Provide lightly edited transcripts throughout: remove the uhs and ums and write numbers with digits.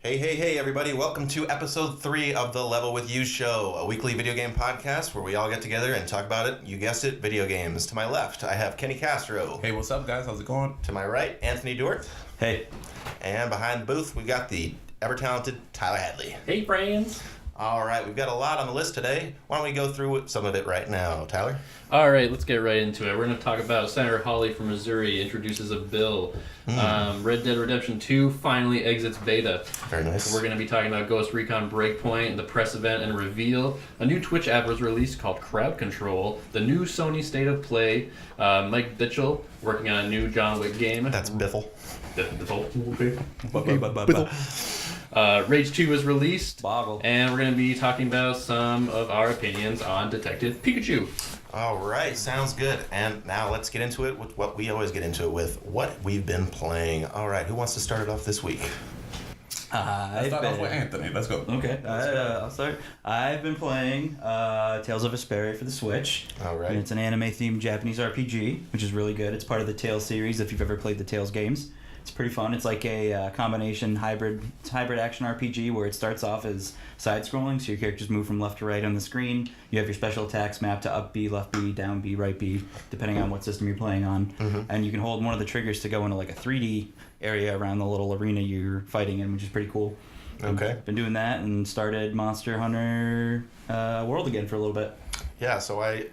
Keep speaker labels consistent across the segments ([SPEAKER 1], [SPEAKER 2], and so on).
[SPEAKER 1] Hey, everybody. Welcome to episode 3 of the Level With You show, a weekly video game podcast where we all get together and talk about it. You guessed it, video games. To my left, I have Kenny Castro.
[SPEAKER 2] Hey, what's up, guys? How's it going?
[SPEAKER 1] To my right, Anthony Dort.
[SPEAKER 3] Hey.
[SPEAKER 1] And behind the booth, we've got the ever-talented Tyler Hadley.
[SPEAKER 4] Hey, friends.
[SPEAKER 1] All right, we've got a lot on the list today. Why don't we go through some of it right now, Tyler?
[SPEAKER 4] All right, let's get right into it. We're going to talk about Senator Hawley from Missouri introduces a bill. Red Dead Redemption 2 finally exits beta.
[SPEAKER 1] Very nice.
[SPEAKER 4] We're going to be talking about Ghost Recon Breakpoint, the press event and reveal. A new Twitch app was released called Crowd Control. The new Sony State of Play. Mike Bitchell working on a new John Wick game.
[SPEAKER 1] That's Biffle.
[SPEAKER 4] Rage 2 was released.
[SPEAKER 3] Boggle.
[SPEAKER 4] And we're going to be talking about some of our opinions on Detective Pikachu.
[SPEAKER 1] All right, sounds good. And now let's get into it with what we always get into it with, what we've been playing. All right, who wants to start it off this week?
[SPEAKER 2] Let's start off with Anthony. Let's go.
[SPEAKER 3] Okay, I'll start. I've been playing Tales of Vesperia for the Switch.
[SPEAKER 1] All right.
[SPEAKER 3] And it's an anime-themed Japanese RPG, which is really good. It's part of the Tales series, if you've ever played the Tales games. It's pretty fun. It's like a combination hybrid action RPG where it starts off as side-scrolling, so your characters move from left to right on the screen. You have your special attacks mapped to up B, left B, down B, right B, depending on what system you're playing on. Mm-hmm. And you can hold one of the triggers to go into like a 3D area around the little arena you're fighting in, which is pretty cool.
[SPEAKER 1] Okay.
[SPEAKER 3] Been doing that and started Monster Hunter World again for a little bit.
[SPEAKER 1] Yeah, so I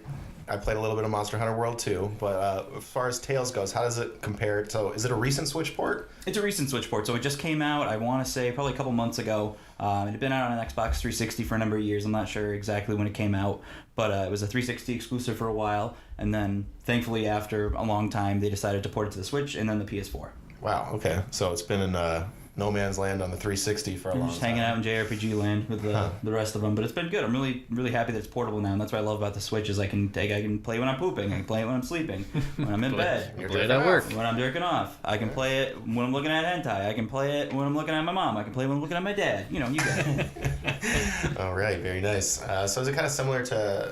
[SPEAKER 1] played a little bit of Monster Hunter World too, but as far as Tales goes, how does it compare? So is it a recent Switch port?
[SPEAKER 3] It's a recent Switch port, so it just came out, I want to say, probably a couple months ago. It had been out on an Xbox 360 for a number of years. I'm not sure exactly when it came out, but it was a 360 exclusive for a while, and then thankfully after a long time they decided to port it to the Switch and then the PS4.
[SPEAKER 1] Wow, okay. So it's been in no man's land on the 360 for a long time.
[SPEAKER 3] Just hanging out in JRPG land with the rest of them, but it's been good. I'm really happy that it's portable now, and that's what I love about the Switch is I can play when I'm pooping, I can play it when I'm sleeping, when I'm in bed,
[SPEAKER 4] Play it at work.
[SPEAKER 3] when I'm jerking off. I can play it when I'm looking at hentai. I can play it when I'm looking at my mom. I can play it when I'm looking at my dad. You know, you get it.
[SPEAKER 1] All right, very nice. So is it kind of similar to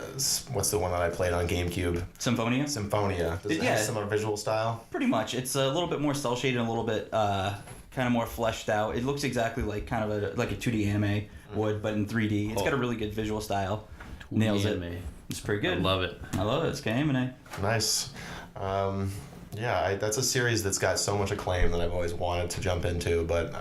[SPEAKER 1] what's the one that I played on GameCube?
[SPEAKER 3] Symphonia?
[SPEAKER 1] Symphonia. Does it have a similar visual style?
[SPEAKER 3] Pretty much. It's a little bit more cel shaded and a little bit kind of more fleshed out. It looks exactly like kind of like a 2D anime would, but in 3D. It's got a really good visual style. Nails it. It's pretty good.
[SPEAKER 4] I love it.
[SPEAKER 3] It's anime.
[SPEAKER 1] Nice. That's a series that's got so much acclaim that I've always wanted to jump into, but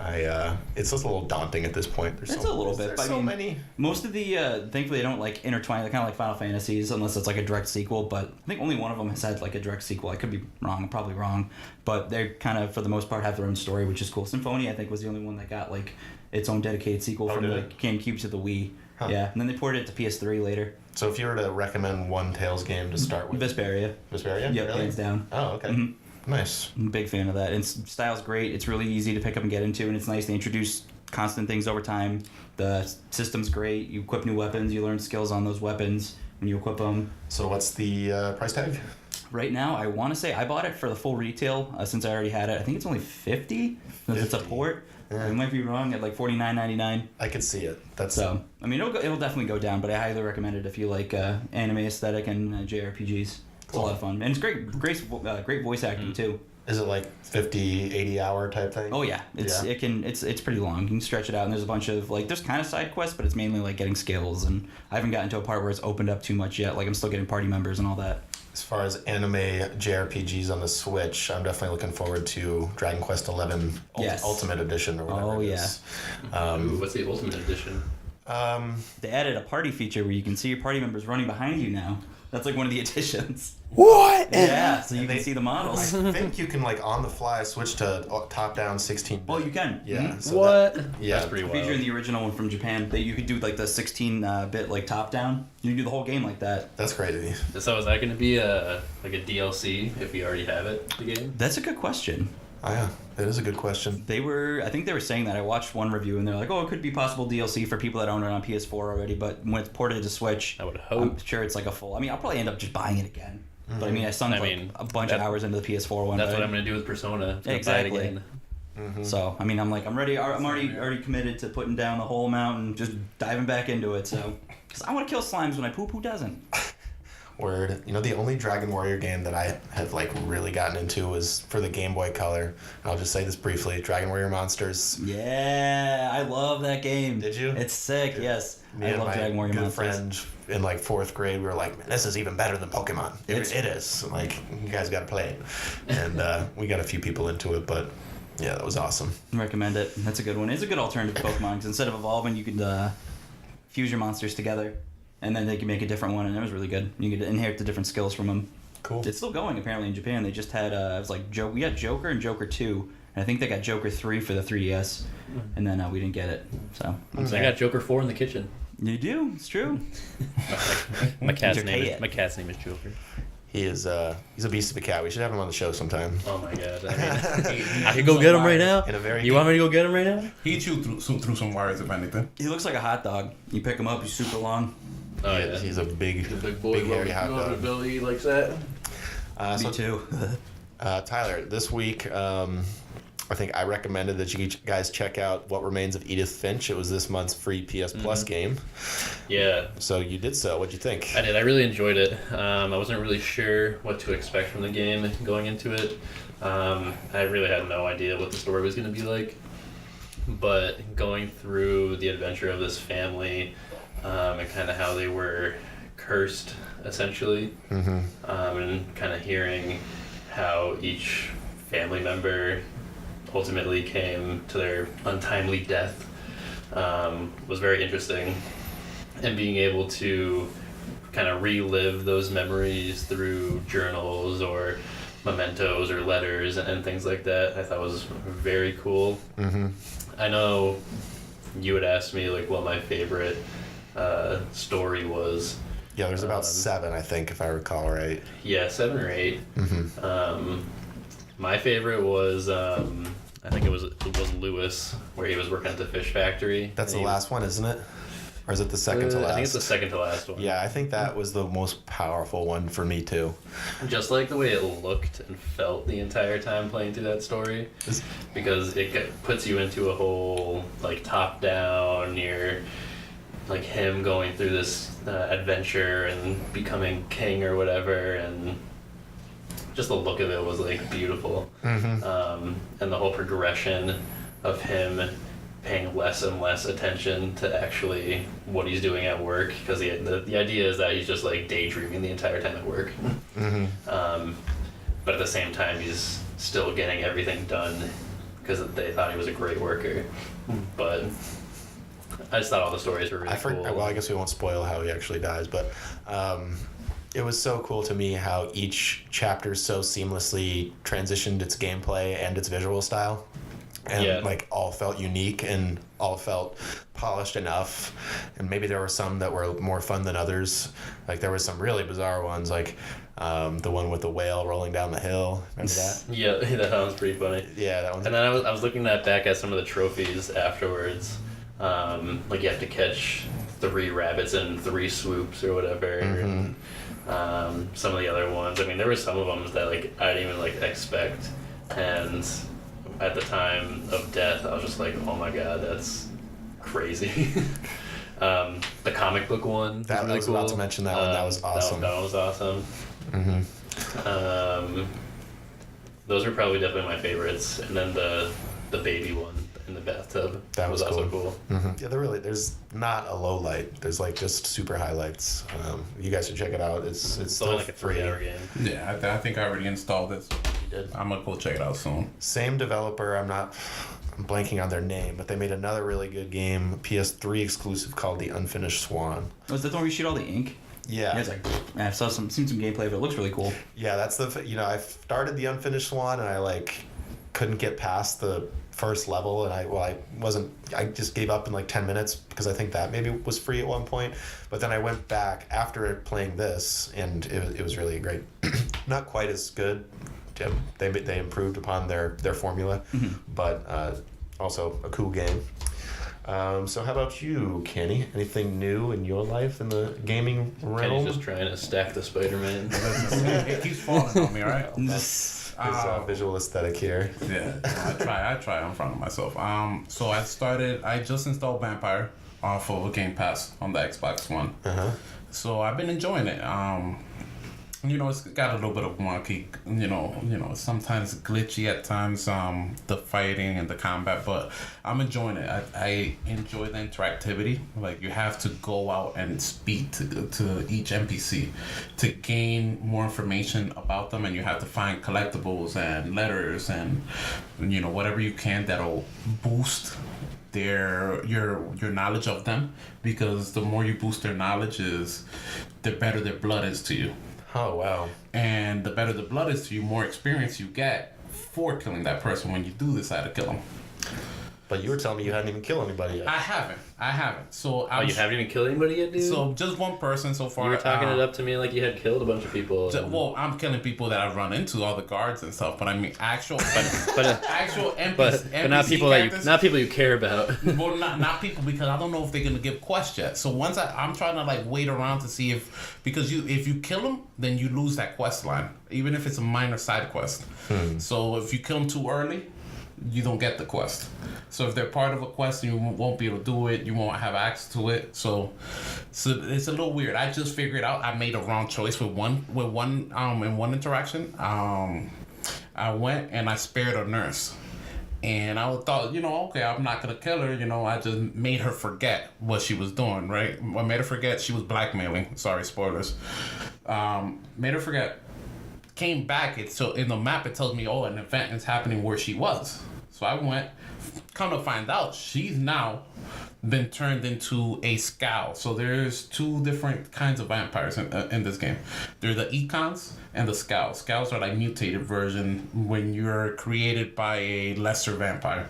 [SPEAKER 1] it's just a little daunting at this point. There's so many.
[SPEAKER 3] Most of the, thankfully, they don't like intertwine. They're kind of like Final Fantasies, unless it's like a direct sequel. But I think only one of them has had like a direct sequel. I could be wrong. I'm probably wrong. But they're kind of, for the most part, have their own story, which is cool. Symphonia, I think, was the only one that got like its own dedicated sequel from the GameCube to the Wii. Huh. Yeah, and then they ported it to PS3 later.
[SPEAKER 1] So if you were to recommend one Tales game to start with?
[SPEAKER 3] Vesperia.
[SPEAKER 1] Vesperia?
[SPEAKER 3] Yep,
[SPEAKER 1] really?
[SPEAKER 3] hands down.
[SPEAKER 1] Oh, okay.
[SPEAKER 3] Mm-hmm.
[SPEAKER 1] Nice.
[SPEAKER 3] I'm a big fan of that. And style's great. It's really easy to pick up and get into, and it's nice. They introduce constant things over time. The system's great. You equip new weapons. You learn skills on those weapons when you equip them.
[SPEAKER 1] So what's the price tag?
[SPEAKER 3] Right now, I want to say I bought it for the full retail since I already had it. I think it's only $50 since it's a port. Yeah. I might be wrong at like $49.99.
[SPEAKER 1] I could see it.
[SPEAKER 3] So I mean, it'll definitely go down, but I highly recommend it if you like anime aesthetic and JRPGs. It's a lot of fun, and it's great voice acting too.
[SPEAKER 1] Is it like 50, 80 hour type thing?
[SPEAKER 3] Oh yeah, it's pretty long. You can stretch it out, and there's a bunch of like there's kind of side quests, but it's mainly like getting skills, and I haven't gotten to a part where it's opened up too much yet. Like I'm still getting party members and all that.
[SPEAKER 1] As far as anime JRPGs on the Switch, I'm definitely looking forward to Dragon Quest XI Ultimate Edition or whatever it is.
[SPEAKER 4] What's the Ultimate Edition?
[SPEAKER 3] They added a party feature where you can see your party members running behind you now. That's like one of the additions.
[SPEAKER 1] What?
[SPEAKER 3] Yeah, so you can see the models.
[SPEAKER 1] I think you can like on the fly switch to top-down 16-bit.
[SPEAKER 3] Oh, you can.
[SPEAKER 1] Yeah.
[SPEAKER 3] Mm-hmm.
[SPEAKER 1] So
[SPEAKER 4] what?
[SPEAKER 1] That's
[SPEAKER 4] pretty wild.
[SPEAKER 3] Feature in the original one from Japan that you could do like the 16-bit like top-down. You can do the whole game like that.
[SPEAKER 1] That's crazy.
[SPEAKER 4] So is that going to be a DLC if you already have it, the game?
[SPEAKER 3] That's a good question.
[SPEAKER 1] Oh, yeah, that is a good question.
[SPEAKER 3] I think they were saying that. I watched one review and they're like, it could be possible DLC for people that own it on PS4 already, but when it's ported to Switch,
[SPEAKER 4] I would hope.
[SPEAKER 3] I'm sure it's like a full. I mean, I'll probably end up just buying it again. Mm-hmm. But I mean, I sunk a bunch of hours into the PS4 one.
[SPEAKER 4] That's what I'm going to do with Persona.
[SPEAKER 3] Exactly.
[SPEAKER 4] Buy it again.
[SPEAKER 1] Mm-hmm.
[SPEAKER 3] So, I mean, I'm already committed to putting down the whole amount and just diving back into it. So, because I want to kill slimes when I poop. Who doesn't?
[SPEAKER 1] Word. You know, the only Dragon Warrior game that I have like really gotten into was for the Game Boy Color. I'll just say this briefly: Dragon Warrior Monsters.
[SPEAKER 3] Yeah, I love that game.
[SPEAKER 1] Did you?
[SPEAKER 3] It's sick. Yes,
[SPEAKER 1] Me
[SPEAKER 3] I
[SPEAKER 1] and
[SPEAKER 3] love
[SPEAKER 1] my
[SPEAKER 3] Dragon Warrior
[SPEAKER 1] good
[SPEAKER 3] Monsters.
[SPEAKER 1] friend in like 4th grade, we were like, "Man, this is even better than Pokemon. It is. Like, you guys got to play it." And we got a few people into it, but yeah, that was awesome.
[SPEAKER 3] Recommend it. That's a good one. It's a good alternative to Pokemon because instead of evolving, you could fuse your monsters together, and then they can make a different one, and it was really good. You could inherit the different skills from them.
[SPEAKER 1] Cool.
[SPEAKER 3] It's still going apparently in Japan. They just had it was like we got Joker and Joker 2, and I think they got Joker 3 for the 3DS, and then we didn't get it. So
[SPEAKER 4] I got Joker 4 in the kitchen.
[SPEAKER 3] you do. It's true.
[SPEAKER 5] My cat's
[SPEAKER 3] Your
[SPEAKER 5] name
[SPEAKER 3] cat.
[SPEAKER 5] is my cat's name is Joker.
[SPEAKER 1] He is he's a beast of a cat. We should have him on the show sometime.
[SPEAKER 4] Oh my god. I mean,
[SPEAKER 5] I can go get him right now.
[SPEAKER 1] In a very
[SPEAKER 5] You want me to go get him right now?
[SPEAKER 2] He chewed through some wires, if anything.
[SPEAKER 3] He looks like a hot dog. You pick him up, he's super long.
[SPEAKER 4] oh yeah.
[SPEAKER 1] He's a big,
[SPEAKER 4] The big boy
[SPEAKER 1] big hairy hot dog.
[SPEAKER 4] Billy likes that.
[SPEAKER 1] So,
[SPEAKER 3] Me too.
[SPEAKER 1] Tyler, this week, I think I recommended that you guys check out What Remains of Edith Finch. It was this month's free PS Plus game.
[SPEAKER 4] Yeah.
[SPEAKER 1] So you did so. What'd you think?
[SPEAKER 4] I did. I really enjoyed it. I wasn't really sure what to expect from the game going into it. I really had no idea what the story was going to be like. But going through the adventure of this family and kind of how they were cursed, essentially, and kind of hearing how each family member ultimately came to their untimely death was very interesting. And being able to kind of relive those memories through journals or mementos or letters and things like that, I thought was very cool. I know you had asked me like what my favorite story was.
[SPEAKER 1] Yeah, there's about 7, I think, if I recall right.
[SPEAKER 4] Yeah, 7 or 8. My favorite was I think it was Lewis, where he was working at the fish factory.
[SPEAKER 1] That's
[SPEAKER 4] and
[SPEAKER 1] the
[SPEAKER 4] he
[SPEAKER 1] last one, isn't it? Or is it the second to last?
[SPEAKER 4] I think it's the second to last one.
[SPEAKER 1] Yeah, I think that was the most powerful one for me too.
[SPEAKER 4] Just like the way it looked and felt the entire time playing through that story, because it puts you into a whole like top down. You're like him going through this adventure and becoming king or whatever, and just the look of it was like beautiful. And the whole progression of him paying less and less attention to actually what he's doing at work, because the idea is that he's just like daydreaming the entire time at work. But at the same time he's still getting everything done because they thought he was a great worker. But I just thought all the stories were really cool.
[SPEAKER 1] Well, I guess we won't spoil how he actually dies, but it was so cool to me how each chapter so seamlessly transitioned its gameplay and its visual style. And like all felt unique and all felt polished enough. And maybe there were some that were more fun than others. Like there were some really bizarre ones, like the one with the whale rolling down the hill. Remember that?
[SPEAKER 4] Yeah, that sounds pretty funny.
[SPEAKER 1] Yeah, that one.
[SPEAKER 4] And then I was looking back at some of the trophies afterwards. Like you have to catch 3 rabbits in 3 swoops or whatever. And, some of the other ones. I mean, there were some of them that like I didn't even like expect. And at the time of death, I was just like, oh my god, that's crazy. The comic book one was really
[SPEAKER 1] I was
[SPEAKER 4] cool.
[SPEAKER 1] about to mention that one. That was awesome.
[SPEAKER 4] That one was awesome. Those are probably definitely my favorites. And then the baby one in the bathtub.
[SPEAKER 1] That was
[SPEAKER 4] also cool.
[SPEAKER 1] Yeah, there's not a low light. There's like just super highlights. You guys should check it out. It's
[SPEAKER 4] It's
[SPEAKER 1] still
[SPEAKER 4] only like a
[SPEAKER 1] free.
[SPEAKER 4] 3-hour game.
[SPEAKER 2] Yeah, I think I already installed it. So
[SPEAKER 4] You did.
[SPEAKER 2] I'm gonna go check it out soon.
[SPEAKER 1] Same developer. I'm blanking on their name, but they made another really good game, PS3 exclusive, called The Unfinished Swan.
[SPEAKER 3] Was that the one where you shoot all the ink?
[SPEAKER 1] Yeah.
[SPEAKER 3] It's like I've seen some gameplay of it. It looks really cool.
[SPEAKER 1] Yeah, that's I started The Unfinished Swan and I like couldn't get past the first level, and I just gave up in like 10 minutes because I think that maybe was free at one point, but then I went back after playing this and it was really great. Not quite as good. They improved upon their formula, but also a cool game. So how about you, Kenny? Anything new in your life in the gaming realm?
[SPEAKER 4] Kenny's just trying to stack the Spider-Man.
[SPEAKER 2] It keeps falling on me, right?
[SPEAKER 1] His visual aesthetic here.
[SPEAKER 2] Yeah, I try. I'm proud of myself. So I just installed Vampire off of Game Pass on the Xbox One. So I've been enjoying it. You know, it's got a little bit of wonky, you know, sometimes glitchy at times, the fighting and the combat, but I'm enjoying it. I enjoy the interactivity. Like, you have to go out and speak to each NPC to gain more information about them, and you have to find collectibles and letters and, you know, whatever you can that'll boost your knowledge of them, because the more you boost their knowledge the better their blood is to you.
[SPEAKER 1] Oh, wow.
[SPEAKER 2] And the better the blood is to you, more experience you get for killing that person when you do decide to kill them.
[SPEAKER 1] But you were telling me you hadn't even killed anybody yet.
[SPEAKER 2] I haven't. So
[SPEAKER 4] Oh, you haven't even killed anybody yet, dude?
[SPEAKER 2] So just one person so far.
[SPEAKER 4] You were talking it up to me like you had killed a bunch of people.
[SPEAKER 2] Well, I'm killing people that I've run into, all the guards and stuff. But I mean, actual NPC,
[SPEAKER 4] but not people not people you care about.
[SPEAKER 2] Well, not people, because I don't know if they're gonna give quests yet. So once I'm trying to like wait around to see because if you kill them, then you lose that quest line, even if it's a minor side quest. So if you kill them too early, you don't get the quest. So if they're part of a quest, you won't be able to do it. You won't have access to it. So it's a little weird. I just figured out I made a wrong choice with one in one interaction. I went and I spared a nurse. And I thought, you know, okay, I'm not gonna kill her. You know, I just made her forget what she was doing. Right? I made her forget she was blackmailing. Sorry, spoilers. Made her forget. Came back, so in the map it tells me, oh, an event is happening where she was. So I went, come to find out, she's now been turned into a Scowl. So there's two different kinds of vampires in this game. There's the Econs and the Scowls. Scowls are like mutated version when you're created by a lesser vampire.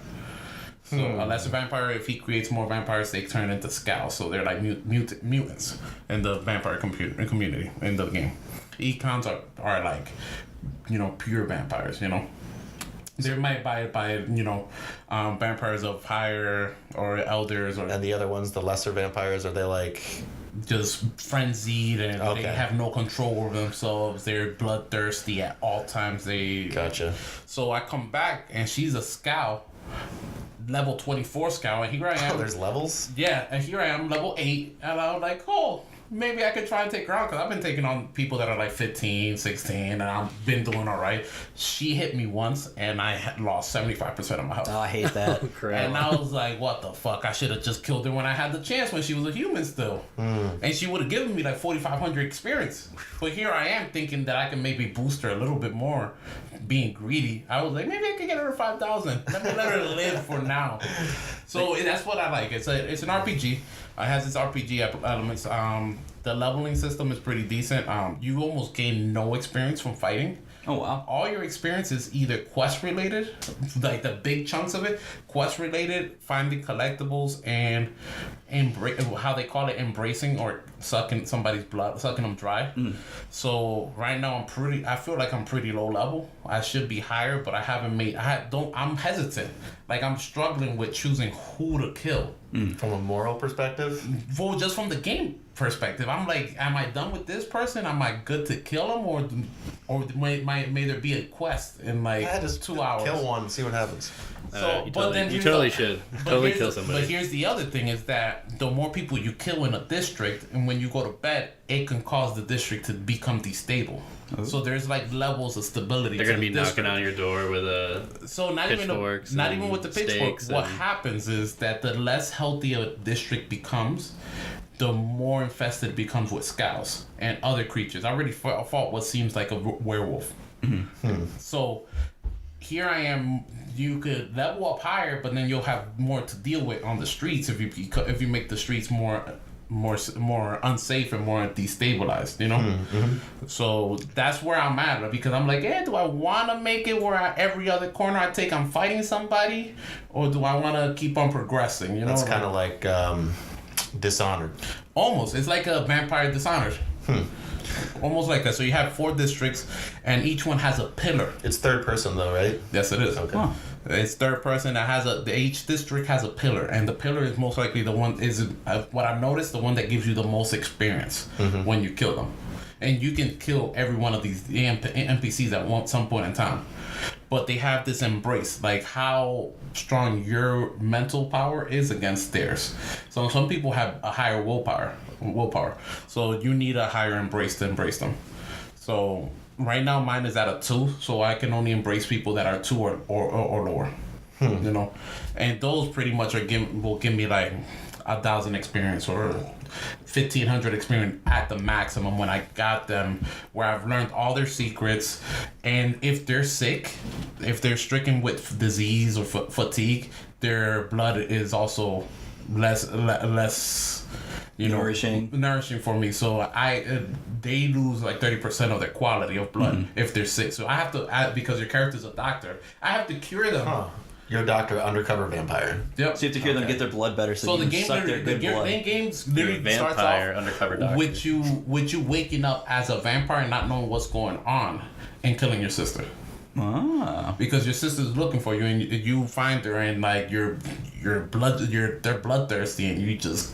[SPEAKER 2] So a lesser vampire, if he creates more vampires, they turn into Scowls. So they're like mutants in the vampire community in the game. Econs are like, you know, pure vampires, you know. They're made by you know, vampires of higher or elders, or
[SPEAKER 1] And the other ones, the lesser vampires, are they like...
[SPEAKER 2] just frenzied and
[SPEAKER 1] Okay.
[SPEAKER 2] they have no control over themselves. They're bloodthirsty at all times.
[SPEAKER 1] Gotcha.
[SPEAKER 2] So I come back and she's a Scowl, level 24 Scowl, and here I am.
[SPEAKER 1] Oh, there's levels?
[SPEAKER 2] Yeah, and here I am, level 8, and I was like, oh, maybe I could try and take her out, because I've been taking on people that are like 15, 16, and I've been doing all right. She hit me once, and I had lost 75% of my health.
[SPEAKER 3] Oh, I hate that.
[SPEAKER 4] Crap.
[SPEAKER 2] And I was like, what the fuck? I should have just killed her when I had the chance, when she was a human still. And she would have given me like 4,500 experience. But here I am thinking that I can maybe boost her a little bit more, being greedy. I was like, maybe I could get her 5,000. Let me let her live for now. So that's what I like. It's an RPG. It has its RPG elements. The leveling system is pretty decent. You almost gain no experience from fighting.
[SPEAKER 3] Oh, wow.
[SPEAKER 2] All your experience is either quest related, like the big chunks of it, quest related, finding collectibles, and how they call it, embracing or sucking somebody's blood, sucking them dry. So right now I feel like I'm pretty low level. I should be higher, but I haven't made. I'm hesitant. Like, I'm struggling with choosing who to kill.
[SPEAKER 1] From a moral perspective?
[SPEAKER 2] Well, just from the game perspective, I'm like, am I done with this person? Am I good to kill him, or may there be a quest in like
[SPEAKER 1] I just
[SPEAKER 2] 2 hours?
[SPEAKER 1] Kill one, see what happens.
[SPEAKER 2] So,
[SPEAKER 4] you
[SPEAKER 2] but then
[SPEAKER 4] you
[SPEAKER 2] here's
[SPEAKER 4] totally
[SPEAKER 2] the-
[SPEAKER 4] should.
[SPEAKER 2] but
[SPEAKER 4] Totally
[SPEAKER 2] here's
[SPEAKER 4] kill
[SPEAKER 2] the-
[SPEAKER 4] somebody.
[SPEAKER 2] But here's the other thing is that the more people you kill in a district, and when you go to bed, it can cause the district to become destable. So there's like levels of stability.
[SPEAKER 4] They're
[SPEAKER 2] to
[SPEAKER 4] gonna be
[SPEAKER 2] the
[SPEAKER 4] knocking
[SPEAKER 2] district.
[SPEAKER 4] on your door with a.
[SPEAKER 2] So not
[SPEAKER 4] pitchforks
[SPEAKER 2] even
[SPEAKER 4] and
[SPEAKER 2] with the pitchfork.
[SPEAKER 4] stakes
[SPEAKER 2] What
[SPEAKER 4] and-
[SPEAKER 2] happens is that the less healthy a district becomes, the more infested it becomes with Scowls and other creatures. I already fought what seems like a werewolf. So here I am. You could level up higher, but then you'll have more to deal with on the streets if you make the streets more unsafe and more destabilized, you know. So that's where I'm at, because I'm like, do I want to make it where every other corner I take, I'm fighting somebody, or do I want to keep on progressing? You know,
[SPEAKER 1] That's kind of like Dishonored.
[SPEAKER 2] almost. It's like a Vampire Dishonored. Almost like that. So you have 4 districts, and each one has a pillar.
[SPEAKER 1] It's third person though, right?
[SPEAKER 2] Yes, it is.
[SPEAKER 1] Okay.
[SPEAKER 3] Huh.
[SPEAKER 2] It's third person that has each district has a pillar, and the pillar is most likely the one what I've noticed, the one that gives you the most experience when you kill them, and you can kill every one of these NPCs at some point in time. but they have this embrace, like how strong your mental power is against theirs. So some people have a higher willpower. So you need a higher embrace to embrace them. So right now mine is at a 2, so I can only embrace people that are 2 or lower. You know, and those pretty much will give me like 1,000 experience or 1,500 experience at the maximum when I got them, where I've learned all their secrets. And if they're sick, if they're stricken with disease or fatigue, their blood is also less nourishing for me. So they lose like 30% of their quality of blood if they're sick. So I have to, because your character's a doctor, I have to cure them.
[SPEAKER 1] You're a doctor, undercover vampire.
[SPEAKER 2] Yep.
[SPEAKER 3] So you have to cure them get their blood better, so you
[SPEAKER 2] the
[SPEAKER 3] can
[SPEAKER 2] game
[SPEAKER 3] suck their good blood.
[SPEAKER 2] The game's
[SPEAKER 4] You're a
[SPEAKER 2] literally starts
[SPEAKER 4] vampire,
[SPEAKER 2] off
[SPEAKER 4] undercover doctor.
[SPEAKER 2] with you waking up as a vampire and not knowing what's going on and killing your sister.
[SPEAKER 3] Ah.
[SPEAKER 2] Because your sister's looking for you and you find her and like they're bloodthirsty and you just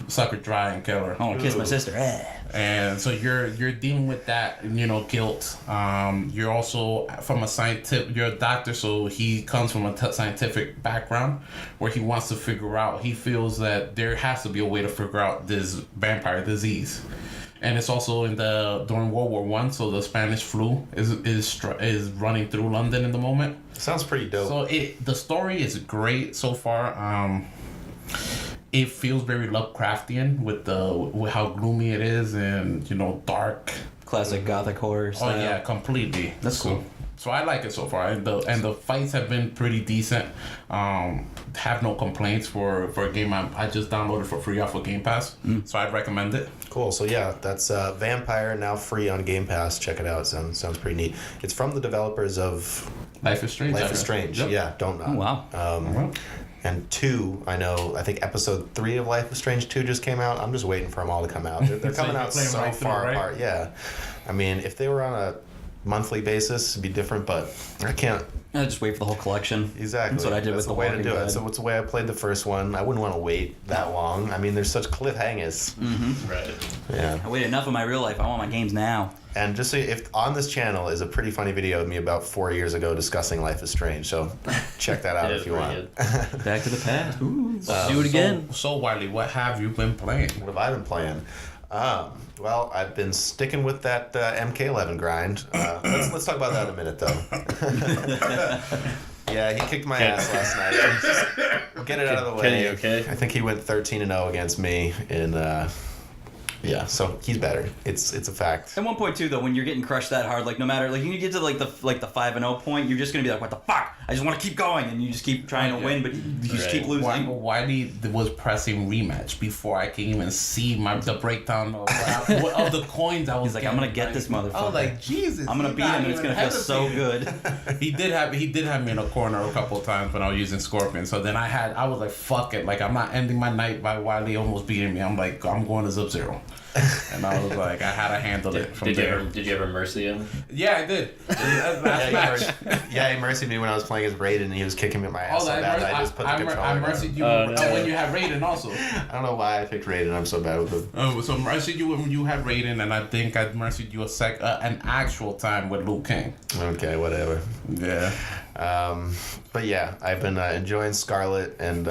[SPEAKER 2] suck her dry and kill her.
[SPEAKER 3] I want to kiss my sister.
[SPEAKER 2] And so you're dealing with that, guilt. You're also you're a doctor, so he comes from a scientific background where he wants to figure out, he feels that there has to be a way to figure out this vampire disease. And it's also during World War I, so the Spanish flu is running through London in the moment.
[SPEAKER 1] Sounds pretty dope.
[SPEAKER 2] So the story is great so far. It feels very Lovecraftian with how gloomy it is and dark.
[SPEAKER 3] Classic gothic horror style.
[SPEAKER 2] Oh yeah, completely.
[SPEAKER 3] That's cool.
[SPEAKER 2] So I like it so far, and the fights have been pretty decent. Have no complaints for a game I just downloaded for free off of Game Pass. So I'd recommend it.
[SPEAKER 1] Cool. So yeah, that's Vampire, now free on Game Pass. Check it out. Sounds pretty neat. It's from the developers of
[SPEAKER 2] Life is Strange.
[SPEAKER 1] Life is Strange.
[SPEAKER 2] Yep.
[SPEAKER 1] Yeah, don't know.
[SPEAKER 3] Oh wow.
[SPEAKER 1] And 2, I think episode 3 of Life is Strange 2 just came out. I'm just waiting for them all to come out. They're
[SPEAKER 2] So
[SPEAKER 1] coming
[SPEAKER 2] you're
[SPEAKER 1] out
[SPEAKER 2] playing
[SPEAKER 1] so
[SPEAKER 2] right through,
[SPEAKER 1] far
[SPEAKER 2] right?
[SPEAKER 1] apart. Yeah. I mean, if they were on a monthly basis, it'd be different, but I can't.
[SPEAKER 3] I just wait for the whole collection.
[SPEAKER 1] Exactly.
[SPEAKER 3] That's what I did with
[SPEAKER 1] the
[SPEAKER 3] The
[SPEAKER 1] way to
[SPEAKER 3] Walking
[SPEAKER 1] do
[SPEAKER 3] Dead.
[SPEAKER 1] it. So it's the way I played the first one. I wouldn't want to wait that long. I mean, there's such cliffhangers.
[SPEAKER 4] Right.
[SPEAKER 1] Yeah.
[SPEAKER 3] I waited enough in my real life. I want my games now.
[SPEAKER 1] And just so if on this channel is a pretty funny video of me about 4 years ago discussing Life is Strange. So check that out
[SPEAKER 4] It
[SPEAKER 1] if
[SPEAKER 4] is
[SPEAKER 1] you
[SPEAKER 4] pretty
[SPEAKER 1] want.
[SPEAKER 4] good.
[SPEAKER 3] Back to the past. Ooh.
[SPEAKER 5] Do it again.
[SPEAKER 2] So Wiley, what have you been playing?
[SPEAKER 1] What have I been playing? Well, I've been sticking with that MK11 grind. Let's talk about that in a minute, though. Yeah, he kicked my ass last night. Just get it out of the way.
[SPEAKER 4] Kenny, okay?
[SPEAKER 1] I think he went 13-0 against me in. Yeah, so he's better. It's a fact.
[SPEAKER 3] At one point too, though, when you're getting crushed that hard, like no matter, like you get to the 5-0 point, you're just gonna be like, what the fuck? I just want to keep going, and you just keep trying to win, but you just keep losing.
[SPEAKER 2] Wiley was pressing rematch before I can even see the breakdown of the coins I was.
[SPEAKER 3] He's like, I'm gonna get this motherfucker.
[SPEAKER 2] I was like, Jesus,
[SPEAKER 3] I'm gonna beat him, and it's gonna feel so good.
[SPEAKER 2] He did have me in a corner a couple of times when I was using Scorpion. So then I was like, fuck it, like I'm not ending my night by Wiley almost beating me. I'm like, I'm going to Sub-Zero. And I was like, I had to handle it from there.
[SPEAKER 4] Did you ever mercy him?
[SPEAKER 2] Yeah, I did. Last match.
[SPEAKER 1] He mercied me when I was playing as Raiden, and he was kicking me in my ass so bad that I just put the controller
[SPEAKER 2] I
[SPEAKER 1] down.
[SPEAKER 2] mercied you when you had Raiden also.
[SPEAKER 1] I don't know why I picked Raiden. I'm so bad with him.
[SPEAKER 2] So mercied you when you had Raiden, and I think I mercied you an actual time with Liu Kang.
[SPEAKER 1] Okay, whatever.
[SPEAKER 2] Yeah.
[SPEAKER 1] But yeah, I've been enjoying Scarlet and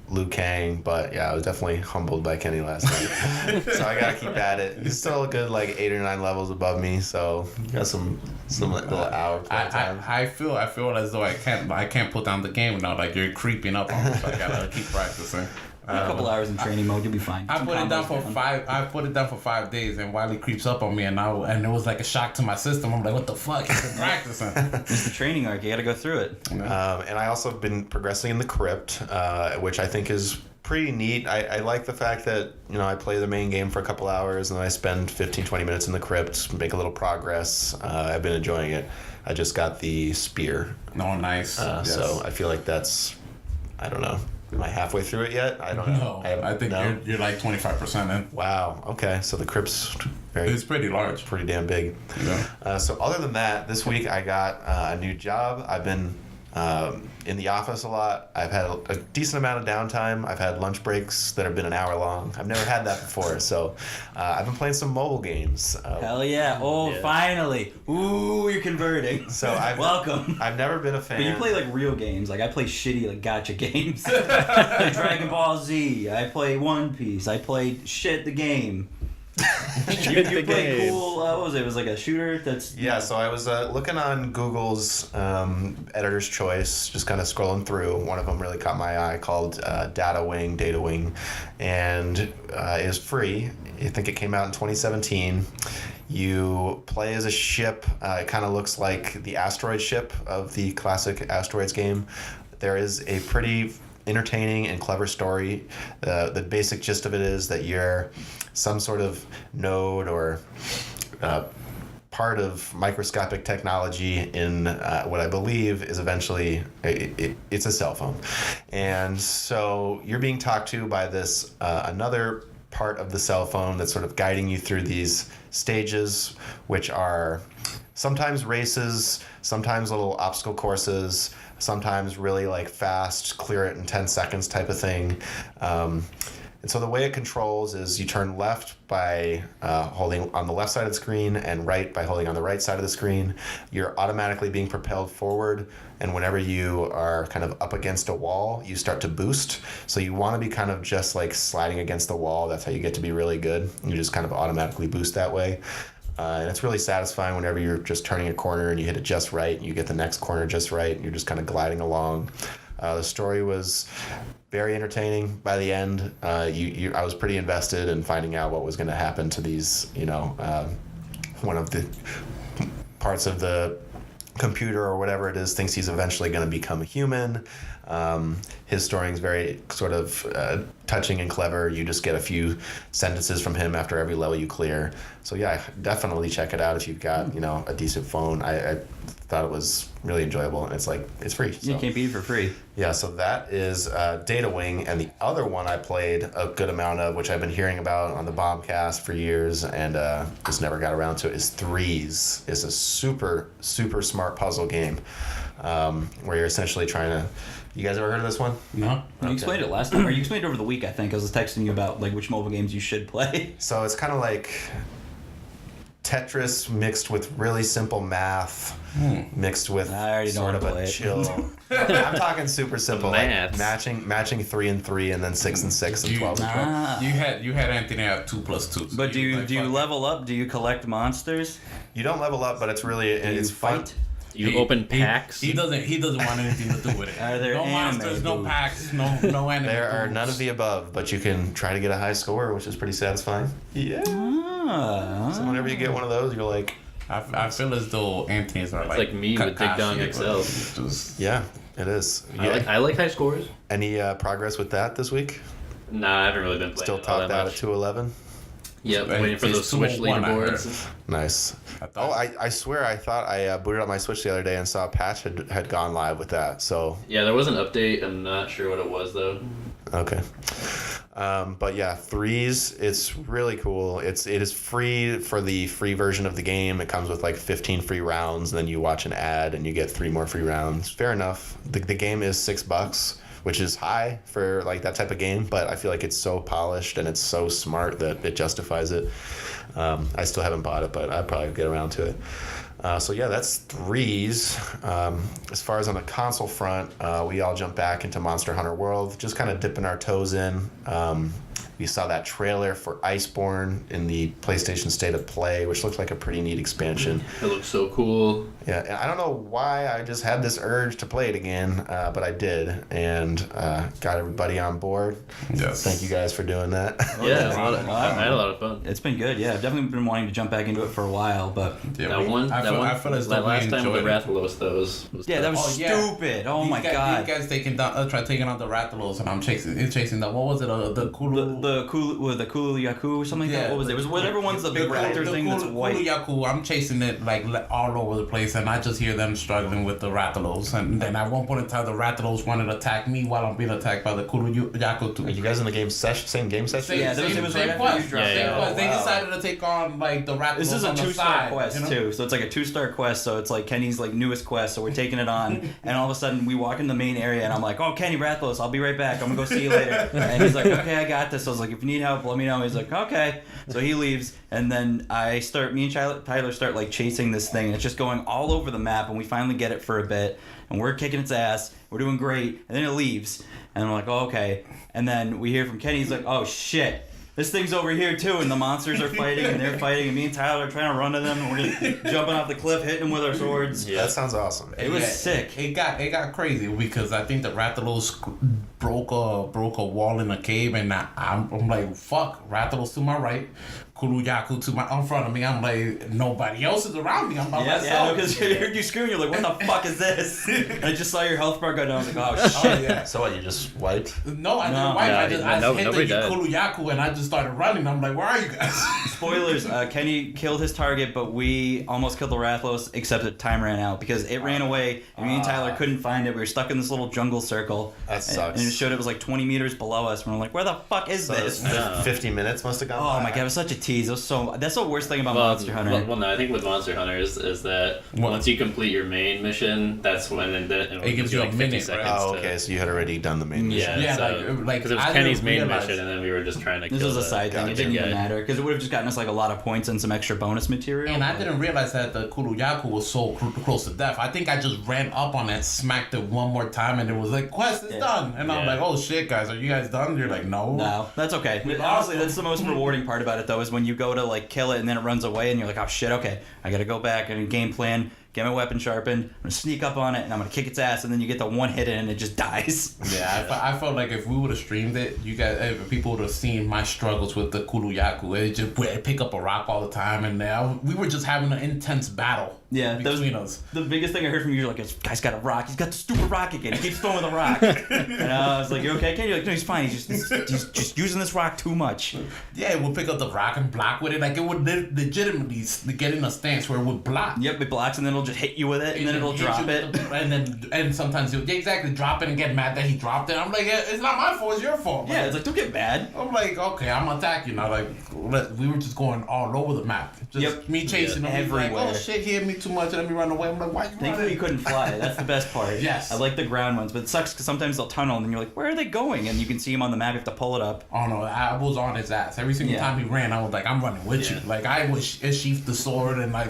[SPEAKER 1] Liu Kang, but yeah, I was definitely humbled by Kenny last night. So I gotta keep at it. He's still a good 8 or 9 levels above me, so got some little hour play time.
[SPEAKER 2] I feel as though I can't put down the game now. Like you're creeping up on me, so I gotta keep practicing.
[SPEAKER 3] A couple hours in training mode, you'll be fine.
[SPEAKER 2] I put it down for 5. I put it down for 5 days, and Wiley creeps up on me, and it was like a shock to my system. I'm like, what the fuck? He's been practicing.
[SPEAKER 3] It's the training arc. You got to go through it.
[SPEAKER 1] And I also have been progressing in the crypt, which I think is pretty neat. I like the fact that I play the main game for a couple hours, and then I spend 15-20 minutes in the crypt, make a little progress. I've been enjoying it. I just got the spear.
[SPEAKER 2] Oh, nice. Yes.
[SPEAKER 1] So I feel like that's, I don't know. Am I halfway through it yet? I don't know.
[SPEAKER 2] No, I think you're like 25% in.
[SPEAKER 1] Wow. Okay. So the crypt's
[SPEAKER 2] It's pretty large.
[SPEAKER 1] pretty damn big.
[SPEAKER 2] Yeah.
[SPEAKER 1] So other than that, this week I got a new job. I've been in the office a lot. I've had a decent amount of downtime. I've had lunch breaks that have been an hour long. I've never had that before. So I've been playing some mobile games.
[SPEAKER 3] Hell yeah. Oh,
[SPEAKER 5] Yeah.
[SPEAKER 3] finally. Ooh, you're converting.
[SPEAKER 1] So
[SPEAKER 3] Welcome.
[SPEAKER 1] I've never been a fan.
[SPEAKER 3] But you play like real games. Like I play shitty like gotcha games. I play Dragon Ball Z. I play One Piece. I played shit the game. you
[SPEAKER 5] the
[SPEAKER 3] play
[SPEAKER 5] game.
[SPEAKER 3] cool. What was it? It was like a shooter. That's
[SPEAKER 1] Yeah, so I was looking on Google's editor's choice, just kind of scrolling through. One of them really caught my eye, called Data Wing, and it is free. I think it came out in 2017. You play as a ship. It kind of looks like the asteroid ship of the classic Asteroids game. There is a pretty entertaining and clever story. The basic gist of it is that you're some sort of node or part of microscopic technology in what I believe is eventually it's a cell phone, and so you're being talked to by this another part of the cell phone that's sort of guiding you through these stages, which are sometimes races, sometimes little obstacle courses, sometimes really like fast, clear it in 10 seconds type of thing. And so the way it controls is you turn left by holding on the left side of the screen and right by holding on the right side of the screen. You're automatically being propelled forward, and whenever you are kind of up against a wall, you start to boost. So you want to be kind of just like sliding against the wall. That's how you get to be really good. You just kind of automatically boost that way. And it's really satisfying whenever you're just turning a corner and you hit it just right, and you get the next corner just right, and you're just kind of gliding along. The story was very entertaining. By the end, I was pretty invested in finding out what was going to happen to these, one of the parts of the computer or whatever it is thinks he's eventually going to become a human. His story is very sort of touching and clever. You just get a few sentences from him after every level you clear. So yeah, definitely check it out if you've got a decent phone. I thought it was really enjoyable, and it's free. So.
[SPEAKER 3] You can't beat it for free.
[SPEAKER 1] Yeah, so that is Data Wing, and the other one I played a good amount of, which I've been hearing about on the Bombcast for years, and just never got around to it, is Threes. It's a super, super smart puzzle game where you're essentially trying to... You guys ever heard of this one?
[SPEAKER 2] No.
[SPEAKER 3] You explained it last time, or you explained it over the week, I think. I was texting you about like which mobile games you should play.
[SPEAKER 1] So it's kind of like Tetris mixed with really simple math, mixed with
[SPEAKER 3] I already don't
[SPEAKER 1] sort of
[SPEAKER 3] wanna play
[SPEAKER 1] a
[SPEAKER 3] it.
[SPEAKER 1] chill. I'm talking super simple, like
[SPEAKER 5] Maths.
[SPEAKER 1] matching 3 and 3, and then 6 and 6 and 12 and 12.
[SPEAKER 3] Ah.
[SPEAKER 2] You had Anthony at 2 plus 2. So
[SPEAKER 3] But do you
[SPEAKER 2] fuck.
[SPEAKER 3] level up? Do you collect monsters?
[SPEAKER 1] You don't level up, but it's really
[SPEAKER 3] Do you
[SPEAKER 1] it's fun.
[SPEAKER 3] fight?
[SPEAKER 5] You open packs.
[SPEAKER 2] He doesn't want anything to do with it.
[SPEAKER 3] Are there
[SPEAKER 2] no
[SPEAKER 3] anime
[SPEAKER 2] monsters, no
[SPEAKER 3] boobs?
[SPEAKER 2] packs, no anime.
[SPEAKER 1] There are
[SPEAKER 2] boobs.
[SPEAKER 1] none of the above, but you can try to get a high score, which is pretty satisfying. Yeah.
[SPEAKER 3] Ah.
[SPEAKER 1] So whenever you get one of those, you're like,
[SPEAKER 2] I feel as though Anthony's are
[SPEAKER 4] like me with Dig Dong
[SPEAKER 2] Kakashi,
[SPEAKER 4] XL.
[SPEAKER 2] but just-
[SPEAKER 1] yeah, it is.
[SPEAKER 4] I like high scores.
[SPEAKER 1] Any progress with that this week?
[SPEAKER 4] Nah, I haven't really been playing
[SPEAKER 1] Still
[SPEAKER 4] it all
[SPEAKER 1] topped
[SPEAKER 4] that
[SPEAKER 1] out at
[SPEAKER 4] much.
[SPEAKER 1] 211.
[SPEAKER 4] Yep,
[SPEAKER 2] It's-
[SPEAKER 4] waiting for
[SPEAKER 2] it's
[SPEAKER 4] those Switch
[SPEAKER 2] 201, I heard.
[SPEAKER 4] leaderboards.
[SPEAKER 1] Nice.
[SPEAKER 2] I thought-
[SPEAKER 1] Oh, I swear I thought I booted up my Switch the other day and saw a patch had gone live with that. So,
[SPEAKER 4] Yeah, there was an update. I'm not sure what it was though.
[SPEAKER 1] okay. But yeah, Threes, it's really cool. It is free for the free version of the game. It comes with like 15 free rounds, and then you watch an ad and you get 3 more free rounds. Fair enough. The game is $6, which is high for like that type of game, but I feel like it's so polished and it's so smart that it justifies it. I still haven't bought it, but I'll probably get around to it. So yeah, that's Threes. As far as on the console front, we all jumped back into Monster Hunter World, just kind of dipping our toes in. We saw that trailer for Iceborne in the PlayStation State of Play, which looked like a pretty neat expansion.
[SPEAKER 4] It looks so cool.
[SPEAKER 1] Yeah, and I don't know why I just had this urge to play it again, but I did, and got everybody on board.
[SPEAKER 2] Yes.
[SPEAKER 1] Thank you guys for doing that.
[SPEAKER 4] Yeah,
[SPEAKER 3] Wow.
[SPEAKER 4] I had a lot of fun.
[SPEAKER 3] It's been good, yeah. I've definitely been wanting to jump back into it for a while, but
[SPEAKER 2] Yeah,
[SPEAKER 4] That
[SPEAKER 2] we-
[SPEAKER 4] one,
[SPEAKER 2] I feel as though
[SPEAKER 4] that
[SPEAKER 2] we
[SPEAKER 4] last time with
[SPEAKER 2] enjoyed
[SPEAKER 4] the
[SPEAKER 2] it.
[SPEAKER 4] Rathalos, though, was
[SPEAKER 3] yeah, that
[SPEAKER 4] tough.
[SPEAKER 3] was
[SPEAKER 2] Oh, yeah.
[SPEAKER 3] stupid. Oh
[SPEAKER 2] These
[SPEAKER 3] my
[SPEAKER 2] guys,
[SPEAKER 3] god.
[SPEAKER 2] These guys taking down, taking on the Rathalos, and I'm chasing them. What was it? The Kulu.
[SPEAKER 3] the Kulu-Yaku or something like that. What was it? It was whatever one's the big raptor thing that's white.
[SPEAKER 2] Yaku, I'm chasing it like all over the place, and I just hear them struggling with the Rathalos. And then at one point in time, the Rathalos wanted to attack me while I'm being attacked by the Kulu-Yaku too.
[SPEAKER 1] Are you guys in the game same game session?
[SPEAKER 3] Yeah, it was right after
[SPEAKER 2] quest.
[SPEAKER 3] you dropped
[SPEAKER 2] Same
[SPEAKER 3] out.
[SPEAKER 2] quest. They
[SPEAKER 1] Wow.
[SPEAKER 2] decided to take on like the Rathalos.
[SPEAKER 3] This is a
[SPEAKER 2] on the
[SPEAKER 3] 2-star
[SPEAKER 2] side,
[SPEAKER 3] quest
[SPEAKER 2] you know?
[SPEAKER 3] too, so it's like a 2-star quest. So it's like Kenny's like newest quest. So we're taking it on, and all of a sudden we walk in the main area, and I'm like, "Oh, Kenny Rathalos, I'll be right back. I'm gonna go see you later." And he's like, "Okay, I got this." I was like, "If you need help, let me know." He's like, "Okay." So he leaves, and then me and Tyler start like chasing this thing, and it's just going all over the map, and we finally get it for a bit, and we're kicking its ass. We're doing great, and then it leaves, and I'm like, "Oh, okay." And then we hear from Kenny. He's like, "Oh shit. This thing's over here too," and the monsters are fighting, and they're fighting, and me and Tyler are trying to run to them, and we're just jumping off the cliff, hitting them with our swords.
[SPEAKER 1] That sounds awesome.
[SPEAKER 3] It was sick.
[SPEAKER 2] It got crazy because I think the Rathalos broke a wall in a cave, and I'm like, fuck, Rathalos to my right, Kulu-Yaku to my in front of me. I'm like, nobody else is around me. I'm by myself.
[SPEAKER 3] because I heard you scream. You're like, "What the fuck is this?" And I just saw your health bar go down. I was like, "Oh shit!"
[SPEAKER 2] Oh, yeah.
[SPEAKER 1] So what? You just wiped?
[SPEAKER 2] No, I
[SPEAKER 3] No.
[SPEAKER 2] didn't wipe.
[SPEAKER 5] No,
[SPEAKER 2] I just hit
[SPEAKER 5] nobody
[SPEAKER 2] the
[SPEAKER 5] died.
[SPEAKER 2] Kulu-Yaku, and I just started running. I'm like, where are you guys?
[SPEAKER 3] Spoilers. Kenny killed his target, but we almost killed the Rathalos, except that time ran out because it ran away, and me and Tyler couldn't find it. We were stuck in this little jungle circle.
[SPEAKER 1] That sucks.
[SPEAKER 3] And it showed it was like 20 meters below us. And we're like, "Where the fuck is
[SPEAKER 1] So
[SPEAKER 3] this?"
[SPEAKER 5] No.
[SPEAKER 1] 50 minutes must have gone.
[SPEAKER 3] Oh
[SPEAKER 1] by.
[SPEAKER 3] my god, it was such a tease. It was that's the worst thing about Monster Hunter.
[SPEAKER 4] Well, no, I think with Monster Hunter is that
[SPEAKER 2] What?
[SPEAKER 4] once you complete your main mission, that's when
[SPEAKER 2] It gives you a
[SPEAKER 4] like 50
[SPEAKER 2] minute, right?
[SPEAKER 4] seconds.
[SPEAKER 1] Oh, okay. So you had already done the main mission.
[SPEAKER 4] Yeah,
[SPEAKER 2] Yeah,
[SPEAKER 4] so,
[SPEAKER 2] like
[SPEAKER 4] because it was
[SPEAKER 2] I
[SPEAKER 4] Kenny's
[SPEAKER 2] didn't
[SPEAKER 4] main
[SPEAKER 2] realize-
[SPEAKER 4] mission, and then we were just trying to.
[SPEAKER 3] This
[SPEAKER 4] kill
[SPEAKER 3] was a
[SPEAKER 4] the-
[SPEAKER 3] side thing. It
[SPEAKER 1] Gotcha.
[SPEAKER 3] didn't even
[SPEAKER 4] Yeah.
[SPEAKER 3] matter because it would have just gotten us like a lot of points and some extra bonus material.
[SPEAKER 2] And I didn't realize that the Kulu-Yaku was so close to death. I think I just ran up on it, smacked it one more time, and it was like, "Quest is
[SPEAKER 3] Yeah.
[SPEAKER 2] done." And I'm
[SPEAKER 4] Yeah.
[SPEAKER 2] like, "Oh shit, guys, are you guys done?" You're like, "No."
[SPEAKER 3] No, that's okay.
[SPEAKER 2] We
[SPEAKER 3] Honestly,
[SPEAKER 2] lost
[SPEAKER 3] that's the most rewarding part about it, though, is when you go to like kill it and then it runs away, and you're like, "Oh shit, okay, I gotta go back and game plan, get my weapon sharpened, I'm gonna sneak up on it, and I'm gonna kick its ass," and then you get the one hit in and it just dies.
[SPEAKER 2] Yeah, I felt like if we would have streamed it, you guys, people would have seen my struggles with the Kulu-Yaku. It just would pick up a rock all the time, and we were just having an intense battle.
[SPEAKER 3] Yeah, that was-
[SPEAKER 2] between us.
[SPEAKER 3] The biggest thing I heard from you, you're like, "This guy's got a rock. He's got the stupid rock again. He keeps throwing the rock." And I was like, "You okay, Ken?" You're like, "No, he's fine. He's just using this rock too much."
[SPEAKER 2] Yeah, it would pick up the rock and block with it. Like it would legitimately get in a stance where it would block.
[SPEAKER 3] Yep, it blocks and then it'll just hit you with it, and then it'll
[SPEAKER 2] hit
[SPEAKER 3] drop
[SPEAKER 2] you
[SPEAKER 3] it.
[SPEAKER 2] with and sometimes it would exactly drop it and get mad that he dropped it. I'm like, it's not my fault, it's your fault.
[SPEAKER 3] Yeah, it's like, don't get mad.
[SPEAKER 2] I'm like, okay, I'm gonna attack you now. Like, we were just going all over the map. Just
[SPEAKER 3] Yep.
[SPEAKER 2] me chasing him. He's like,
[SPEAKER 3] Everywhere.
[SPEAKER 2] oh shit, he hit me too much, and let me run away. I'm like, why you
[SPEAKER 3] Thankfully, you
[SPEAKER 2] running?
[SPEAKER 3] couldn't fly. That's the best part.
[SPEAKER 2] Yes.
[SPEAKER 3] I like the ground ones, but it sucks because sometimes they'll tunnel and you're like, "Where are they going?" And you can see them on the map. You have to pull it up.
[SPEAKER 2] Oh no, I was on his ass. Every single
[SPEAKER 3] Yeah.
[SPEAKER 2] time he ran, I was like, I'm running with
[SPEAKER 4] Yeah.
[SPEAKER 2] you. Like, I would sheath the sword and like,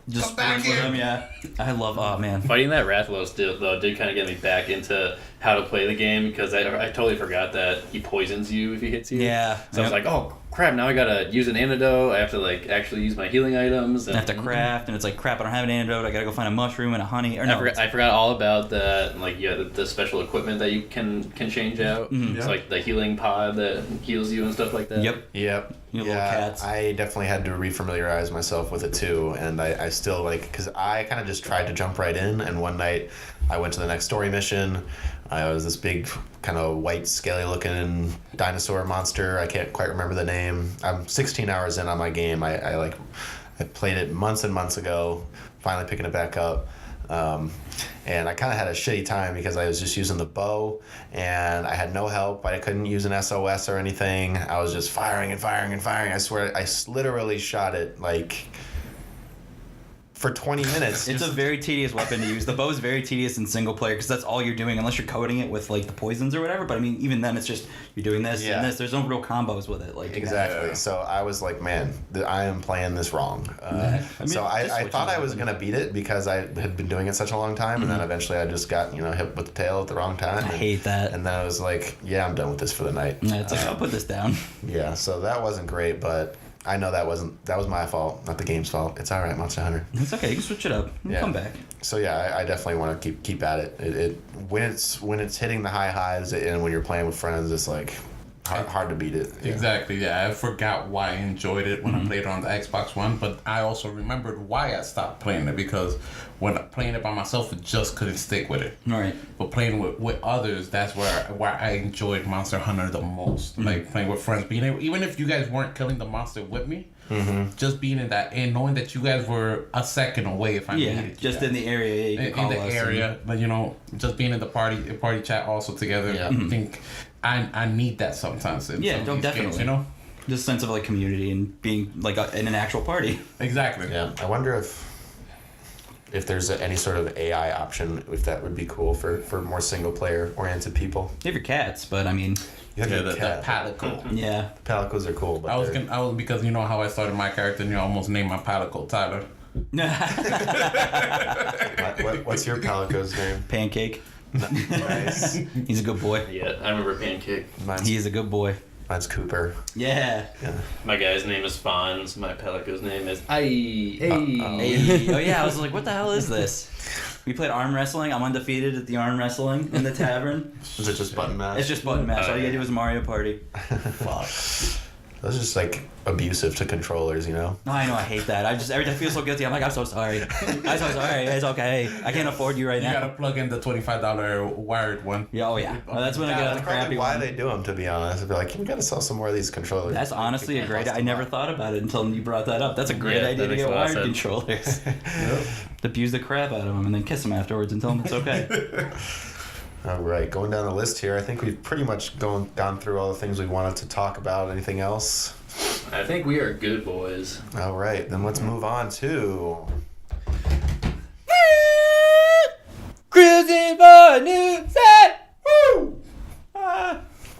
[SPEAKER 3] Just
[SPEAKER 2] come back
[SPEAKER 3] sprint with
[SPEAKER 2] here.
[SPEAKER 3] them. Yeah, I love. Oh man.
[SPEAKER 4] Fighting that Rathalos did kind of get me back into how to play the game because I totally forgot that he poisons you if he hits you.
[SPEAKER 3] Yeah.
[SPEAKER 4] So I was like, oh crap! Now I gotta use an antidote. I have to like actually use my healing items.
[SPEAKER 3] I
[SPEAKER 4] And
[SPEAKER 3] have to craft, and it's like, crap, I don't have an antidote. I gotta go find a mushroom and a honey. Or no,
[SPEAKER 4] I forgot all about that. Like, yeah, the special equipment that you can change out.
[SPEAKER 3] Mhm.
[SPEAKER 4] It's like the healing pod that heals you and stuff like that.
[SPEAKER 3] Yep.
[SPEAKER 1] Yep.
[SPEAKER 3] You little cats.
[SPEAKER 1] I definitely had to refamiliarize myself with it too, and I still like because I kind of just tried to jump right in, and one night I went to the next story mission. I was this big kind of white scaly looking dinosaur monster. I can't quite remember the name. I'm 16 hours in on my game. I played it months and months ago. Finally picking it back up. And I kind of had a shitty time because I was just using the bow and I had no help. I couldn't use an SOS or anything. I was just firing and firing and firing. I swear, I literally shot it like for 20 minutes.
[SPEAKER 3] It's a very tedious weapon to use. The bow is very tedious in single player because that's all you're doing, unless you're coating it with like the poisons or whatever. But I mean, even then, it's just you're doing this
[SPEAKER 1] Yeah.
[SPEAKER 3] and this. There's no real combos with it. Like
[SPEAKER 1] Exactly.
[SPEAKER 2] Yeah.
[SPEAKER 1] So I was like, man, I am playing this wrong.
[SPEAKER 3] I mean,
[SPEAKER 1] So I
[SPEAKER 3] just
[SPEAKER 1] thought I
[SPEAKER 3] switching
[SPEAKER 1] was
[SPEAKER 3] up.
[SPEAKER 1] going to beat it because I had been doing it such a long time. And then eventually I just got, hit with the tail at the wrong time.
[SPEAKER 3] I hate that.
[SPEAKER 1] And then I was like, yeah, I'm done with this for the night.
[SPEAKER 3] Yeah, it's like, I'll put this down.
[SPEAKER 1] Yeah, so that wasn't great, but I know that was my fault, not the game's fault. It's all right, Monster Hunter.
[SPEAKER 3] It's okay. You can switch it up.
[SPEAKER 1] Yeah.
[SPEAKER 3] Come back.
[SPEAKER 1] So yeah, I definitely want to keep at it. It when it's hitting the high highs and when you're playing with friends, it's like hard to beat it. Yeah.
[SPEAKER 2] Exactly, yeah. I forgot why I enjoyed it when I played it on the Xbox One, but I also remembered why I stopped playing it, because when playing it by myself, I just couldn't stick with it.
[SPEAKER 3] All right.
[SPEAKER 2] But playing with others, that's where I enjoyed Monster Hunter the most. Like playing with friends, being able, even if you guys weren't killing the monster with me, just being in that and knowing that you guys were a second away if I
[SPEAKER 3] Yeah,
[SPEAKER 2] needed you
[SPEAKER 3] just
[SPEAKER 2] guys.
[SPEAKER 3] in the area. Yeah, you can
[SPEAKER 2] in
[SPEAKER 3] call
[SPEAKER 2] the
[SPEAKER 3] us
[SPEAKER 2] area, but just being in the party chat also together.
[SPEAKER 1] Yeah.
[SPEAKER 2] I think I need that sometimes. In
[SPEAKER 3] Yeah,
[SPEAKER 2] some of
[SPEAKER 3] no,
[SPEAKER 2] these
[SPEAKER 3] definitely.
[SPEAKER 2] Games, you know.
[SPEAKER 3] Just sense of like community and being like in an actual party.
[SPEAKER 2] Exactly.
[SPEAKER 1] Yeah, I wonder if there's any sort of AI option, if that would be cool for more single player oriented people.
[SPEAKER 3] You have your cats, but I mean,
[SPEAKER 1] You have
[SPEAKER 2] Yeah,
[SPEAKER 1] your
[SPEAKER 2] the
[SPEAKER 1] cat.
[SPEAKER 2] Palico.
[SPEAKER 3] yeah.
[SPEAKER 1] Palicos are cool, but
[SPEAKER 2] I was
[SPEAKER 1] they're-
[SPEAKER 2] because you know how I started my character, and you almost named my Palico Tyler.
[SPEAKER 1] what's your Palico's name?
[SPEAKER 3] Pancake.
[SPEAKER 1] Nice.
[SPEAKER 3] He's a good boy.
[SPEAKER 4] Yeah, I remember Pancake.
[SPEAKER 1] Mine's,
[SPEAKER 3] He is a good boy.
[SPEAKER 1] mine's Cooper.
[SPEAKER 3] Yeah.
[SPEAKER 1] Yeah.
[SPEAKER 4] My guy's name is Fonz. My Pelico's name is Hey.
[SPEAKER 3] Hey. Oh yeah, I was like, what the hell is this? We played arm wrestling. I'm undefeated at the arm wrestling in the tavern.
[SPEAKER 1] Is it just button mash?
[SPEAKER 3] It's just button mash. All you gotta do is Mario Party.
[SPEAKER 2] Fuck.
[SPEAKER 1] That's just like abusive to controllers, you know?
[SPEAKER 3] No, I know, I hate that. I just every time I feel so guilty. I'm like, I'm so sorry. I'm so sorry. It's okay. I can't afford you right
[SPEAKER 2] You
[SPEAKER 3] now.
[SPEAKER 2] gotta plug in the $25 wired one.
[SPEAKER 3] Yeah, oh yeah. Well, that's when I get
[SPEAKER 1] That's
[SPEAKER 3] the
[SPEAKER 1] probably
[SPEAKER 3] crappy
[SPEAKER 1] why
[SPEAKER 3] one.
[SPEAKER 1] they do them, to be honest. I'd be like, you gotta sell some more of these controllers.
[SPEAKER 3] That's honestly a great.
[SPEAKER 1] Cost
[SPEAKER 3] I
[SPEAKER 1] a
[SPEAKER 3] never
[SPEAKER 1] lot.
[SPEAKER 3] thought about it until you brought that up. That's a great
[SPEAKER 4] Yeah,
[SPEAKER 3] idea
[SPEAKER 4] that
[SPEAKER 3] to
[SPEAKER 4] makes
[SPEAKER 3] get
[SPEAKER 4] a lot of
[SPEAKER 3] wired
[SPEAKER 4] sense.
[SPEAKER 3] controllers. Abuse the crap out of them and then kiss them afterwards and tell them it's okay.
[SPEAKER 1] All right, going down the list here, I think we've pretty much gone through all the things we wanted to talk about. Anything else?
[SPEAKER 4] I think we are good boys.
[SPEAKER 1] All right, then let's move on to.
[SPEAKER 3] Cruising for a new set. Woo!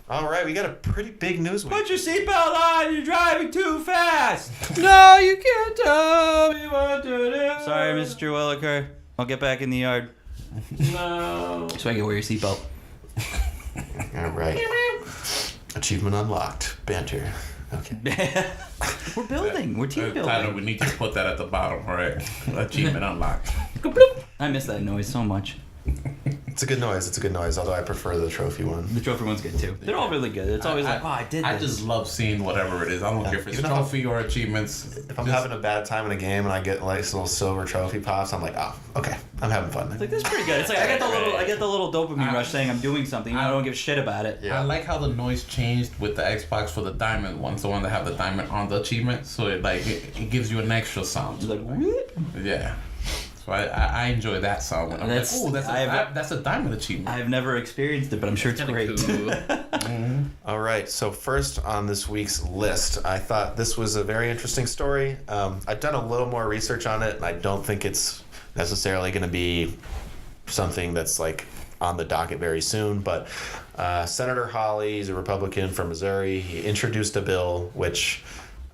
[SPEAKER 1] All right, we got a pretty big news week.
[SPEAKER 3] Put your seatbelt on. You're driving too fast. No, you can't tell me what to do. Sorry, Mr. Williker. I'll get back in the yard.
[SPEAKER 4] No.
[SPEAKER 3] So I can wear your seatbelt.
[SPEAKER 1] All right. Achievement unlocked. Banter. Okay.
[SPEAKER 3] We're building. We're team
[SPEAKER 2] Tyler,
[SPEAKER 3] building.
[SPEAKER 2] we need to put that at the bottom, all right? Achievement unlocked.
[SPEAKER 3] I miss that noise so much.
[SPEAKER 1] It's a good noise. It's a good noise, although I prefer the trophy one.
[SPEAKER 3] The trophy one's good too. They're all really good. It's always like, oh, I did
[SPEAKER 2] I
[SPEAKER 3] this.
[SPEAKER 2] just love seeing whatever it is. I don't care if it's
[SPEAKER 1] Even if
[SPEAKER 2] trophy or achievements.
[SPEAKER 1] If I'm
[SPEAKER 2] Just-
[SPEAKER 1] having a bad time in a game and I get like little silver trophy pops, I'm like, oh, okay, I'm having fun.
[SPEAKER 3] It's like, this is pretty good. It's like I get the little dopamine rush saying I'm doing something. I don't give a shit about it.
[SPEAKER 1] Yeah.
[SPEAKER 2] I like how the noise changed with the Xbox for the diamond ones, the one that have the diamond on the achievement, so it gives you an extra sound.
[SPEAKER 3] It's like, what?
[SPEAKER 2] Yeah. So I enjoy that sound. When I'm
[SPEAKER 3] That's-
[SPEAKER 2] like, oh, that's a diamond achievement.
[SPEAKER 3] I've never experienced it, but I'm sure it's
[SPEAKER 4] Kinda
[SPEAKER 3] great.
[SPEAKER 4] cool.
[SPEAKER 1] All right, so first on this week's list, I thought this was a very interesting story. I've done a little more research on it, and I don't think it's necessarily going to be something that's like on the docket very soon. But Senator Hawley, he's a Republican from Missouri. He introduced a bill, which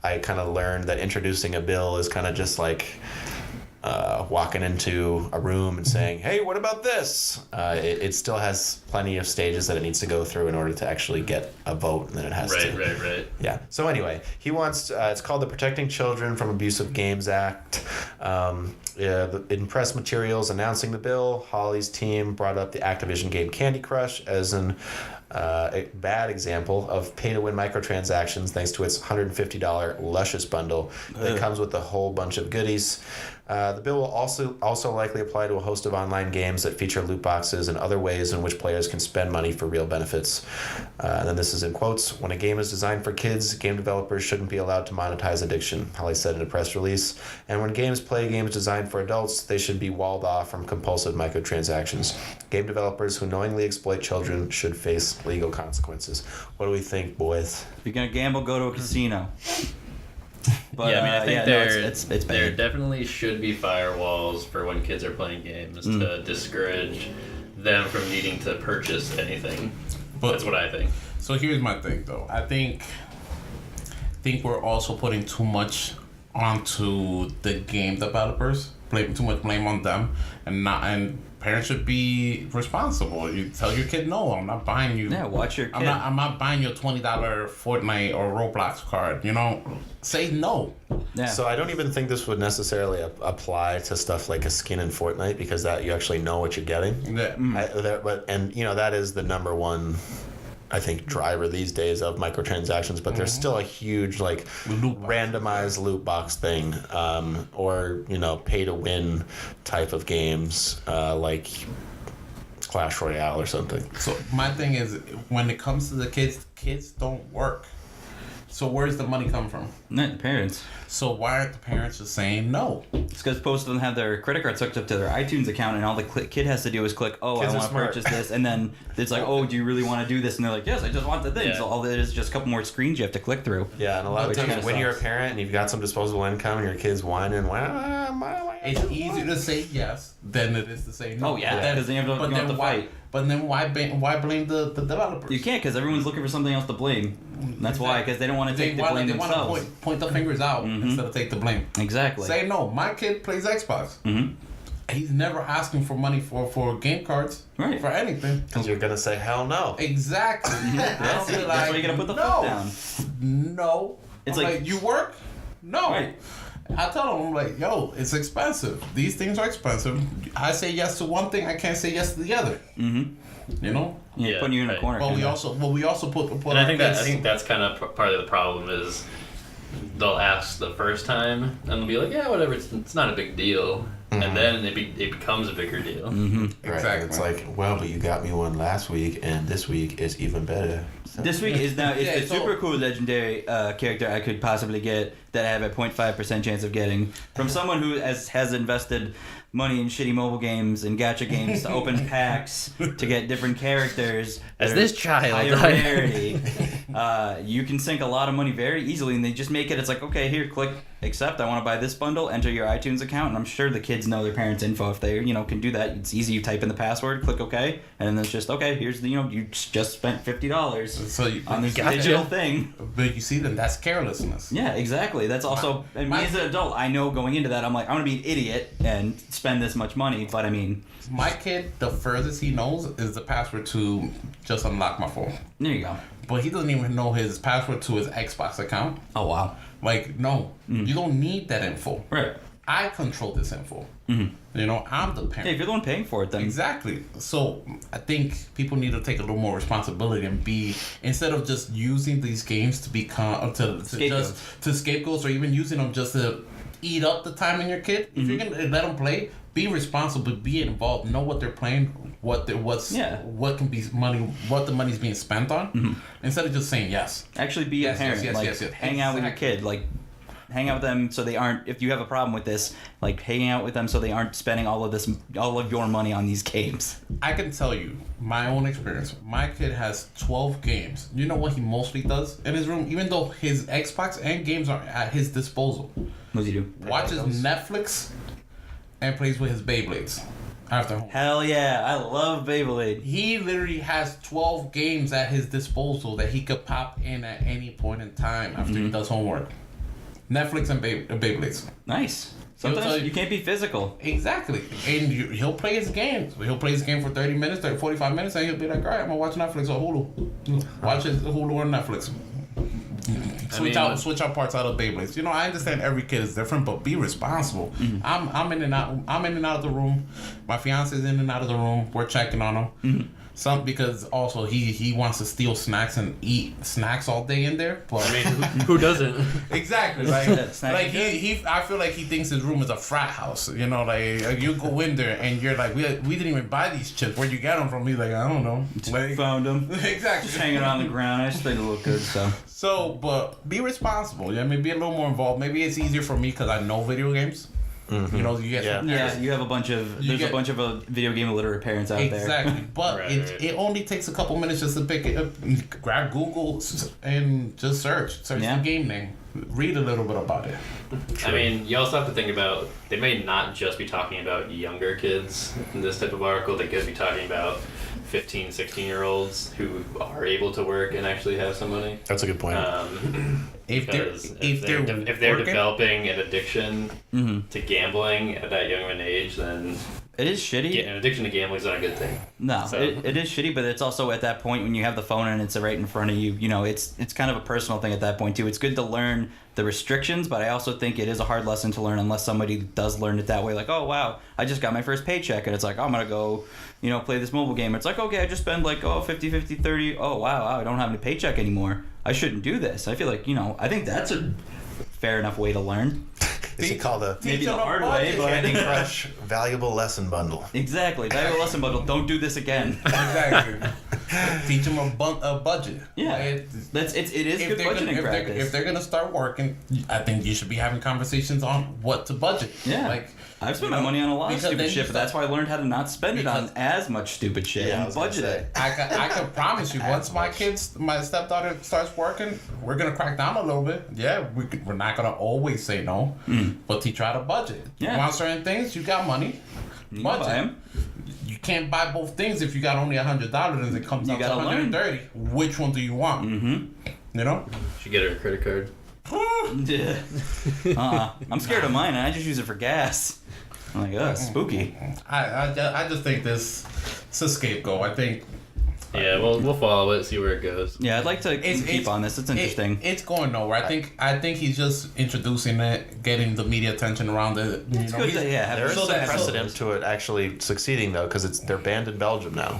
[SPEAKER 1] I kind of learned that introducing a bill is kind of just like walking into a room and saying, hey, what about this? It still has plenty of stages that it needs to go through in order to actually get a vote, and then it has to.
[SPEAKER 4] Right.
[SPEAKER 1] Yeah. So anyway, he wants. It's called the Protecting Children from Abusive Games Act. In press materials announcing the bill, Hawley's team brought up the Activision game Candy Crush as a bad example of pay-to-win microtransactions, thanks to its $150 Luscious bundle that comes with a whole bunch of goodies. The bill will also likely apply to a host of online games that feature loot boxes and other ways in which players can spend money for real benefits. And then this is in quotes: when a game is designed for kids, game developers shouldn't be allowed to monetize addiction, Holly said in a press release. And when games designed for adults, they should be walled off from compulsive microtransactions. Game developers who knowingly exploit children should face legal consequences. What do we think, boys?
[SPEAKER 3] If you're gonna gamble, go to a casino. But,
[SPEAKER 4] yeah, I mean, I think
[SPEAKER 3] it's
[SPEAKER 4] there
[SPEAKER 3] bad.
[SPEAKER 4] definitely should be firewalls for when kids are playing games to discourage them from needing to purchase anything.
[SPEAKER 2] But-
[SPEAKER 4] That's what I think.
[SPEAKER 2] So here's my thing, though. I think we're also putting too much onto the game developers, too much blame on them, and parents should be responsible. You tell your kid, no, I'm not buying you.
[SPEAKER 3] Yeah, watch your kid.
[SPEAKER 2] I'm not buying your $20 Fortnite or Roblox card. You know, say no.
[SPEAKER 3] Yeah.
[SPEAKER 1] So I don't even think this would necessarily apply to stuff like a skin in Fortnite, because that you actually know what you're getting.
[SPEAKER 2] Yeah.
[SPEAKER 1] But you know, that is the number one I think, driver these days of microtransactions, but there's still a huge like randomized loot box thing, or pay to win type of games, like Clash Royale or something.
[SPEAKER 2] So my thing is, when it comes to the kids don't work. So where's the money come from?
[SPEAKER 3] Not the parents.
[SPEAKER 2] So why aren't the parents just saying no?
[SPEAKER 3] It's because most of them have their credit cards hooked up to their iTunes account, and all the kid has to do is click, oh,
[SPEAKER 1] Kids
[SPEAKER 3] I
[SPEAKER 1] are
[SPEAKER 3] want to
[SPEAKER 1] smart.
[SPEAKER 3] purchase this, and then it's like, oh, do you really want to do this? And they're like, yes, I just want the thing.
[SPEAKER 4] Yeah.
[SPEAKER 3] So all it is just a couple more screens you have to click through.
[SPEAKER 1] Yeah, and a lot of
[SPEAKER 3] Which
[SPEAKER 1] times
[SPEAKER 3] kinda
[SPEAKER 1] when you're a
[SPEAKER 3] sucks.
[SPEAKER 1] parent and you've got some disposable income and your kid's whining,
[SPEAKER 2] It's easier to say yes than it is to say no.
[SPEAKER 3] Oh, yeah,
[SPEAKER 2] But then-
[SPEAKER 3] 'cause then you have to-
[SPEAKER 2] but
[SPEAKER 3] you don't
[SPEAKER 2] then
[SPEAKER 3] have to
[SPEAKER 2] why?
[SPEAKER 3] fight.
[SPEAKER 2] But then why blame the developers?
[SPEAKER 3] You can't because everyone's looking for something else to blame. And that's why, because they don't want to take the blame
[SPEAKER 2] they
[SPEAKER 3] themselves.
[SPEAKER 2] want to point the fingers out instead of take the blame.
[SPEAKER 3] Exactly.
[SPEAKER 2] Say no. My kid plays Xbox.
[SPEAKER 3] Mhm.
[SPEAKER 2] He's never asking for money for game cards,
[SPEAKER 3] Right.
[SPEAKER 2] for anything.
[SPEAKER 1] because you're gonna say hell no.
[SPEAKER 2] Exactly.
[SPEAKER 3] That's
[SPEAKER 2] I'll be
[SPEAKER 3] it. That's why you gotta put the
[SPEAKER 2] no,
[SPEAKER 3] foot down.
[SPEAKER 2] No.
[SPEAKER 3] It's
[SPEAKER 2] I'm
[SPEAKER 3] like-
[SPEAKER 2] you work? No.
[SPEAKER 3] Right.
[SPEAKER 2] I tell them, I'm like, yo, it's expensive. These things are expensive. I say yes to one thing, I can't say yes to the other.
[SPEAKER 3] Mm-hmm.
[SPEAKER 2] You know?
[SPEAKER 3] Yeah,
[SPEAKER 4] Yeah,
[SPEAKER 3] putting you in a
[SPEAKER 4] right.
[SPEAKER 3] corner.
[SPEAKER 2] But we
[SPEAKER 3] kinda.
[SPEAKER 2] also put
[SPEAKER 4] And I
[SPEAKER 2] our
[SPEAKER 4] think
[SPEAKER 2] kids-
[SPEAKER 4] that's kind of part of the problem is they'll ask the first time and they'll be like, yeah, whatever, it's not a big deal, and then it becomes a bigger deal.
[SPEAKER 3] Mm-hmm.
[SPEAKER 1] Right,
[SPEAKER 2] Exactly.
[SPEAKER 1] It's like, well, but you got me one last week, and this week is even better. So-
[SPEAKER 3] This week is now it's
[SPEAKER 2] Yeah,
[SPEAKER 3] the
[SPEAKER 2] so-
[SPEAKER 3] super cool legendary character I could possibly get that I have a 0.5% chance of getting from someone who has invested money in shitty mobile games and gacha games to open packs to get different characters.
[SPEAKER 5] As
[SPEAKER 3] that
[SPEAKER 5] this
[SPEAKER 3] are
[SPEAKER 5] child,
[SPEAKER 3] higher
[SPEAKER 5] I-
[SPEAKER 3] rarity. You can sink a lot of money very easily, and they just make it. It's like, okay, here, click accept. I want to buy this bundle. Enter your iTunes account, and I'm sure the kids know their parents' info if they can do that. It's easy. You type in the password, click OK, and then it's just okay. Here's the you just spent $50
[SPEAKER 2] So you,
[SPEAKER 3] on this
[SPEAKER 5] Gotcha.
[SPEAKER 3] digital thing.
[SPEAKER 2] but you see, then that's carelessness.
[SPEAKER 3] Yeah, exactly. That's also, and me
[SPEAKER 2] my-
[SPEAKER 3] as an adult, I know going into that, I'm like, I'm gonna be an idiot and spend this much money. But I mean,
[SPEAKER 2] My kid, the furthest he knows is the password to just unlock my phone.
[SPEAKER 3] there you go.
[SPEAKER 2] But he doesn't even know his password to his Xbox account.
[SPEAKER 3] Oh wow.
[SPEAKER 2] Like, no, you don't need that info.
[SPEAKER 3] Right.
[SPEAKER 2] I control this info.
[SPEAKER 3] Mhm.
[SPEAKER 2] You know, I'm the
[SPEAKER 3] Hey,
[SPEAKER 2] parent.
[SPEAKER 3] if you're the one paying for it, then
[SPEAKER 2] Exactly. So I think people need to take a little more responsibility and be, instead of just using these games to become to
[SPEAKER 3] Scapegoats.
[SPEAKER 2] just to scapegoats, or even using them just to eat up the time in your kid. If you're gonna let them play, be responsible, be involved, know what they're playing, what the money's being spent on, instead of just saying yes.
[SPEAKER 3] actually be
[SPEAKER 2] Yes,
[SPEAKER 3] a parent.
[SPEAKER 2] yes, yes,
[SPEAKER 3] like
[SPEAKER 2] yes, yes.
[SPEAKER 3] hang out with your
[SPEAKER 2] Exactly.
[SPEAKER 3] kid. Like hang out with them so they aren't. If you have a problem with this, like hanging out with them so they aren't spending all of your money on these games.
[SPEAKER 2] I can tell you my own experience. My kid has 12 games. You know what he mostly does in his room, even though his Xbox and games are at his disposal.
[SPEAKER 3] What does he do?
[SPEAKER 2] Watches Netflix and plays with his Beyblades after home.
[SPEAKER 3] Hell yeah! I love Beyblade.
[SPEAKER 2] He literally has 12 games at his disposal that he could pop in at any point in time after he does homework. Netflix and Beyblades.
[SPEAKER 3] Nice.
[SPEAKER 2] He'll tell
[SPEAKER 3] Sometimes
[SPEAKER 2] you-
[SPEAKER 3] you can't be physical.
[SPEAKER 2] Exactly. And he'll play his games. He'll play his game for 30 minutes, 45 minutes, and he'll be like, all right, I'm going to watch Netflix or Hulu. Watch his Hulu or Netflix. Switch out parts out of Beyblades. You know, I understand every kid is different, but be responsible. I'm in and out. I'm in and out of the room. My fiance's in and out of the room. We're checking on him. Some because also he wants to steal snacks and eat snacks all day in there. But
[SPEAKER 4] I mean, who doesn't?
[SPEAKER 2] exactly,
[SPEAKER 3] That
[SPEAKER 2] like
[SPEAKER 3] snack is good.
[SPEAKER 2] he I feel like he thinks his room is a frat house. You know, like you go in there and you're like, we didn't even buy these chips. Where'd you get them from? He's like, I don't know. Like,
[SPEAKER 3] Found them.
[SPEAKER 2] exactly.
[SPEAKER 3] Just hanging on the ground. I just think they look good. So
[SPEAKER 2] So, but be responsible. Yeah, maybe be a little more involved. Maybe it's easier for me because I know video games. You know, you get
[SPEAKER 1] Yeah.
[SPEAKER 3] yeah, you have a bunch of there's
[SPEAKER 2] get-
[SPEAKER 3] a bunch of video game illiterate parents out there.
[SPEAKER 2] Exactly, but
[SPEAKER 4] Right,
[SPEAKER 2] it,
[SPEAKER 4] right.
[SPEAKER 2] it only takes a couple minutes just to pick it up, grab Google, and just search
[SPEAKER 3] Yeah.
[SPEAKER 2] the game name, read a little bit about it.
[SPEAKER 4] I mean, you also have to think about they may not just be talking about younger kids in this type of article. They could be talking about 15, 16-year-olds who are able to work and actually have some money.
[SPEAKER 1] That's a good point.
[SPEAKER 2] If they're
[SPEAKER 4] Because
[SPEAKER 2] if they're
[SPEAKER 4] if they're
[SPEAKER 2] working-
[SPEAKER 4] developing an addiction
[SPEAKER 3] Mm-hmm.
[SPEAKER 4] to gambling at that young of an age, then
[SPEAKER 3] It is shitty.
[SPEAKER 4] An addiction to gambling is not a good thing.
[SPEAKER 3] No,
[SPEAKER 4] So-
[SPEAKER 3] it is shitty, but it's also at that point when you have the phone and it's right in front of you. You know, it's kind of a personal thing at that point too. It's good to learn the restrictions, but I also think it is a hard lesson to learn unless somebody does learn it that way. Like, oh wow, I just got my first paycheck, and it's like, I'm gonna go, you know, play this mobile game. It's like, okay, I just spend like 50, 50, 30. Oh wow, I don't have any paycheck anymore. I shouldn't do this. I feel like, you know, I think that's a fair enough way to learn.
[SPEAKER 1] Is it called a
[SPEAKER 3] Maybe the
[SPEAKER 2] them a
[SPEAKER 3] hard way,
[SPEAKER 2] budget.
[SPEAKER 3] but
[SPEAKER 1] Candy Crush valuable lesson bundle?
[SPEAKER 3] exactly. Valuable lesson bundle. Don't do this again.
[SPEAKER 2] Exactly. Teach them a budget.
[SPEAKER 3] Yeah.
[SPEAKER 2] Like,
[SPEAKER 3] It is good budgeting practice.
[SPEAKER 2] if they're gonna start working, I think you should be having conversations on what to budget.
[SPEAKER 3] Yeah.
[SPEAKER 2] Like
[SPEAKER 3] I've spent
[SPEAKER 2] you
[SPEAKER 3] my
[SPEAKER 2] know,
[SPEAKER 3] money on a lot of
[SPEAKER 2] because then
[SPEAKER 3] stupid
[SPEAKER 2] you
[SPEAKER 3] shit, but
[SPEAKER 2] start-
[SPEAKER 3] that's why I learned how to not spend it on
[SPEAKER 2] Because-
[SPEAKER 3] as much stupid shit
[SPEAKER 1] Yeah, I
[SPEAKER 3] and
[SPEAKER 1] was gonna
[SPEAKER 3] budget
[SPEAKER 1] say.
[SPEAKER 3] it.
[SPEAKER 2] I can promise you, once my stepdaughter starts working, we're gonna crack down a little bit. Yeah, we're not gonna always say no, but teach her how to budget.
[SPEAKER 3] Yeah.
[SPEAKER 2] You want certain things, you got money.
[SPEAKER 3] You
[SPEAKER 2] Budget.
[SPEAKER 3] buy 'em.
[SPEAKER 2] You can't buy both things if you got only $100 and it comes
[SPEAKER 3] You
[SPEAKER 2] out to
[SPEAKER 3] gotta learn.
[SPEAKER 2] $130. Which one do you want? You know.
[SPEAKER 4] Should get her a credit card.
[SPEAKER 3] Yeah. I'm scared of mine, and I just use it for gas. I'm like, ugh, spooky.
[SPEAKER 2] I just think it's a scapegoat. I think
[SPEAKER 4] Yeah, we'll follow it, see where it goes.
[SPEAKER 3] Yeah, I'd like to keep on this. It's interesting.
[SPEAKER 2] It's going nowhere. I think he's just introducing it, getting the media attention around it. You
[SPEAKER 3] It's
[SPEAKER 2] know,
[SPEAKER 3] good
[SPEAKER 2] he's-
[SPEAKER 3] to have
[SPEAKER 1] There is
[SPEAKER 2] So
[SPEAKER 1] some
[SPEAKER 2] that-
[SPEAKER 1] precedent to it actually succeeding though, because they're banned in Belgium now.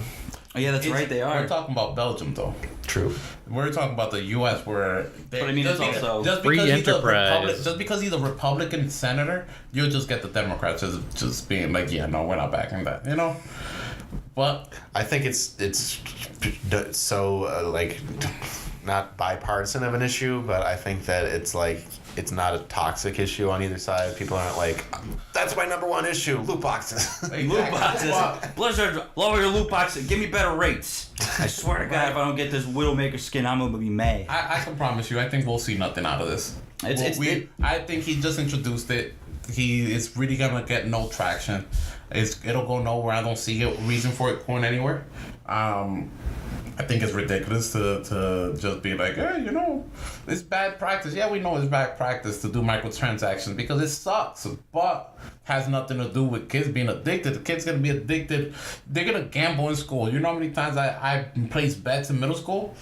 [SPEAKER 3] Oh, yeah, that's right, they are.
[SPEAKER 2] We're talking about Belgium though.
[SPEAKER 1] True.
[SPEAKER 2] We're talking about the U.S. where.
[SPEAKER 3] But I mean, it's also
[SPEAKER 5] free enterprise.
[SPEAKER 2] Just because he's a Republican senator, you'll just get the Democrats just being like, yeah, no, we're not backing that. You know. But
[SPEAKER 1] I think it's so like not bipartisan of an issue, but I think that it's like it's not a toxic issue on either side. People aren't like, that's my number one issue, loot boxes.
[SPEAKER 3] loot boxes. Blizzard, lower your loot boxes. Give me better rates. I swear to God, if I don't get this Widowmaker skin, I'm gonna be mad.
[SPEAKER 2] I can promise you, I think we'll see nothing out of this. I think he just introduced it. It's really gonna get no traction. It'll go nowhere. I don't see a reason for it going anywhere. I think it's ridiculous to just be like, hey, you know, it's bad practice. Yeah, we know it's bad practice to do microtransactions because it sucks, but has nothing to do with kids being addicted. The kid's gonna be addicted. They're gonna gamble in school. You know how many times I placed bets in middle school?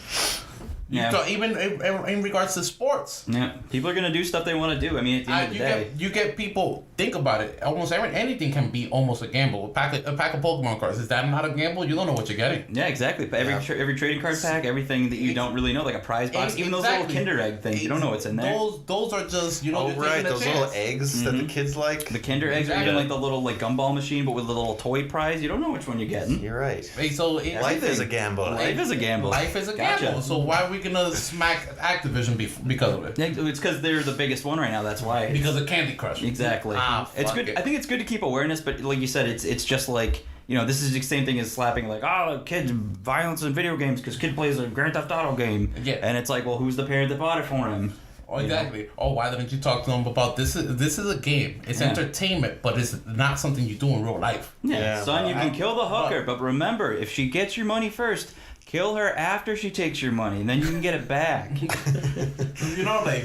[SPEAKER 3] Yeah.
[SPEAKER 2] Even in regards to sports.
[SPEAKER 3] Yeah, people are gonna do stuff they want to do. I mean, at the end of the day,
[SPEAKER 2] You get people think about it. Almost anything can be almost a gamble. A pack of Pokemon cards, is that not a gamble? You don't know what you're getting.
[SPEAKER 3] yeah, exactly. But every trading card pack, everything that you don't really know, like a prize box, even those little
[SPEAKER 2] Exactly.
[SPEAKER 3] Kinder Egg things, you don't know what's in there.
[SPEAKER 2] Those are just you're
[SPEAKER 1] Oh
[SPEAKER 2] taking
[SPEAKER 1] right,
[SPEAKER 2] a
[SPEAKER 1] those
[SPEAKER 2] chance.
[SPEAKER 1] little eggs that the kids like.
[SPEAKER 3] The Kinder Eggs, or even
[SPEAKER 2] Exactly.
[SPEAKER 3] like the little like gumball machine, but with a little toy prize. You don't know which one you're getting.
[SPEAKER 1] You're right.
[SPEAKER 2] Hey, so
[SPEAKER 1] Life is a gamble.
[SPEAKER 3] Life is a gamble.
[SPEAKER 2] Life is a
[SPEAKER 3] Gotcha.
[SPEAKER 2] gamble. So why are we gonna smack Activision because of it?
[SPEAKER 3] Yeah, it's because they're the biggest one right now. That's why.
[SPEAKER 2] Because of Candy Crush.
[SPEAKER 3] Exactly. It's
[SPEAKER 2] fuck
[SPEAKER 3] good.
[SPEAKER 2] it.
[SPEAKER 3] I think it's good to keep awareness, but like you said, it's just like, you know, this is the same thing as slapping like, oh, kids violence in video games because kid plays a Grand Theft Auto game.
[SPEAKER 2] Yeah.
[SPEAKER 3] And it's like, well, who's the parent that bought it for him?
[SPEAKER 2] Oh, exactly. Oh, why didn't you talk to them about this? This is a game. It's
[SPEAKER 3] Yeah.
[SPEAKER 2] entertainment, but it's not something you do in real life.
[SPEAKER 3] Yeah, son, you can kill the hooker, but remember, if she gets your money first, kill her after she takes your money, and then you can get it back.
[SPEAKER 2] You know, like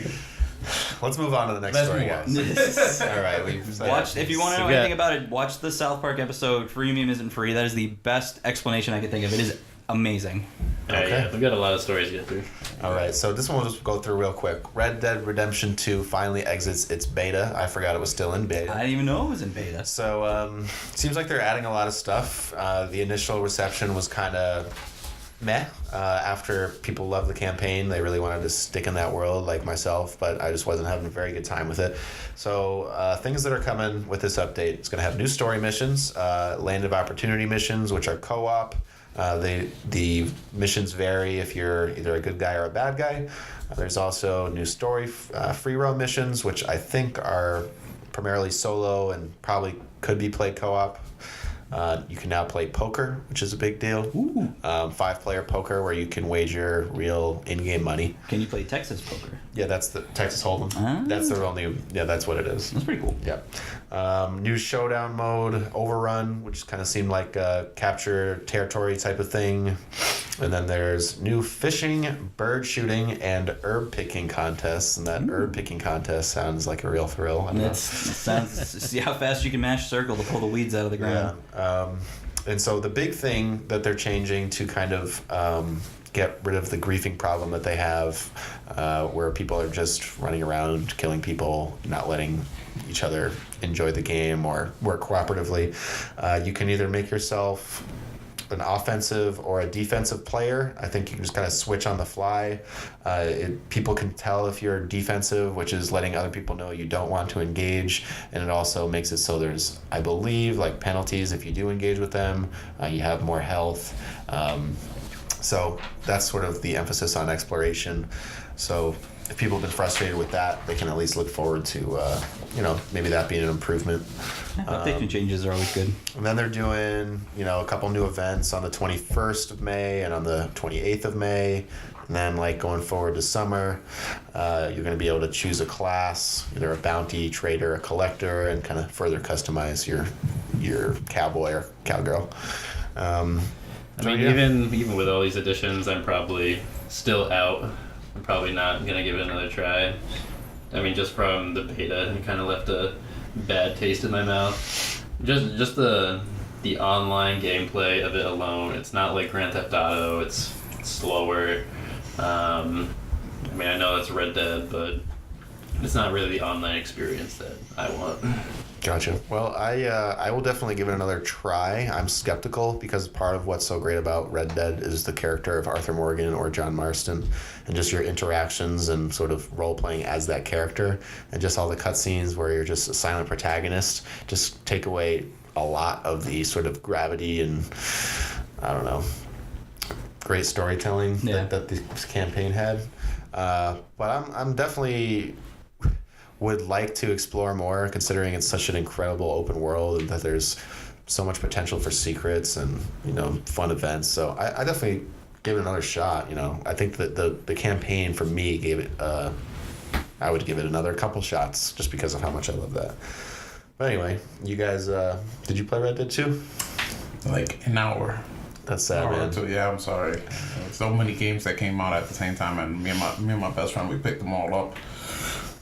[SPEAKER 1] Let's move on to the next
[SPEAKER 2] Let's
[SPEAKER 1] story,
[SPEAKER 2] move
[SPEAKER 1] guys. All right, we've
[SPEAKER 3] Watch if you want to know
[SPEAKER 5] We got-
[SPEAKER 3] anything about it. Watch the South Park episode. Freemium isn't free. That is the best explanation I can think of. It is amazing.
[SPEAKER 1] Okay.
[SPEAKER 4] Yeah, we've got a lot of stories to get through.
[SPEAKER 1] All right, so this one we'll just go through real quick. Red Dead Redemption 2 finally exits its beta. I forgot it was still in beta.
[SPEAKER 3] I didn't even know it was in beta.
[SPEAKER 1] So seems like they're adding a lot of stuff. The initial reception was kind of meh. After people loved the campaign, they really wanted to stick in that world, like myself, but I just wasn't having a very good time with it. So things that are coming with this update: it's going to have new story missions, Land of Opportunity missions, which are co-op. The missions vary if you're either a good guy or a bad guy. There's also new story free roam missions, which I think are primarily solo and probably could be played co-op. You can now play poker, which is a big deal. 5-player poker where you can wager real in-game money.
[SPEAKER 3] Can you play Texas poker?
[SPEAKER 1] Yeah, that's the Texas Hold'em.
[SPEAKER 3] Ah.
[SPEAKER 1] That's their only. Yeah, that's what it is.
[SPEAKER 3] That's pretty cool.
[SPEAKER 1] Yeah. New showdown mode, Overrun, which kind of seemed like a capture territory type of thing. And then there's new fishing, bird shooting, and herb picking contests. And that herb picking contest sounds like a real thrill. I don't know.
[SPEAKER 3] It sounds. See how fast you can mash circle to pull the weeds out of the ground.
[SPEAKER 1] Yeah. And so the big thing that they're changing to kind of get rid of the griefing problem that they have, where people are just running around killing people, not letting each other enjoy the game or work cooperatively. You can either make yourself an offensive or a defensive player. I think you can just kind of switch on the fly. People can tell if you're defensive, which is letting other people know you don't want to engage, and it also makes it so there's, I believe, like penalties if you do engage with them. You have more health. So that's sort of the emphasis on exploration. So if people have been frustrated with that, they can at least look forward to, maybe that being an improvement.
[SPEAKER 3] Update changes are always good.
[SPEAKER 1] And then they're doing, a couple new events on the 21st of May and on the 28th of May. And then, going forward to summer, you're going to be able to choose a class, either a bounty, trader, a collector, and kind of further customize your cowboy or cowgirl.
[SPEAKER 4] Even with all these additions, I'm probably still out. I'm probably not gonna give it another try. Just from the beta, it kind of left a bad taste in my mouth. Just the online gameplay of it alone. It's not like Grand Theft Auto. It's slower. I know it's Red Dead, but it's not really the online experience that I want.
[SPEAKER 1] Gotcha. Well, I will definitely give it another try. I'm skeptical because part of what's so great about Red Dead is the character of Arthur Morgan or John Marston, and just your interactions and sort of role playing as that character, and just all the cutscenes where you're just a silent protagonist just take away a lot of the sort of gravity and, I don't know, great storytelling that this campaign had. But I'm definitely would like to explore more, considering it's such an incredible open world and that there's so much potential for secrets and fun events. So I definitely give it another shot. I think that the campaign for me gave it I would give it another couple shots just because of how much I love that. But anyway, you guys, did you play Red Dead 2?
[SPEAKER 2] Like an hour.
[SPEAKER 1] That's sad, man.
[SPEAKER 2] Yeah, I'm sorry. So many games that came out at the same time, and me and my best friend, we picked them all up.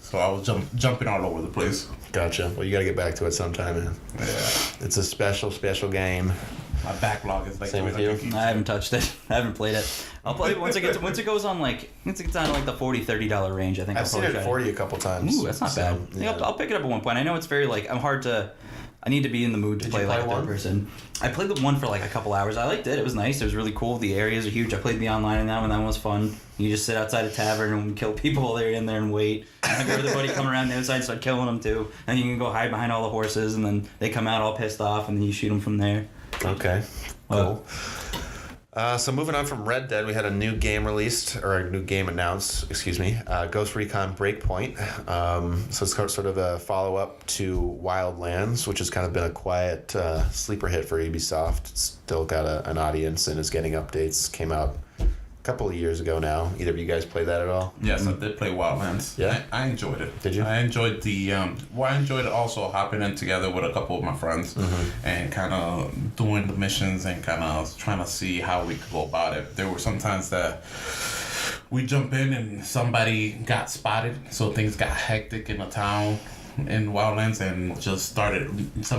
[SPEAKER 2] So I was jumping all over the place.
[SPEAKER 1] Gotcha. Well, you got to get back to it sometime, man.
[SPEAKER 2] Yeah.
[SPEAKER 1] It's a special game.
[SPEAKER 2] My backlog is like
[SPEAKER 1] Same with you?
[SPEAKER 3] I haven't touched it. I haven't played it. I'll play it once it goes on once it gets down to the $40-$30 range. I think
[SPEAKER 1] I've seen it at 40 a couple times.
[SPEAKER 3] Ooh, that's not bad. I think I'll pick it up at one point. I know it's very I need to be in the mood to play like a third person. I played the one for a couple hours. I liked it. It was nice. It was really cool. The areas are huge. I played the online in that one. That one was fun. You just sit outside a tavern and kill people while they're in there and wait. And have everybody come around the outside and start killing them too. And you can go hide behind all the horses, and then they come out all pissed off, and then you shoot them from there.
[SPEAKER 1] Okay, cool. So moving on from Red Dead, we had a new game released, or a new game announced, Ghost Recon Breakpoint. So it's sort of a follow-up to Wildlands, which has kind of been a quiet sleeper hit for Ubisoft. It's still got an audience and is getting updates. Came out a couple of years ago now. Either of you guys played that at all?
[SPEAKER 2] Yes, I did play Wildlands.
[SPEAKER 1] Yeah?
[SPEAKER 2] I enjoyed it.
[SPEAKER 1] Did you?
[SPEAKER 2] I enjoyed I enjoyed it also hopping in together with a couple of my friends and kind of doing the missions and kind of trying to see how we could go about it. There were some times that we jump in and somebody got spotted, so things got hectic in the town in Wildlands, and just started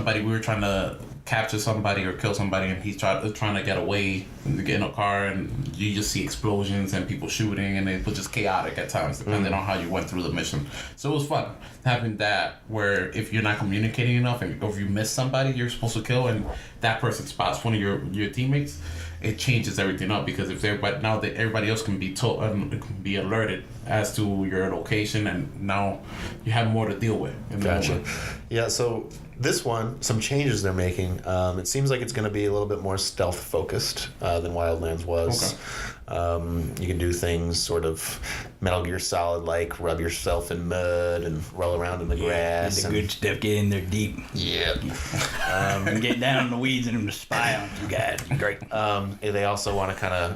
[SPEAKER 2] we were trying to capture somebody or kill somebody, and he's trying to get away and get in a car, and you just see explosions and people shooting, and it was just chaotic at times depending on how you went through the mission. So it was fun having that, where if you're not communicating enough or if you miss somebody you're supposed to kill and that person spots one of your teammates, it changes everything up, because if everybody else can be told can be alerted as to your location, and now you have more to deal with.
[SPEAKER 1] Gotcha. Yeah, so this one, some changes they're making. It seems like it's going to be a little bit more stealth focused than Wildlands was. Okay. You can do things sort of Metal Gear Solid like rub yourself in mud and roll around in the grass.
[SPEAKER 3] And the good stuff, get in there deep.
[SPEAKER 1] Yep.
[SPEAKER 3] And get down in the weeds and spy on you guys. Great.
[SPEAKER 1] They also want to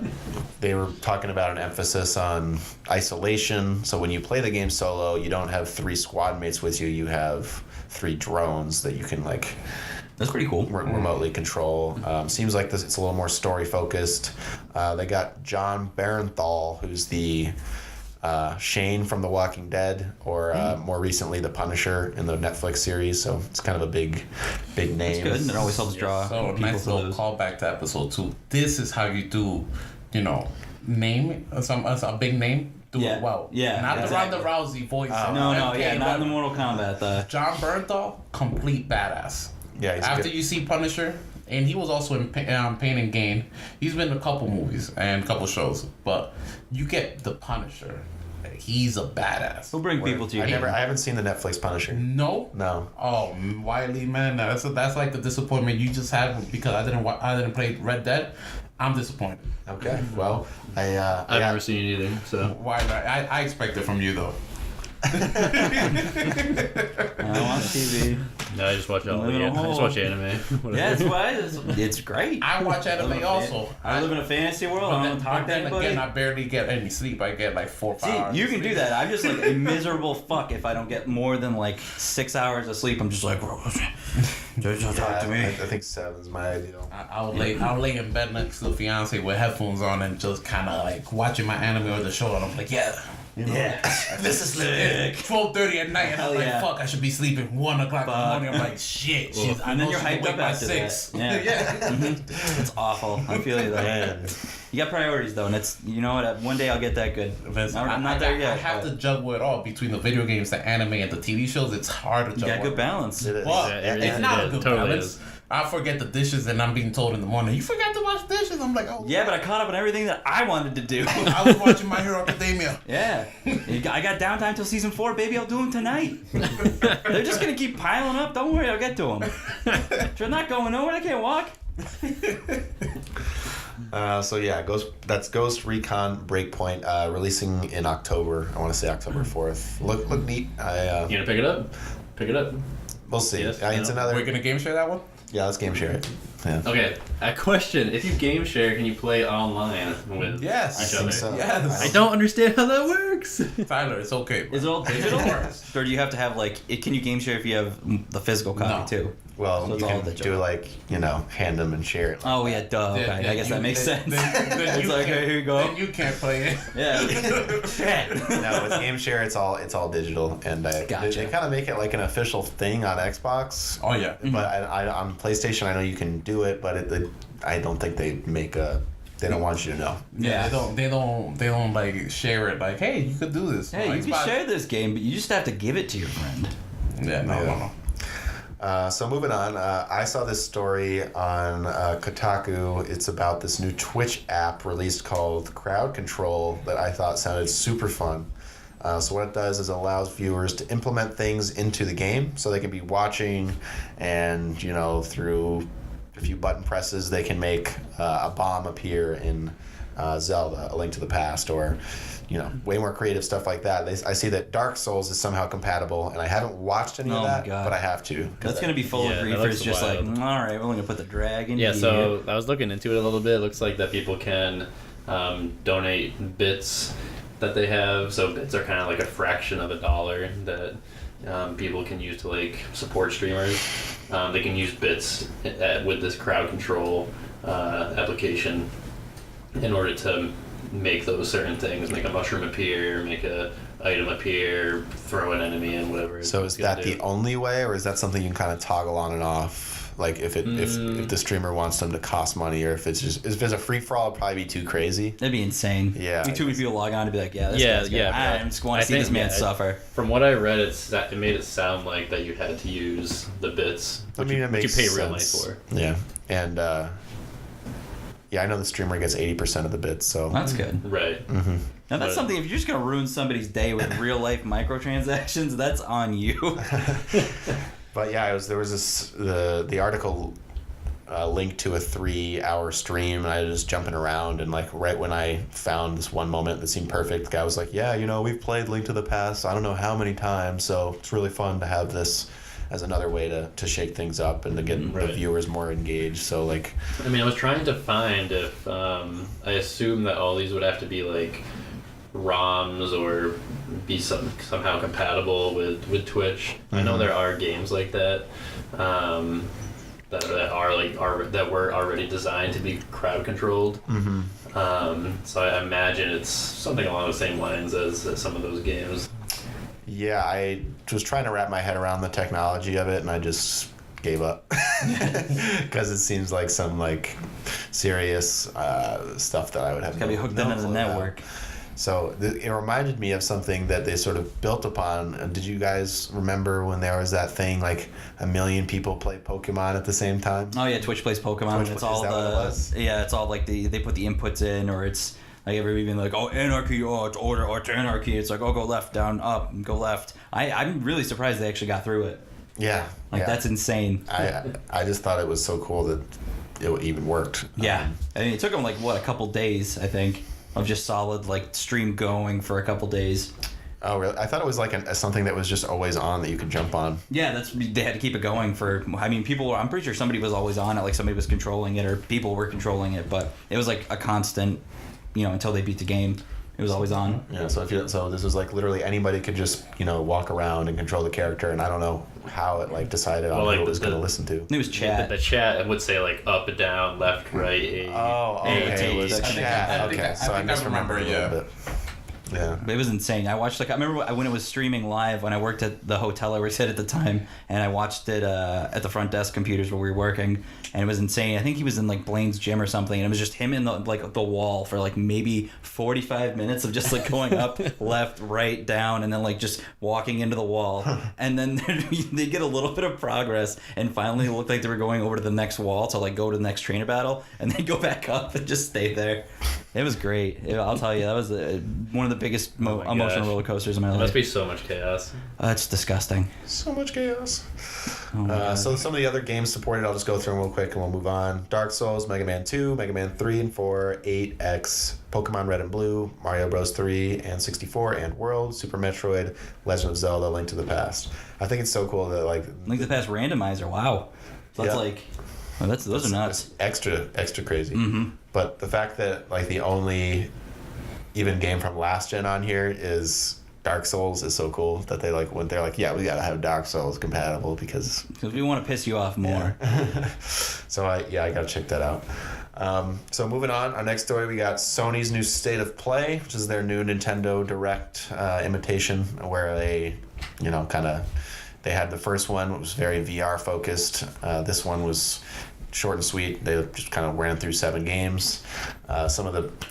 [SPEAKER 1] they were talking about an emphasis on isolation. So when you play the game solo, you don't have 3 squad mates with you. You have 3 drones that you can
[SPEAKER 3] That's pretty cool.
[SPEAKER 1] remotely control. Seems like this. It's a little more story focused. They got John Barenthal, who's the Shane from The Walking Dead, or more recently the Punisher in the Netflix series. So it's kind of a big name.
[SPEAKER 3] It's good, and it always helps draw
[SPEAKER 2] So
[SPEAKER 3] people
[SPEAKER 2] nice
[SPEAKER 3] for
[SPEAKER 2] little
[SPEAKER 3] those.
[SPEAKER 2] callback to episode 2. This is how you do, name a big name. Do
[SPEAKER 3] Yeah.
[SPEAKER 2] it well.
[SPEAKER 3] Yeah,
[SPEAKER 2] Not
[SPEAKER 3] exactly.
[SPEAKER 2] the Ronda Rousey voice.
[SPEAKER 3] No, yeah,
[SPEAKER 2] Okay,
[SPEAKER 3] not in the
[SPEAKER 2] but
[SPEAKER 3] Mortal Kombat.
[SPEAKER 2] John Bernthal, complete badass.
[SPEAKER 1] Yeah, he's
[SPEAKER 2] After
[SPEAKER 1] good.
[SPEAKER 2] you see Punisher, and he was also in Pain and Gain. He's been in a couple movies and a couple shows, but you get the Punisher. He's a badass.
[SPEAKER 3] He'll bring people to you.
[SPEAKER 1] I haven't seen the Netflix Punisher.
[SPEAKER 2] No.
[SPEAKER 1] No.
[SPEAKER 2] Oh, Wiley, man, that's like the disappointment you just had because I didn't play Red Dead. I'm disappointed.
[SPEAKER 1] Okay. Well,
[SPEAKER 4] I've never seen it either. So
[SPEAKER 2] Wiley, I expect it from you though.
[SPEAKER 3] I watch TV.
[SPEAKER 4] no, I just watch all.
[SPEAKER 3] Living
[SPEAKER 4] Yeah,
[SPEAKER 3] a
[SPEAKER 4] I just
[SPEAKER 3] whole-
[SPEAKER 4] watch anime.
[SPEAKER 3] Yeah, it's why it's great.
[SPEAKER 2] I watch anime also.
[SPEAKER 3] I live in a fantasy world. I don't talk to anybody.
[SPEAKER 2] Again, I barely get any sleep. I get like 4 or 5 hours.
[SPEAKER 3] See, you
[SPEAKER 2] of
[SPEAKER 3] can do
[SPEAKER 2] sleep.
[SPEAKER 3] that. I'm just like a miserable fuck if I don't get more than like 6 hours of sleep. I'm just like, just talk to me.
[SPEAKER 1] I think 7's my ideal.
[SPEAKER 2] I'll lay in bed next to the fiance with headphones on and just kind of like watching my anime or the show, and I'm like, yeah.
[SPEAKER 3] Yeah, this is sick.
[SPEAKER 2] 12:30 at night, and I'm
[SPEAKER 3] Hell
[SPEAKER 2] like,
[SPEAKER 3] yeah.
[SPEAKER 2] fuck, I should be sleeping 1 o'clock in the morning. I'm like, shit. She's, I
[SPEAKER 3] And then
[SPEAKER 2] know
[SPEAKER 3] you're
[SPEAKER 2] she's
[SPEAKER 3] hyped
[SPEAKER 2] awake
[SPEAKER 3] up
[SPEAKER 2] by
[SPEAKER 3] after
[SPEAKER 2] 6.
[SPEAKER 3] that. Yeah. It's awful. I feel you though. You got priorities though, and it's one day I'll get that good. I'm not there yet.
[SPEAKER 2] I have
[SPEAKER 3] but
[SPEAKER 2] to juggle it all between the video games, the anime, and the TV shows. It's hard to
[SPEAKER 3] You
[SPEAKER 2] juggle.
[SPEAKER 3] got good balance.
[SPEAKER 1] It is.
[SPEAKER 2] Well,
[SPEAKER 4] Yeah,
[SPEAKER 2] it's not a good
[SPEAKER 4] totally
[SPEAKER 2] balance.
[SPEAKER 4] is.
[SPEAKER 2] I forget the dishes, and I'm being told in the morning, you forgot to wash dishes. I'm like, oh.
[SPEAKER 3] Yeah, but I caught up on everything that I wanted to do.
[SPEAKER 2] I was watching My Hero Academia.
[SPEAKER 3] Yeah. I got downtime till season 4, baby. I'll do them tonight. They're just gonna keep piling up. Don't worry, I'll get to them. They're not going nowhere. I can't walk.
[SPEAKER 1] So yeah, that's Ghost Recon Breakpoint, releasing in October. I want to say October 4th. Look neat.
[SPEAKER 4] You gonna pick it up? Pick it up.
[SPEAKER 1] We'll see.
[SPEAKER 4] Yes,
[SPEAKER 1] It's
[SPEAKER 4] no.
[SPEAKER 1] another.
[SPEAKER 2] We're gonna game share that one?
[SPEAKER 1] Yeah, let's game share it. Yeah.
[SPEAKER 4] Okay, a question. If you game share, can you play online with
[SPEAKER 2] Yes.
[SPEAKER 4] each
[SPEAKER 1] I think
[SPEAKER 4] other?
[SPEAKER 1] so.
[SPEAKER 2] Yes.
[SPEAKER 4] I don't understand how that works.
[SPEAKER 2] Tyler, it's okay. Bro.
[SPEAKER 3] Is it all digital? Or do you have to have can you game share if you have the physical copy
[SPEAKER 2] No.
[SPEAKER 3] too?
[SPEAKER 1] Well,
[SPEAKER 3] So it's
[SPEAKER 1] you
[SPEAKER 3] all
[SPEAKER 1] can
[SPEAKER 3] digital.
[SPEAKER 1] do hand them and share it.
[SPEAKER 3] Oh yeah, duh. Okay,
[SPEAKER 2] Then
[SPEAKER 3] I guess that makes sense.
[SPEAKER 2] Then
[SPEAKER 3] It's
[SPEAKER 2] you
[SPEAKER 3] like,
[SPEAKER 2] can't-
[SPEAKER 3] here you go.
[SPEAKER 2] Then you can't play it.
[SPEAKER 3] Yeah. Shit.
[SPEAKER 1] No, with game share, it's all digital, and
[SPEAKER 3] Gotcha.
[SPEAKER 1] they kind of make it like an official thing on Xbox.
[SPEAKER 2] Oh yeah.
[SPEAKER 1] But I on PlayStation, I know you can do it, but I don't think they they don't want you to know.
[SPEAKER 2] Yeah, they don't like share it like, hey, you could do this.
[SPEAKER 3] Hey,
[SPEAKER 2] on
[SPEAKER 3] you can
[SPEAKER 2] Xbox.
[SPEAKER 3] share this game, but you just have to give it to your friend.
[SPEAKER 2] Yeah, no.
[SPEAKER 1] So moving on, I saw this story on Kotaku. It's about this new Twitch app released called Crowd Control that I thought sounded super fun. So what it does is it allows viewers to implement things into the game, so they can be watching, and through a few button presses, they can make a bomb appear in Zelda: A Link to the Past, or way more creative stuff like that. I see that Dark Souls is somehow compatible, and I haven't watched any
[SPEAKER 3] Oh
[SPEAKER 1] of
[SPEAKER 3] my
[SPEAKER 1] that,
[SPEAKER 3] God.
[SPEAKER 1] but I have to.
[SPEAKER 3] That's gonna be full
[SPEAKER 4] Yeah,
[SPEAKER 3] of
[SPEAKER 4] that
[SPEAKER 3] griefers.
[SPEAKER 4] looks
[SPEAKER 3] Just
[SPEAKER 4] wild.
[SPEAKER 3] like, all right, we're only gonna put the dragon.
[SPEAKER 4] Yeah,
[SPEAKER 3] here.
[SPEAKER 4] so I was looking into it a little bit. It looks like that people can donate bits that they have. So bits are kind of like a fraction of $1 that people can use to support streamers. They can use bits with this crowd control application in order to make those certain things, make a mushroom appear, make a item appear, throw an enemy in, whatever.
[SPEAKER 1] So is that the only way, or is that something you can kind of toggle on and off? Like if the streamer wants them to cost money, or if it's a free for all, it'd probably be too crazy.
[SPEAKER 3] That'd be insane.
[SPEAKER 1] Yeah.
[SPEAKER 3] Be too many people log on to be like, yeah, this
[SPEAKER 4] Yeah,
[SPEAKER 3] guy's good.
[SPEAKER 4] yeah,
[SPEAKER 3] I just want
[SPEAKER 4] I
[SPEAKER 3] to see this
[SPEAKER 4] think,
[SPEAKER 3] man
[SPEAKER 4] yeah,
[SPEAKER 3] suffer.
[SPEAKER 4] From what I read, it made it sound like that you had to use the bits, which
[SPEAKER 1] it
[SPEAKER 4] you
[SPEAKER 1] makes
[SPEAKER 4] pay real money
[SPEAKER 1] sense.
[SPEAKER 4] for.
[SPEAKER 1] Yeah, and I know the streamer gets 80% of the bits, so
[SPEAKER 3] That's good.
[SPEAKER 4] Right.
[SPEAKER 1] Mm-hmm.
[SPEAKER 3] Now that's
[SPEAKER 4] But-
[SPEAKER 3] something. If you're just gonna ruin somebody's day with real life microtransactions, that's on you.
[SPEAKER 1] But yeah, there was this the article linked to a 3-hour stream, and I was just jumping around, and right when I found this one moment that seemed perfect, the guy was like, "Yeah, we've played Link to the Past, I don't know how many times, so it's really fun to have this as another way to shake things up and to get the
[SPEAKER 4] Right.
[SPEAKER 1] viewers more engaged." So
[SPEAKER 4] I mean, I was trying to find if I assume that all these would have to be ROMs or be somehow compatible with Twitch. I know there are games like that. that that were already designed to be crowd controlled. So I imagine it's something along the same lines as some of those games.
[SPEAKER 1] Yeah, I was trying to wrap my head around the technology of it, and I just gave up because it seems like some like serious stuff that I would have.
[SPEAKER 3] Gotta be hooked into the
[SPEAKER 1] clue about.
[SPEAKER 3] network.
[SPEAKER 1] So it reminded me of something that they sort of built upon. Did you guys remember when there was that thing like 1 million people play Pokemon at the same time?
[SPEAKER 3] Oh yeah, Twitch plays Pokemon.
[SPEAKER 1] Twitch,
[SPEAKER 3] It's
[SPEAKER 1] is
[SPEAKER 3] all
[SPEAKER 1] that what it was?
[SPEAKER 3] yeah, it's all like they put the inputs in, or it's like everybody being like, oh, anarchy, oh, it's order, or it's anarchy. It's like, oh, go left, down, up, and go left. I'm really surprised they actually got through it.
[SPEAKER 1] Yeah,
[SPEAKER 3] Like
[SPEAKER 1] yeah.
[SPEAKER 3] that's insane.
[SPEAKER 1] I just thought it was so cool that it even worked.
[SPEAKER 3] Yeah, I mean, it took them like what, a couple days, I think, of just solid like stream going for a couple days.
[SPEAKER 1] Oh, really? I thought it was like something that was just always on that you could jump on.
[SPEAKER 3] Yeah, they had to keep it going for. I mean, I'm pretty sure somebody was always on it, like somebody was controlling it, or people were controlling it, but it was like a constant, until they beat the game. It was always on.
[SPEAKER 1] Yeah, so this was like literally anybody could just walk around and control the character, and I don't know how it like decided on who it was going to listen to.
[SPEAKER 3] It was chat.
[SPEAKER 4] The chat would say like up, down, left, right, A.
[SPEAKER 1] Oh, okay,
[SPEAKER 3] A,
[SPEAKER 1] it was
[SPEAKER 3] I think-
[SPEAKER 1] chat.
[SPEAKER 2] I think
[SPEAKER 1] Okay,
[SPEAKER 2] I
[SPEAKER 1] so I
[SPEAKER 2] think I
[SPEAKER 1] misremembered
[SPEAKER 2] remember,
[SPEAKER 1] a little bit. Yeah.
[SPEAKER 3] It was insane. I remember when it was streaming live when I worked at the hotel I was at the time, and I watched it at the front desk computers where we were working, and it was insane. I think he was in like Blaine's gym or something, and it was just him in the wall for like maybe 45 minutes of just like going up, left, right, down, and then like just walking into the wall, and then they get a little bit of progress, and finally it looked like they were going over to the next wall to like go to the next trainer battle, and then go back up and just stay there. It was great. I'll tell you, that was one of the biggest
[SPEAKER 4] Oh my
[SPEAKER 3] emotional
[SPEAKER 4] gosh.
[SPEAKER 3] roller coasters in my
[SPEAKER 4] There
[SPEAKER 3] life.
[SPEAKER 4] must be so much chaos.
[SPEAKER 3] It's disgusting.
[SPEAKER 1] So much chaos.
[SPEAKER 3] Oh my God.
[SPEAKER 1] So some of the other games supported, I'll just go through them real quick and we'll move on. Dark Souls, Mega Man 2, Mega Man 3 and 4, 8X, Pokemon Red and Blue, Mario Bros. 3 and 64 and World, Super Metroid, Legend of Zelda, Link to the Past. I think it's so cool that like
[SPEAKER 3] Link to the Past randomizer. Wow. So that's
[SPEAKER 1] Yeah.
[SPEAKER 3] like, well, those are nuts.
[SPEAKER 1] it's extra crazy.
[SPEAKER 3] Mm-hmm.
[SPEAKER 1] But the fact that like the only even game from last gen on here is Dark Souls is so cool that they like when they're like, yeah, we gotta have Dark Souls compatible because
[SPEAKER 3] Because we want to piss you off more.
[SPEAKER 1] so I gotta check that out. So moving on, our next story we got Sony's new State of Play, which is their new Nintendo Direct imitation, where they, they had the first one, it was very VR focused. This one was short and sweet. They just kind of ran through 7 games. I'm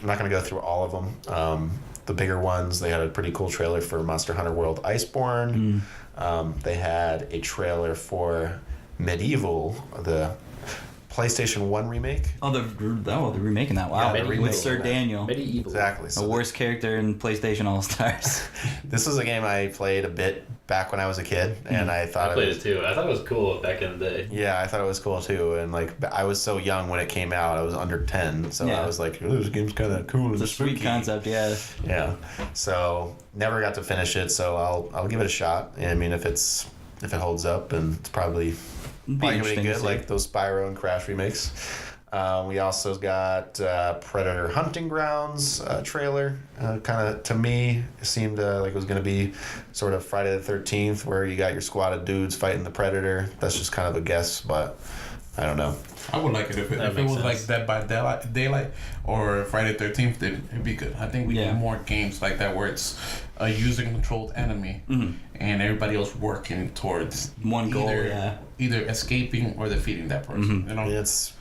[SPEAKER 1] not gonna go through all of them. The bigger ones, they had a pretty cool trailer for Monster Hunter World Iceborne. They had a trailer for Medieval, the PlayStation 1 remake.
[SPEAKER 3] They're remaking that. Wow.
[SPEAKER 1] Yeah, they're
[SPEAKER 3] With
[SPEAKER 1] remaking
[SPEAKER 3] Sir
[SPEAKER 1] that.
[SPEAKER 3] Daniel.
[SPEAKER 4] Medieval.
[SPEAKER 1] Exactly.
[SPEAKER 3] The
[SPEAKER 1] So
[SPEAKER 3] worst character in PlayStation All Stars.
[SPEAKER 1] this was a game I played a bit back when I was a kid, and I thought
[SPEAKER 4] I played
[SPEAKER 1] was,
[SPEAKER 4] it too. I thought it was cool back in the day.
[SPEAKER 1] Yeah, I thought it was cool too, and like I was so young when it came out, I was under 10, so
[SPEAKER 3] Yeah.
[SPEAKER 1] I was like, oh, this game's kind of cool
[SPEAKER 3] It's
[SPEAKER 1] and
[SPEAKER 3] a sweet
[SPEAKER 1] spooky.
[SPEAKER 3] concept, yeah.
[SPEAKER 1] Yeah, so never got to finish it, so I'll give it a shot. I mean, if it holds up, and it's probably
[SPEAKER 3] It'd
[SPEAKER 1] gonna be
[SPEAKER 3] interesting to
[SPEAKER 1] good,
[SPEAKER 3] see.
[SPEAKER 1] like those Spyro and Crash remakes. We also got Predator Hunting Grounds trailer. Kind of, to me, seemed like it was going to be sort of Friday the 13th, where you got your squad of dudes fighting the Predator. That's just kind of a guess, but I don't know.
[SPEAKER 2] I would like it if it
[SPEAKER 4] makes
[SPEAKER 2] was like
[SPEAKER 4] sense.
[SPEAKER 2] Dead by Daylight or Friday the 13th. It'd be good. I think we
[SPEAKER 3] Yeah.
[SPEAKER 2] need more games like that where it's a user-controlled enemy and everybody else working towards
[SPEAKER 3] One goal, yeah.
[SPEAKER 2] either escaping or defeating that person. You
[SPEAKER 1] I mean,
[SPEAKER 2] know,
[SPEAKER 1] it's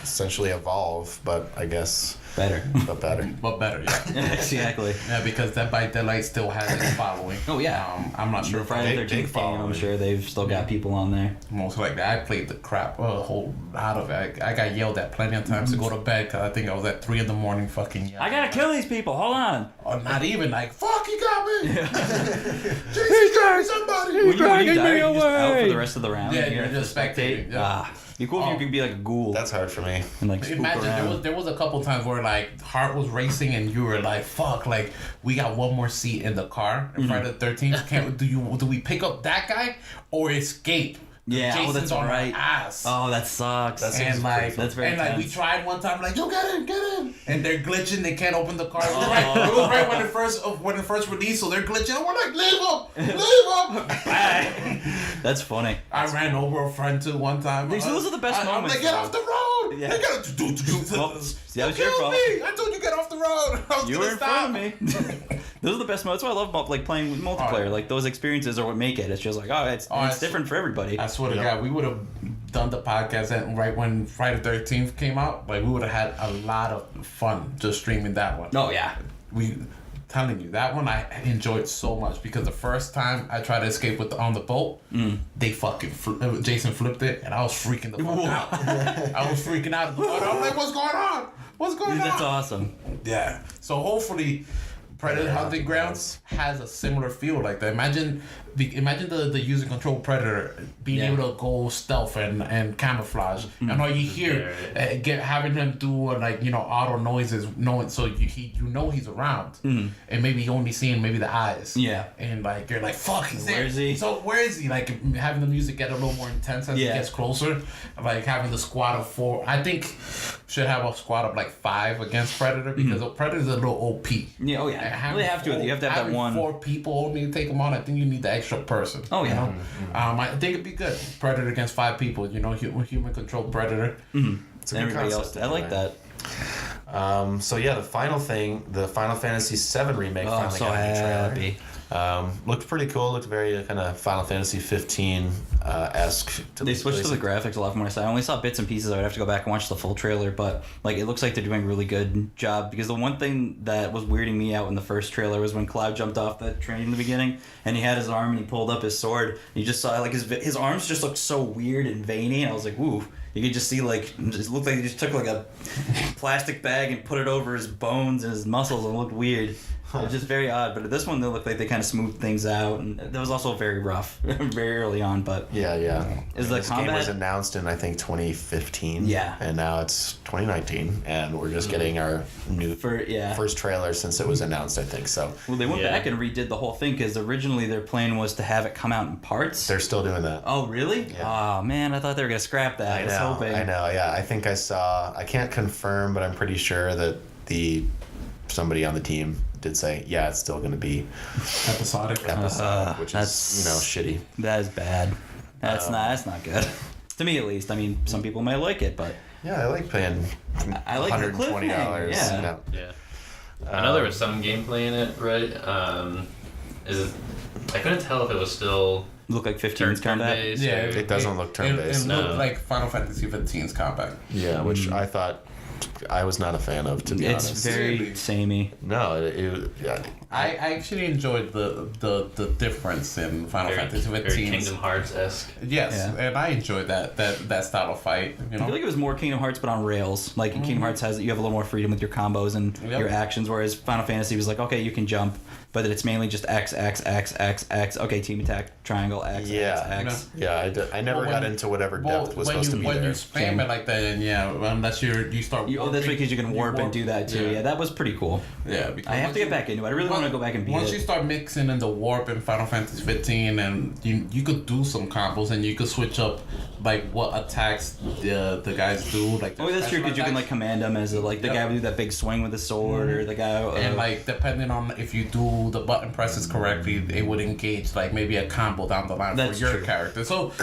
[SPEAKER 1] essentially Evolve, but I guess
[SPEAKER 3] Better.
[SPEAKER 1] but better.
[SPEAKER 2] but better. Yeah,
[SPEAKER 3] Exactly.
[SPEAKER 2] yeah, because Dead by Daylight still has its following.
[SPEAKER 3] Oh, yeah.
[SPEAKER 2] I'm not sure
[SPEAKER 3] The
[SPEAKER 2] if
[SPEAKER 3] Friday
[SPEAKER 1] Big-
[SPEAKER 3] 13th
[SPEAKER 1] big
[SPEAKER 3] game, I'm
[SPEAKER 1] following.
[SPEAKER 3] sure they've still got people on there.
[SPEAKER 2] most likely I played the crap a whole lot of it. I got yelled at plenty of times to go to bed because I think I was at 3 a.m. fucking yelling.
[SPEAKER 3] I gotta kill these people, hold on.
[SPEAKER 2] Or not even like fuck, he got me. Jesus,
[SPEAKER 5] He's
[SPEAKER 2] got me somebody.
[SPEAKER 3] When you
[SPEAKER 5] dragging
[SPEAKER 3] die,
[SPEAKER 5] me
[SPEAKER 3] you're just out for
[SPEAKER 5] away.
[SPEAKER 3] the rest of the round.
[SPEAKER 2] Yeah,
[SPEAKER 3] You
[SPEAKER 2] you're
[SPEAKER 3] have to
[SPEAKER 2] just spectating, yeah.
[SPEAKER 3] Ah, it'd be cool if you could be like a ghoul
[SPEAKER 1] That's hard for me.
[SPEAKER 3] and like spook
[SPEAKER 2] Imagine
[SPEAKER 3] around.
[SPEAKER 2] there was a couple times where like heart was racing and you were like fuck, like we got one more seat in the car in Friday the 13th. Do we pick up that guy or escape?
[SPEAKER 3] Yeah,
[SPEAKER 2] Jason's
[SPEAKER 3] that's
[SPEAKER 2] on
[SPEAKER 3] right.
[SPEAKER 2] my ass.
[SPEAKER 3] Oh, that sucks.
[SPEAKER 1] That seems
[SPEAKER 2] And
[SPEAKER 1] pretty
[SPEAKER 2] like,
[SPEAKER 1] fun.
[SPEAKER 3] That's very
[SPEAKER 2] and like we
[SPEAKER 3] tense.
[SPEAKER 2] tried one time, like, yo, get in, and they're glitching. They can't open the car. It was right when it first released, so they're glitching. And we're like, leave him.
[SPEAKER 3] That's funny.
[SPEAKER 2] I ran over a friend too one time.
[SPEAKER 3] Those are the best
[SPEAKER 2] I'm
[SPEAKER 3] moments,
[SPEAKER 2] like, get
[SPEAKER 3] though.
[SPEAKER 2] off the road.
[SPEAKER 3] Yeah.
[SPEAKER 2] They gotta do.
[SPEAKER 3] Well, see, that was
[SPEAKER 2] Kill
[SPEAKER 3] your fault.
[SPEAKER 2] me. I told you get off the road. I was
[SPEAKER 3] You
[SPEAKER 2] gonna
[SPEAKER 3] were in
[SPEAKER 2] stop.
[SPEAKER 3] front of me. Those are the best moments. That's why I love like playing with multiplayer.
[SPEAKER 2] Oh.
[SPEAKER 3] Like those experiences are what make it. It's just like, it's
[SPEAKER 2] it's-
[SPEAKER 3] different for everybody.
[SPEAKER 2] I swear to God, we would have done the podcast right when Friday the 13th came out. Like we would have had a lot of fun just streaming that one.
[SPEAKER 3] Oh yeah.
[SPEAKER 2] We telling you that one I enjoyed so much because the first time I tried to escape on the boat, they fucking Jason flipped it and I was freaking the fuck out. I was freaking out. I'm like, what's going on? What's going
[SPEAKER 3] Dude, that's
[SPEAKER 2] on?
[SPEAKER 3] awesome.
[SPEAKER 2] Yeah. So hopefully, Predator Hunting Grounds has a similar feel like that. Imagine the user control Predator being
[SPEAKER 3] Yeah.
[SPEAKER 2] able to go stealth and camouflage, and all you hear having him do auto noises, knowing so you know he's around, and maybe you only seeing maybe the eyes.
[SPEAKER 3] Yeah.
[SPEAKER 2] And like you're like, fuck, he's there.
[SPEAKER 3] Where is he?
[SPEAKER 2] So where is he? Like having the music get a little more intense as he
[SPEAKER 3] Yeah.
[SPEAKER 2] gets closer. Like having the squad of 4. I think should have a squad of like 5 against Predator because Predator's a little OP.
[SPEAKER 3] Yeah, oh yeah.
[SPEAKER 2] Having
[SPEAKER 3] Well, they have to. You have to have that
[SPEAKER 2] having
[SPEAKER 3] one.
[SPEAKER 2] 4 people only to take him on. I think you need the extra person.
[SPEAKER 3] Oh, yeah.
[SPEAKER 2] You know? I think it'd be good. Predator against 5 people. You know, human controlled Predator.
[SPEAKER 1] It's a good
[SPEAKER 3] Everybody
[SPEAKER 1] concept,
[SPEAKER 3] else. I like
[SPEAKER 1] anyway.
[SPEAKER 3] that.
[SPEAKER 1] So yeah, the final thing, the Final Fantasy VII remake
[SPEAKER 3] Oh, I'm
[SPEAKER 1] finally
[SPEAKER 3] so
[SPEAKER 1] got a new trailer.
[SPEAKER 3] happy.
[SPEAKER 1] Looked pretty cool. Looked very kind of Final Fantasy 15 esque.
[SPEAKER 3] They switched to the graphics a lot from what I saw. I only saw bits and pieces. I would have to go back and watch the full trailer, but like it looks like they're doing a really good job. Because the one thing that was weirding me out in the first trailer was when Cloud jumped off that train in the beginning, and he had his arm and he pulled up his sword. And you just saw like his arms just looked so weird and veiny, and I was like, "Ooh." You could just see like it looked like he just took like a plastic bag and put it over his bones and his muscles, and it looked weird. It was just very odd. But this one, they looked like they kind of smoothed things out, and that was also very rough, very early on. But
[SPEAKER 1] Yeah.
[SPEAKER 3] Is the
[SPEAKER 1] this game was
[SPEAKER 3] combat-
[SPEAKER 1] announced in I think 2015.
[SPEAKER 3] Yeah.
[SPEAKER 1] And now it's 2019, and we're just getting our new first trailer since it was announced. I think so.
[SPEAKER 3] Well, they went
[SPEAKER 4] Yeah.
[SPEAKER 3] back and redid the whole thing because originally their plan was to have it come out in parts.
[SPEAKER 1] They're still doing that.
[SPEAKER 3] Oh, really?
[SPEAKER 1] Yeah.
[SPEAKER 3] Oh, man, I thought they were going to scrap that. I was hoping.
[SPEAKER 1] I know. Yeah, I think I saw. I can't confirm, but I'm pretty sure that somebody on the team did say, yeah, it's still going to be
[SPEAKER 2] Episodic.
[SPEAKER 1] episodic, which is
[SPEAKER 3] that's-
[SPEAKER 1] shitty.
[SPEAKER 3] That is bad. That's not good. To me, at least. I mean, some people may like it, but
[SPEAKER 1] Yeah, I like paying
[SPEAKER 3] I like the
[SPEAKER 1] $120.
[SPEAKER 3] cliffhanger, yeah.
[SPEAKER 1] No.
[SPEAKER 4] Yeah. I know there was some gameplay in it, right? I couldn't tell if it was still
[SPEAKER 3] look like 15's combat.
[SPEAKER 4] turn-based.
[SPEAKER 2] Yeah,
[SPEAKER 4] or-
[SPEAKER 1] It doesn't look turn-based.
[SPEAKER 2] It looked
[SPEAKER 4] No.
[SPEAKER 2] like Final Fantasy 15's combat.
[SPEAKER 1] Yeah, which I thought I was not a fan of, to be
[SPEAKER 3] It's
[SPEAKER 1] honest.
[SPEAKER 3] very
[SPEAKER 2] Really?
[SPEAKER 3] samey.
[SPEAKER 1] No, yeah.
[SPEAKER 2] I actually enjoyed the difference in Final
[SPEAKER 4] very,
[SPEAKER 2] Fantasy
[SPEAKER 4] very
[SPEAKER 2] 15.
[SPEAKER 4] Kingdom Hearts-esque.
[SPEAKER 2] Yes,
[SPEAKER 3] Yeah.
[SPEAKER 2] and I enjoyed that style of fight. You
[SPEAKER 3] I
[SPEAKER 2] know,
[SPEAKER 3] feel like it was more Kingdom Hearts, but on rails. Like in Kingdom Hearts has you have a little more freedom with your combos and
[SPEAKER 2] Yep.
[SPEAKER 3] your actions, whereas Final Fantasy was like, okay, you can jump, but it's mainly just X, X, X, X, X. Okay, team attack, triangle, X,
[SPEAKER 1] Yeah.
[SPEAKER 3] X, X.
[SPEAKER 1] Yeah, I never
[SPEAKER 2] Well,
[SPEAKER 1] got
[SPEAKER 2] when-
[SPEAKER 1] into whatever depth was supposed to be
[SPEAKER 2] when
[SPEAKER 1] there.
[SPEAKER 2] you spam it like that, and unless you start.
[SPEAKER 3] Oh, that's
[SPEAKER 2] warping,
[SPEAKER 3] because you can warp and do that too. Yeah, that was pretty cool.
[SPEAKER 2] Yeah, because
[SPEAKER 3] I have
[SPEAKER 2] once
[SPEAKER 3] to get
[SPEAKER 2] you-
[SPEAKER 3] back into it. I really want to go back and beat
[SPEAKER 2] Once
[SPEAKER 3] it.
[SPEAKER 2] you start mixing in the warp in Final Fantasy 15, and you could do some combos, and you could switch up like what attacks the guys do. Like
[SPEAKER 3] Oh, that's true because you can like command them as the
[SPEAKER 2] Yep.
[SPEAKER 3] guy would do that big swing with the sword, or the guy.
[SPEAKER 2] and like depending on if you do the button presses correctly, it would engage like maybe a combo down the line
[SPEAKER 3] That's
[SPEAKER 2] for your
[SPEAKER 3] true.
[SPEAKER 2] character. So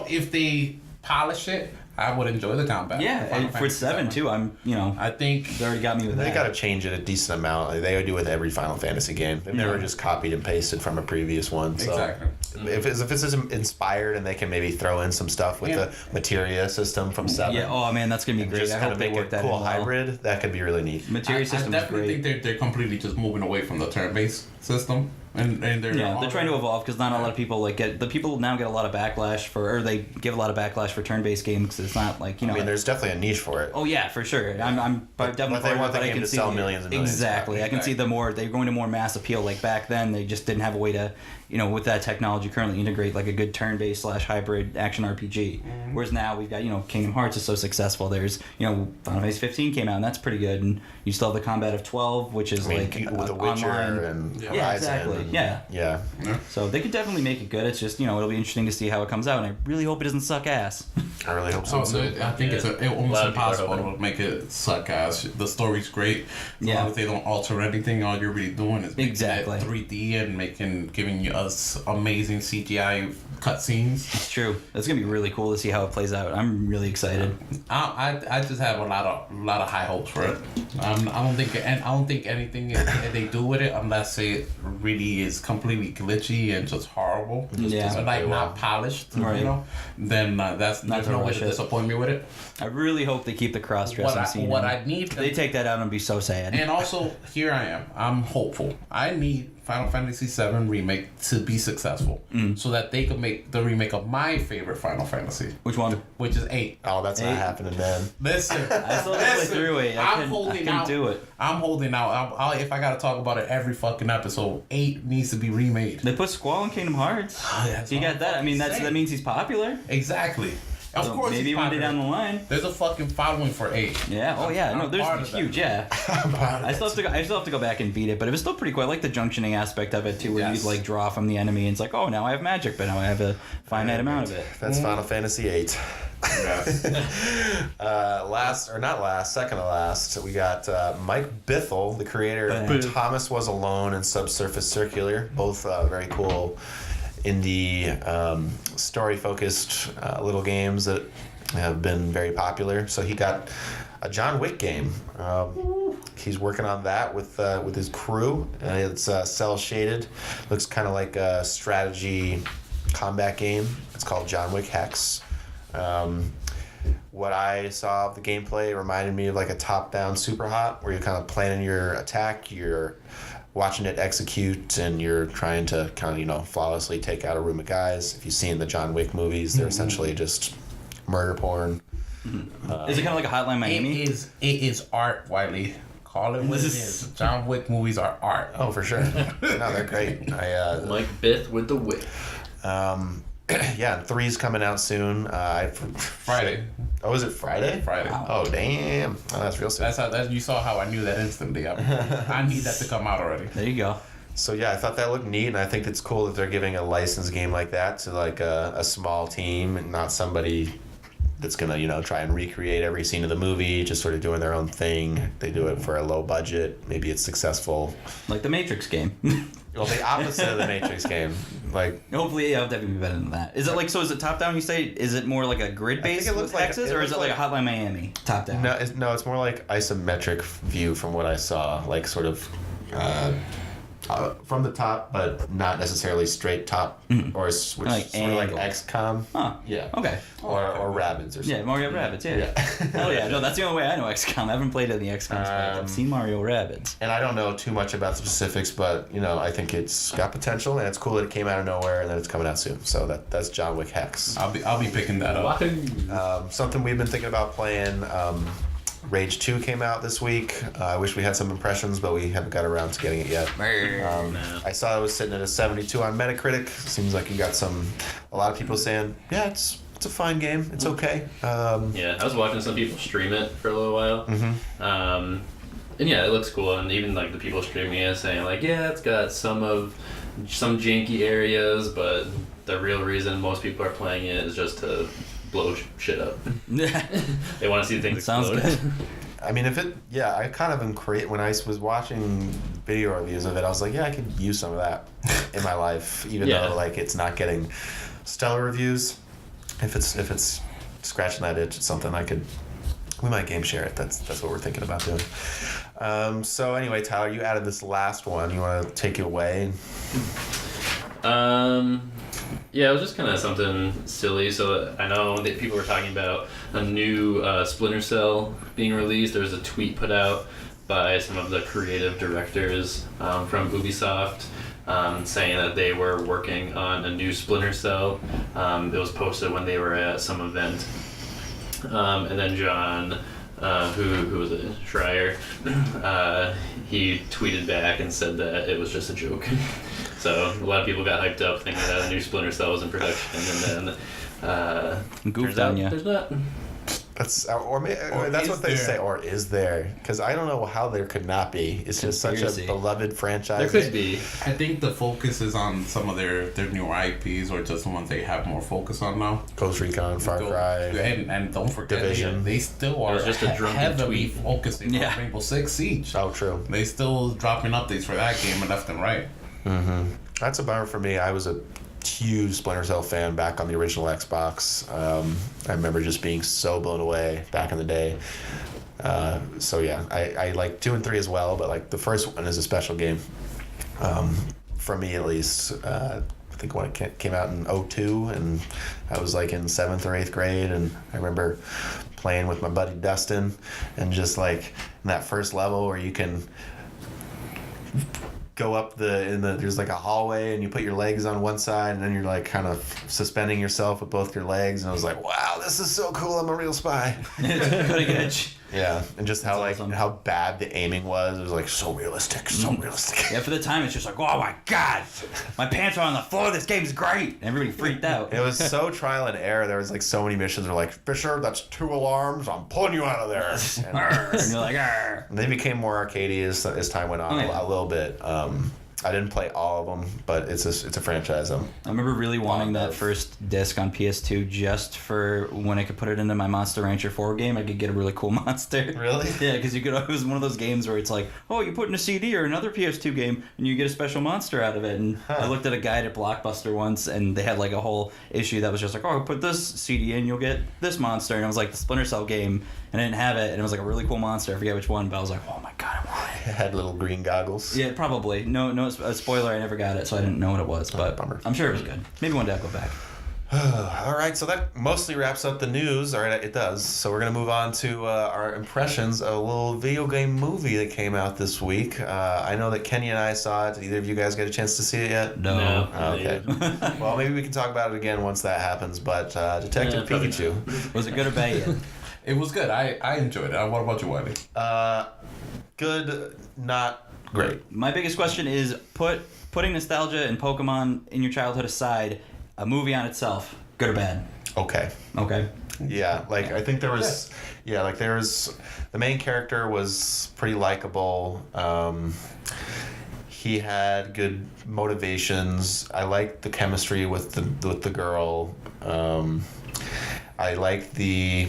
[SPEAKER 2] if they polish it, I would enjoy the combat.
[SPEAKER 3] yeah,
[SPEAKER 2] Final
[SPEAKER 3] and for
[SPEAKER 2] Fantasy
[SPEAKER 3] 7 too. I
[SPEAKER 2] think
[SPEAKER 3] they already got me with
[SPEAKER 1] They
[SPEAKER 3] that.
[SPEAKER 1] got to change it a decent amount. Like they do with every Final Fantasy game. They've never just copied and pasted from a previous one. So
[SPEAKER 2] exactly.
[SPEAKER 1] if it's inspired and they can maybe throw in some stuff with
[SPEAKER 2] Yeah.
[SPEAKER 1] the materia system from 7.
[SPEAKER 3] Yeah. Oh man, that's gonna be
[SPEAKER 1] and
[SPEAKER 3] great.
[SPEAKER 1] just
[SPEAKER 3] I
[SPEAKER 1] kind
[SPEAKER 3] hope
[SPEAKER 1] of
[SPEAKER 3] they
[SPEAKER 1] make
[SPEAKER 3] work
[SPEAKER 1] a
[SPEAKER 3] that
[SPEAKER 1] cool
[SPEAKER 3] in well.
[SPEAKER 1] hybrid. That could be really neat.
[SPEAKER 3] Materia
[SPEAKER 2] I
[SPEAKER 3] system is
[SPEAKER 2] definitely
[SPEAKER 3] great.
[SPEAKER 2] think they're completely just moving away from the turn-based system, and they're
[SPEAKER 3] Yeah, they're trying to evolve because not a lot of people people now get a lot of backlash or they give a lot of backlash for turn-based games because it's not like
[SPEAKER 1] I mean, there's definitely a niche for it.
[SPEAKER 3] Oh yeah, for sure. I'm definitely
[SPEAKER 1] they
[SPEAKER 3] part
[SPEAKER 1] want
[SPEAKER 3] of it,
[SPEAKER 1] the
[SPEAKER 3] but I
[SPEAKER 1] game
[SPEAKER 3] can
[SPEAKER 1] to
[SPEAKER 3] see
[SPEAKER 1] sell millions and millions.
[SPEAKER 3] Exactly, I can see they're going to more mass appeal. Like back then, they just didn't have a way to, with that technology currently integrate like a good turn-based / hybrid action RPG. Whereas now we've got Kingdom Hearts is so successful. There's Final Fantasy 15 came out and that's pretty good, and you still have the combat of 12, which is
[SPEAKER 1] I mean,
[SPEAKER 3] like
[SPEAKER 1] with The Witcher
[SPEAKER 3] online.
[SPEAKER 1] and
[SPEAKER 2] Yeah.
[SPEAKER 1] Horizon.
[SPEAKER 3] Yeah, exactly.
[SPEAKER 1] and
[SPEAKER 3] Yeah.
[SPEAKER 1] yeah.
[SPEAKER 3] So they could definitely make it good. It's just, it'll be interesting to see how it comes out, and I really hope it doesn't suck ass.
[SPEAKER 1] I really hope so.
[SPEAKER 2] So I think it's
[SPEAKER 4] A
[SPEAKER 2] almost
[SPEAKER 4] lot of people are
[SPEAKER 2] impossible
[SPEAKER 4] hoping.
[SPEAKER 2] to make it suck ass. The story's great. As
[SPEAKER 3] Yeah.
[SPEAKER 2] long as they don't alter anything, all you're really doing is making
[SPEAKER 3] Exactly.
[SPEAKER 2] it 3D and giving you us amazing CGI cutscenes.
[SPEAKER 3] It's true. It's gonna be really cool to see how it plays out. I'm really excited.
[SPEAKER 2] I just have a lot of high hopes for it. I don't think anything that they do with it, unless it really is completely glitchy and just horrible,
[SPEAKER 3] Yeah.
[SPEAKER 2] so, like not polished,
[SPEAKER 3] Right.
[SPEAKER 2] then there's
[SPEAKER 3] Not
[SPEAKER 2] no
[SPEAKER 3] to
[SPEAKER 2] way
[SPEAKER 3] rush
[SPEAKER 2] to
[SPEAKER 3] it.
[SPEAKER 2] disappoint me with it.
[SPEAKER 3] I really hope they keep the cross dressing scene.
[SPEAKER 2] What
[SPEAKER 3] in.
[SPEAKER 2] I need
[SPEAKER 3] If they take that out, I'd be so sad.
[SPEAKER 2] and also, here I am. I'm hopeful. I need Final Fantasy VII Remake to be successful so that they could make the remake of my favorite Final Fantasy,
[SPEAKER 3] Which one?
[SPEAKER 2] which is 8.
[SPEAKER 1] Oh, that's not
[SPEAKER 3] Hey.
[SPEAKER 1] happening, man.
[SPEAKER 2] Listen,
[SPEAKER 3] I still haven't played through it. I
[SPEAKER 2] I'm holding
[SPEAKER 3] couldn't
[SPEAKER 2] out.
[SPEAKER 3] do it.
[SPEAKER 2] I'm holding out. If I gotta talk about it every fucking episode, 8 needs to be remade.
[SPEAKER 3] They put Squall in Kingdom Hearts.
[SPEAKER 2] That's
[SPEAKER 3] So you
[SPEAKER 2] what
[SPEAKER 3] got
[SPEAKER 2] I'm
[SPEAKER 3] that. I mean,
[SPEAKER 2] fucking
[SPEAKER 3] that
[SPEAKER 2] saying.
[SPEAKER 3] means he's popular.
[SPEAKER 2] Exactly. Of
[SPEAKER 3] So
[SPEAKER 2] course,
[SPEAKER 3] maybe
[SPEAKER 2] he's
[SPEAKER 3] one day
[SPEAKER 2] popular.
[SPEAKER 3] down the line.
[SPEAKER 2] There's a fucking following for 8.
[SPEAKER 3] Yeah. Oh yeah. No,
[SPEAKER 2] I'm
[SPEAKER 3] there's
[SPEAKER 2] part of that.
[SPEAKER 3] huge. Yeah. I still have to go back and beat it, but it was still pretty cool. I like the junctioning aspect of it too, where
[SPEAKER 2] Yes.
[SPEAKER 3] you like draw from the enemy, and it's like, oh, now I have magic, but now I have a finite amount of it.
[SPEAKER 1] That's Final Fantasy VIII.
[SPEAKER 2] Yes.
[SPEAKER 1] Second to last, we got Mike Bithell, the creator of
[SPEAKER 3] Biff.
[SPEAKER 1] Thomas Was Alone and Subsurface Circular, both very cool indie story-focused little games that have been very popular. So he got a John Wick game. He's working on that with his crew. It's cell shaded, looks kind of like a strategy combat game. It's called John Wick Hex. What I saw of the gameplay reminded me of like a top-down Super Hot, where you're kind of planning your attack, you're watching it execute, and you're trying to kind of flawlessly take out a room of guys. If you've seen the John Wick movies, they're essentially just murder porn.
[SPEAKER 3] Is it kind of like a Hotline Miami?
[SPEAKER 2] It is art, Wiley. Call it what it is. John Wick movies are art.
[SPEAKER 1] Oh, for sure. No, they're great.
[SPEAKER 4] Mike Bith with the whip.
[SPEAKER 1] Yeah, 3's coming out soon.
[SPEAKER 2] Friday.
[SPEAKER 1] Oh, is it Friday?
[SPEAKER 2] Friday.
[SPEAKER 1] Oh, damn. Oh, that's real soon.
[SPEAKER 2] You saw how I knew that instantly. I need that to come out already.
[SPEAKER 3] There you go.
[SPEAKER 1] So yeah, I thought that looked neat, and I think it's cool that they're giving a licensed game like that to like a small team and not somebody that's gonna try and recreate every scene of the movie, just sort of doing their own thing. They do it for a low budget. Maybe it's successful.
[SPEAKER 3] Like the Matrix game.
[SPEAKER 1] Well, the opposite of the Matrix game. Like,
[SPEAKER 3] Hopefully, it'll definitely be better than that. Is it like so? Is it top down? You say? Is it more like a grid
[SPEAKER 1] I think
[SPEAKER 3] based
[SPEAKER 1] it
[SPEAKER 3] with
[SPEAKER 1] looks like-
[SPEAKER 3] hexes,
[SPEAKER 1] it
[SPEAKER 3] or is
[SPEAKER 1] looks
[SPEAKER 3] it like a Hotline Miami top down?
[SPEAKER 1] no, it's more like isometric view from what I saw. Like sort of from the top, but not necessarily straight top, or which
[SPEAKER 3] Like
[SPEAKER 1] sort of like
[SPEAKER 3] angle.
[SPEAKER 1] XCOM.
[SPEAKER 3] Huh.
[SPEAKER 1] Yeah.
[SPEAKER 3] Okay.
[SPEAKER 1] Or Rabbids or something.
[SPEAKER 3] Yeah, Mario Rabbids. Yeah. Hell yeah. No, that's the only way I know XCOM. I haven't played any XCOM, but I've seen Mario Rabbids.
[SPEAKER 1] And I don't know too much about the specifics, but I think it's got potential, and it's cool that it came out of nowhere and that it's coming out soon. So that's John Wick Hex.
[SPEAKER 2] I'll be picking that up.
[SPEAKER 1] Something we've been thinking about playing. Rage 2 came out this week. I wish we had some impressions, but we haven't got around to getting it yet. I saw it was sitting at a 72 on Metacritic. Seems like you got a lot of people saying, yeah, it's a fine game. It's okay.
[SPEAKER 4] Yeah, I was watching some people stream it for a little while. And yeah, it looks cool. And even like the people streaming it saying like, yeah, it's got some janky areas, but the real reason most people are playing it is just to blow shit up. They want to see things
[SPEAKER 3] Sounds
[SPEAKER 4] explode.
[SPEAKER 3] good.
[SPEAKER 1] I mean, I kind of am when I was watching video reviews of it, I was like, yeah, I could use some of that in my life, even
[SPEAKER 4] Yeah.
[SPEAKER 1] though like it's not getting stellar reviews. If it's scratching that itch, it's something we might game share it. That's what we're thinking about doing. So anyway, Tyler, you added this last one. You want to take it away?
[SPEAKER 4] Yeah, it was just kind of something silly. So I know that people were talking about a new Splinter Cell being released. There was a tweet put out by some of the creative directors from Ubisoft saying that they were working on a new Splinter Cell. It was posted when they were at some event. And then John, who was it, Schreier, he tweeted back and said that it was just a joke. So a lot of people got hyped up thinking that a new Splinter Cell was in production, and then
[SPEAKER 3] Goofed
[SPEAKER 4] turns out
[SPEAKER 3] on ya.
[SPEAKER 4] there's not.
[SPEAKER 1] That's
[SPEAKER 2] Or
[SPEAKER 1] that's
[SPEAKER 2] is
[SPEAKER 1] what they
[SPEAKER 2] there?
[SPEAKER 1] say. Or is there? Because I don't know how there could not be. It's just such a
[SPEAKER 3] Conspiracy.
[SPEAKER 1] beloved franchise.
[SPEAKER 4] There could be.
[SPEAKER 2] I think the focus is on some of their newer IPs or just the ones they have more focus on now.
[SPEAKER 1] Ghost Recon, Far Cry.
[SPEAKER 2] And don't forget,
[SPEAKER 1] Division.
[SPEAKER 2] they still are
[SPEAKER 4] was just a drunken
[SPEAKER 2] heavily
[SPEAKER 4] tweet.
[SPEAKER 2] focusing
[SPEAKER 3] Yeah.
[SPEAKER 2] on Rainbow Six Siege.
[SPEAKER 1] Oh, true.
[SPEAKER 2] They still dropping updates for that game and left and right.
[SPEAKER 1] That's a bummer for me. I was a huge Splinter Cell fan back on the original Xbox. I remember just being so blown away back in the day. So yeah, I like 2 and 3 as well, but like the first one is a special game. For me at least. I think when it came out in 2002, and I was like in 7th or 8th grade, and I remember playing with my buddy Dustin, and just like in that first level where you can go up there's like a hallway, and you put your legs on one side, and then you're like kind of suspending yourself with both your legs, and I was like, wow, this is so cool, I'm a real spy.
[SPEAKER 3] Cutting edge.
[SPEAKER 1] Yeah, and just how
[SPEAKER 3] That's
[SPEAKER 1] like
[SPEAKER 3] awesome.
[SPEAKER 1] how bad the aiming was. It was like so realistic, so realistic.
[SPEAKER 3] Yeah, for the time, it's just like, oh my god, my pants are on the floor. This game's great. And everybody freaked out.
[SPEAKER 1] It was so trial and error. There was like so many missions where like, Fisher, that's 2 alarms. I'm pulling you out of there.
[SPEAKER 3] And you're like, "Arr."
[SPEAKER 1] And they became more arcadey as time went on
[SPEAKER 3] Oh, yeah.
[SPEAKER 1] a little bit. I didn't play all of them, but it's a franchise.
[SPEAKER 3] I remember really wanting that
[SPEAKER 1] of-
[SPEAKER 3] first disc on PS2 just for when I could put it into my Monster Rancher 4 game, I could get a really cool monster.
[SPEAKER 1] Really?
[SPEAKER 3] Yeah, because you could. It was one of those games where it's like, oh, you put in a CD or another PS2 game, and you get a special monster out of it. And I looked at a guide at Blockbuster once, and they had like a whole issue that was just like, oh, put this CD in, you'll get this monster. And it was like the Splinter Cell game, and I didn't have it, and it was like a really cool monster. I forget which one, but I was like, oh my god, I want it.
[SPEAKER 1] It had little green goggles.
[SPEAKER 3] Yeah, probably. No, a spoiler. I never got it, so I didn't know what it was. But
[SPEAKER 1] bummer.
[SPEAKER 3] I'm sure it was good. Maybe one day I'll go back.
[SPEAKER 1] All right, so that mostly wraps up the news. All right, it does. So we're going to move on to our impressions of a little video game movie that came out this week. I know that Kenny and I saw it. Did either of you guys get a chance to see it yet?
[SPEAKER 3] No.
[SPEAKER 1] Okay. Well, maybe we can talk about it again once that happens. But Detective
[SPEAKER 4] Yeah, probably
[SPEAKER 1] Pikachu.
[SPEAKER 3] Was it good or bad?
[SPEAKER 2] It was good. I enjoyed it. What about you, Wiley?
[SPEAKER 1] Good, not great.
[SPEAKER 3] My biggest question is putting nostalgia and Pokemon in your childhood aside, a movie on itself, good or bad?
[SPEAKER 1] Okay.
[SPEAKER 3] Okay.
[SPEAKER 1] Yeah, like I think there was, the main character was pretty likable. He had good motivations. I liked the chemistry with the girl. I liked the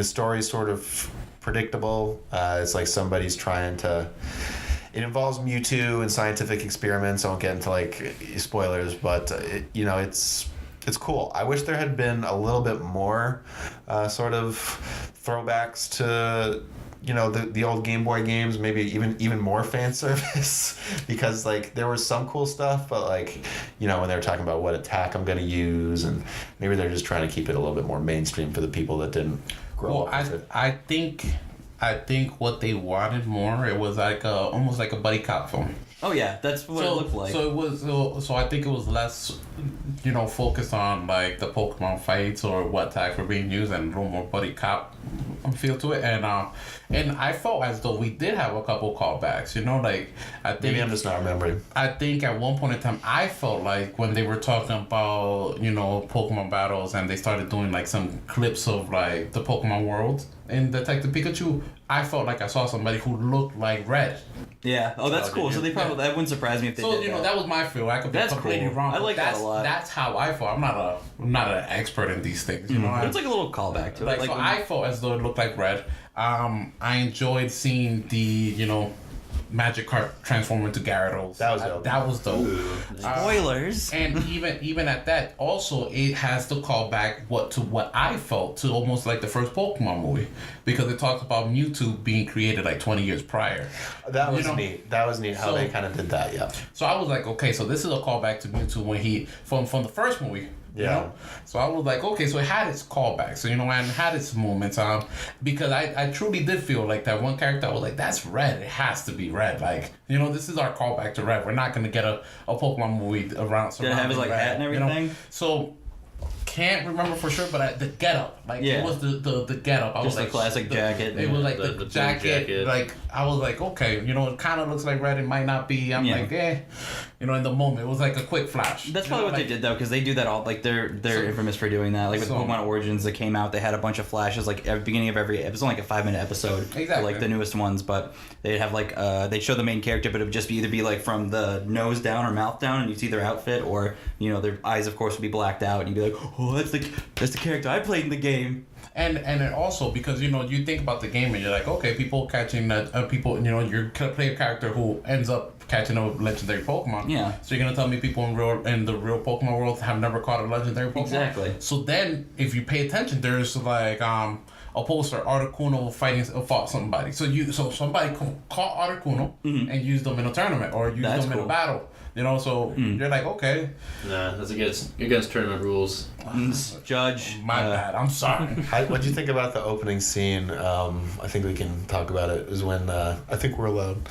[SPEAKER 1] story's sort of predictable. It's like somebody's trying to. It involves Mewtwo and scientific experiments. I won't get into like spoilers, but it's cool. I wish there had been a little bit more sort of throwbacks to the old Game Boy games, maybe even more fan service because like there was some cool stuff, but like when they were talking about what attack I'm gonna use, and maybe they're just trying to keep it a little bit more mainstream for the people that didn't grow up with it.
[SPEAKER 2] I think what they wanted more, it was like almost like a buddy cop film.
[SPEAKER 3] Oh yeah, that's what it looked like.
[SPEAKER 2] So it was. So I think it was less, focused on like the Pokemon fights or what attacks were being used, and a little more buddy cop feel to it. And I felt as though we did have a couple callbacks. Like I think
[SPEAKER 1] Maybe I'm just not remembering.
[SPEAKER 2] I think at one point in time, I felt like when they were talking about, Pokemon battles and they started doing like some clips of like the Pokemon world in Detective Pikachu, I felt like I saw somebody who looked like Red.
[SPEAKER 3] Yeah. Oh, that's
[SPEAKER 1] Oh,
[SPEAKER 3] cool.
[SPEAKER 1] did
[SPEAKER 3] So
[SPEAKER 1] you?
[SPEAKER 3] they probably that wouldn't surprise me if they
[SPEAKER 2] So
[SPEAKER 3] did
[SPEAKER 2] that was my feel. I could be
[SPEAKER 3] That's
[SPEAKER 2] completely
[SPEAKER 3] cool.
[SPEAKER 2] wrong.
[SPEAKER 3] I
[SPEAKER 2] but
[SPEAKER 3] like that a lot.
[SPEAKER 2] That's how I felt. I'm not an expert in these things.
[SPEAKER 3] But it's like a little callback to it.
[SPEAKER 2] Like, so
[SPEAKER 3] when-
[SPEAKER 2] I felt as though it looked like Red. I enjoyed seeing the Magic Card transform into Gyarados.
[SPEAKER 1] That was dope.
[SPEAKER 2] That was dope.
[SPEAKER 3] Spoilers.
[SPEAKER 2] And even at that, also it has to call back what I felt to almost like the first Pokemon movie, because it talks about Mewtwo being created like 20 years prior.
[SPEAKER 1] That was
[SPEAKER 2] You know,
[SPEAKER 1] neat. That was neat how
[SPEAKER 2] so-
[SPEAKER 1] they kind of did that. Yeah.
[SPEAKER 2] So I was like, okay, so this is a callback to Mewtwo when he from the first movie. you
[SPEAKER 1] Yeah.
[SPEAKER 2] know? So I was like, okay, so it had its callbacks, so and it had its moments, because I truly did feel like that one character. I was like, that's Red. It has to be Red. Like, this is our callback to Red. We're not gonna get a Pokemon movie around.
[SPEAKER 3] Did it have his like
[SPEAKER 2] Red,
[SPEAKER 3] hat and everything?
[SPEAKER 2] So can't remember for sure, but the getup, like
[SPEAKER 3] Yeah.
[SPEAKER 2] it was the getup. I
[SPEAKER 3] Just
[SPEAKER 2] was
[SPEAKER 3] the
[SPEAKER 2] like,
[SPEAKER 3] classic jacket.
[SPEAKER 2] It was like
[SPEAKER 4] The
[SPEAKER 2] the,
[SPEAKER 4] blue
[SPEAKER 2] jacket,
[SPEAKER 4] jacket.
[SPEAKER 2] like I was like, okay, it kind of looks like Red. It might not be. I'm
[SPEAKER 3] Yeah.
[SPEAKER 2] like, You know, in the moment, it was like a quick flash.
[SPEAKER 3] That's
[SPEAKER 2] You
[SPEAKER 3] probably
[SPEAKER 2] know,
[SPEAKER 3] what
[SPEAKER 2] like,
[SPEAKER 3] they did though, because they do that all. Like they're
[SPEAKER 2] So-
[SPEAKER 3] infamous for doing that. Like with
[SPEAKER 2] so-
[SPEAKER 3] Pokemon Origins that came out, they had a bunch of flashes like at the beginning of every. It was only like a 5-minute episode. For,
[SPEAKER 2] Exactly.
[SPEAKER 3] like the newest ones, but they'd have like they'd show the main character, but it would just be either be like from the nose down or mouth down, and you see their outfit, or their eyes of course would be blacked out, and you'd be like, oh, that's the character I played in the game.
[SPEAKER 2] And it also because you think about the game and you're like, okay, people catching that people you play a character who ends up catching a legendary Pokemon.
[SPEAKER 3] Yeah.
[SPEAKER 2] So you're gonna tell me people in the real Pokemon world have never caught a legendary Pokemon?
[SPEAKER 3] Exactly.
[SPEAKER 2] So then, if you pay attention, there's like a poster Articuno fought somebody. So somebody caught Articuno and used them in a tournament or used
[SPEAKER 3] That's
[SPEAKER 2] them in
[SPEAKER 3] cool.
[SPEAKER 2] a battle. So you're like, okay,
[SPEAKER 4] Nah, that's against tournament rules.
[SPEAKER 3] Judge.
[SPEAKER 2] my bad. I'm sorry.
[SPEAKER 1] What'd you think about the opening scene? I think we can talk about it. Is when I think we're allowed.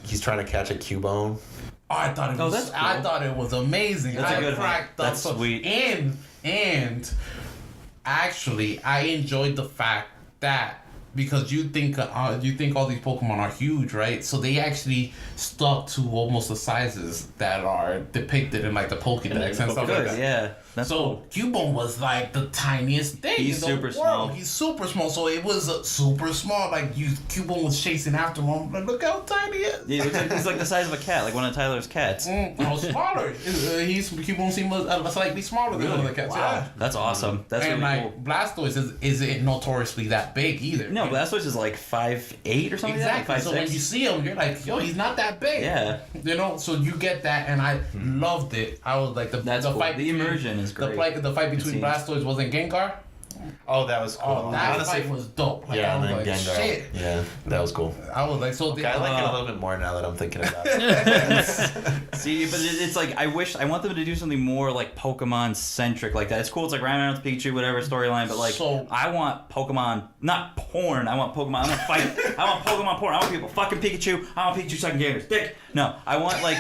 [SPEAKER 1] He's trying to catch a Cubone.
[SPEAKER 2] I thought it was.
[SPEAKER 3] that's cool.
[SPEAKER 2] I thought it was amazing.
[SPEAKER 3] That's a
[SPEAKER 2] I
[SPEAKER 3] good one.
[SPEAKER 2] cracked up.
[SPEAKER 3] That's sweet.
[SPEAKER 2] And actually, I enjoyed the fact that because you think all these Pokemon are huge, right? So they actually stuck to almost the sizes that are depicted in like the Pokédex and stuff like
[SPEAKER 3] Good,
[SPEAKER 2] that.
[SPEAKER 3] yeah. That's
[SPEAKER 2] So Cubone was like the tiniest thing
[SPEAKER 3] He's
[SPEAKER 2] in the
[SPEAKER 3] super
[SPEAKER 2] world.
[SPEAKER 3] small.
[SPEAKER 2] He's super small, so it was super small. Like Cubone was chasing after him. Like, look how tiny he is.
[SPEAKER 3] Yeah, he's like the size of a cat, like one of Tyler's cats.
[SPEAKER 2] No, smaller. Cubone seemed slightly smaller than other cats.
[SPEAKER 3] Wow,
[SPEAKER 2] Yeah.
[SPEAKER 3] that's awesome. That's
[SPEAKER 2] And
[SPEAKER 3] really
[SPEAKER 2] like
[SPEAKER 3] cool.
[SPEAKER 2] Blastoise isn't notoriously that big either.
[SPEAKER 3] No, Blastoise is like 5'8" or something
[SPEAKER 2] Exactly.
[SPEAKER 3] like that.
[SPEAKER 2] So when you see him, you're like, yo, he's not that big.
[SPEAKER 3] Yeah.
[SPEAKER 2] So you get that, and I loved it. I was like,
[SPEAKER 3] That's
[SPEAKER 2] the
[SPEAKER 3] cool.
[SPEAKER 2] fight.
[SPEAKER 3] The
[SPEAKER 2] between-
[SPEAKER 3] immersion is great.
[SPEAKER 2] The fight between
[SPEAKER 3] scenes.
[SPEAKER 2] Blastoise wasn't Gengar.
[SPEAKER 1] Oh, that was cool.
[SPEAKER 2] Oh, that
[SPEAKER 1] Honestly,
[SPEAKER 2] fight was dope. Like,
[SPEAKER 1] yeah,
[SPEAKER 2] I
[SPEAKER 1] and
[SPEAKER 2] was
[SPEAKER 1] then
[SPEAKER 2] like,
[SPEAKER 1] Gengar.
[SPEAKER 2] shit.
[SPEAKER 1] Yeah, that was cool.
[SPEAKER 2] I was like, so.
[SPEAKER 1] I like it a little bit more now that I'm thinking about it.
[SPEAKER 3] See, but it's like I want them to do something more like Pokemon centric like that. It's cool. It's like Ryan Reynolds, Pikachu, whatever storyline. But like,
[SPEAKER 2] So-
[SPEAKER 3] I want Pokemon, not porn. I want Pokemon. I want fight. I want Pokemon porn. I want people fucking Pikachu. I want Pikachu sucking gamers. Dick. No, I want like.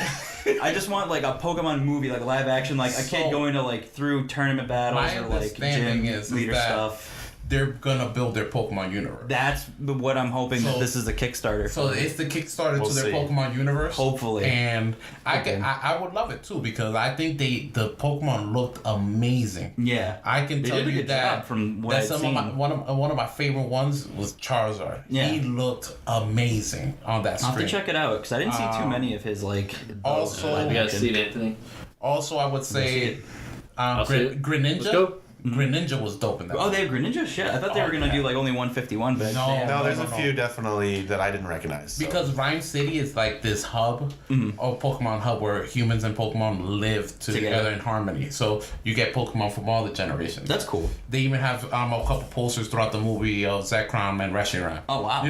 [SPEAKER 3] I just want like a Pokemon movie, like live action, like a kid
[SPEAKER 2] So-
[SPEAKER 3] going to like through tournament battles
[SPEAKER 2] My
[SPEAKER 3] or like
[SPEAKER 2] understanding
[SPEAKER 3] gym
[SPEAKER 2] is
[SPEAKER 3] leader
[SPEAKER 2] that-
[SPEAKER 3] stuff.
[SPEAKER 2] They're gonna build their Pokemon universe.
[SPEAKER 3] That's what I'm hoping that
[SPEAKER 2] So-
[SPEAKER 3] this is a Kickstarter.
[SPEAKER 2] So it's the Kickstarter
[SPEAKER 1] We'll
[SPEAKER 2] to their
[SPEAKER 1] see.
[SPEAKER 2] Pokemon universe.
[SPEAKER 3] Hopefully.
[SPEAKER 2] And
[SPEAKER 3] Hoping.
[SPEAKER 2] I would love it too because I think the Pokemon looked amazing.
[SPEAKER 3] Yeah.
[SPEAKER 2] I can
[SPEAKER 3] They
[SPEAKER 2] tell
[SPEAKER 3] did a
[SPEAKER 2] you
[SPEAKER 3] good
[SPEAKER 2] that
[SPEAKER 3] job from what
[SPEAKER 2] that
[SPEAKER 3] I'd
[SPEAKER 2] some
[SPEAKER 3] seen.
[SPEAKER 2] of one of my favorite ones was Charizard.
[SPEAKER 3] Yeah.
[SPEAKER 2] He looked amazing on that
[SPEAKER 3] I'll have to
[SPEAKER 2] screen.
[SPEAKER 3] check it out because I didn't see too many of his like.
[SPEAKER 2] also-
[SPEAKER 3] live
[SPEAKER 4] We got
[SPEAKER 3] action.
[SPEAKER 4] Steve Anthony.
[SPEAKER 2] Also, I would say
[SPEAKER 4] I'll see it.
[SPEAKER 2] Greninja.
[SPEAKER 4] Let's go.
[SPEAKER 2] Greninja was dope in that.
[SPEAKER 3] Oh, they have Greninja? Shit, I thought they
[SPEAKER 2] Oh,
[SPEAKER 3] were gonna
[SPEAKER 2] yeah.
[SPEAKER 3] do like only 151, but
[SPEAKER 2] No.
[SPEAKER 3] they-
[SPEAKER 1] No, there's a
[SPEAKER 2] no.
[SPEAKER 1] few definitely that I didn't recognize. so.
[SPEAKER 2] Because Rhyme City is like this hub, or Pokemon hub, where humans and Pokemon live together in harmony. So you get Pokemon from all the generations.
[SPEAKER 3] that's cool.
[SPEAKER 2] They even have a couple posters throughout the movie of Zekrom and Reshiram.
[SPEAKER 3] Oh wow.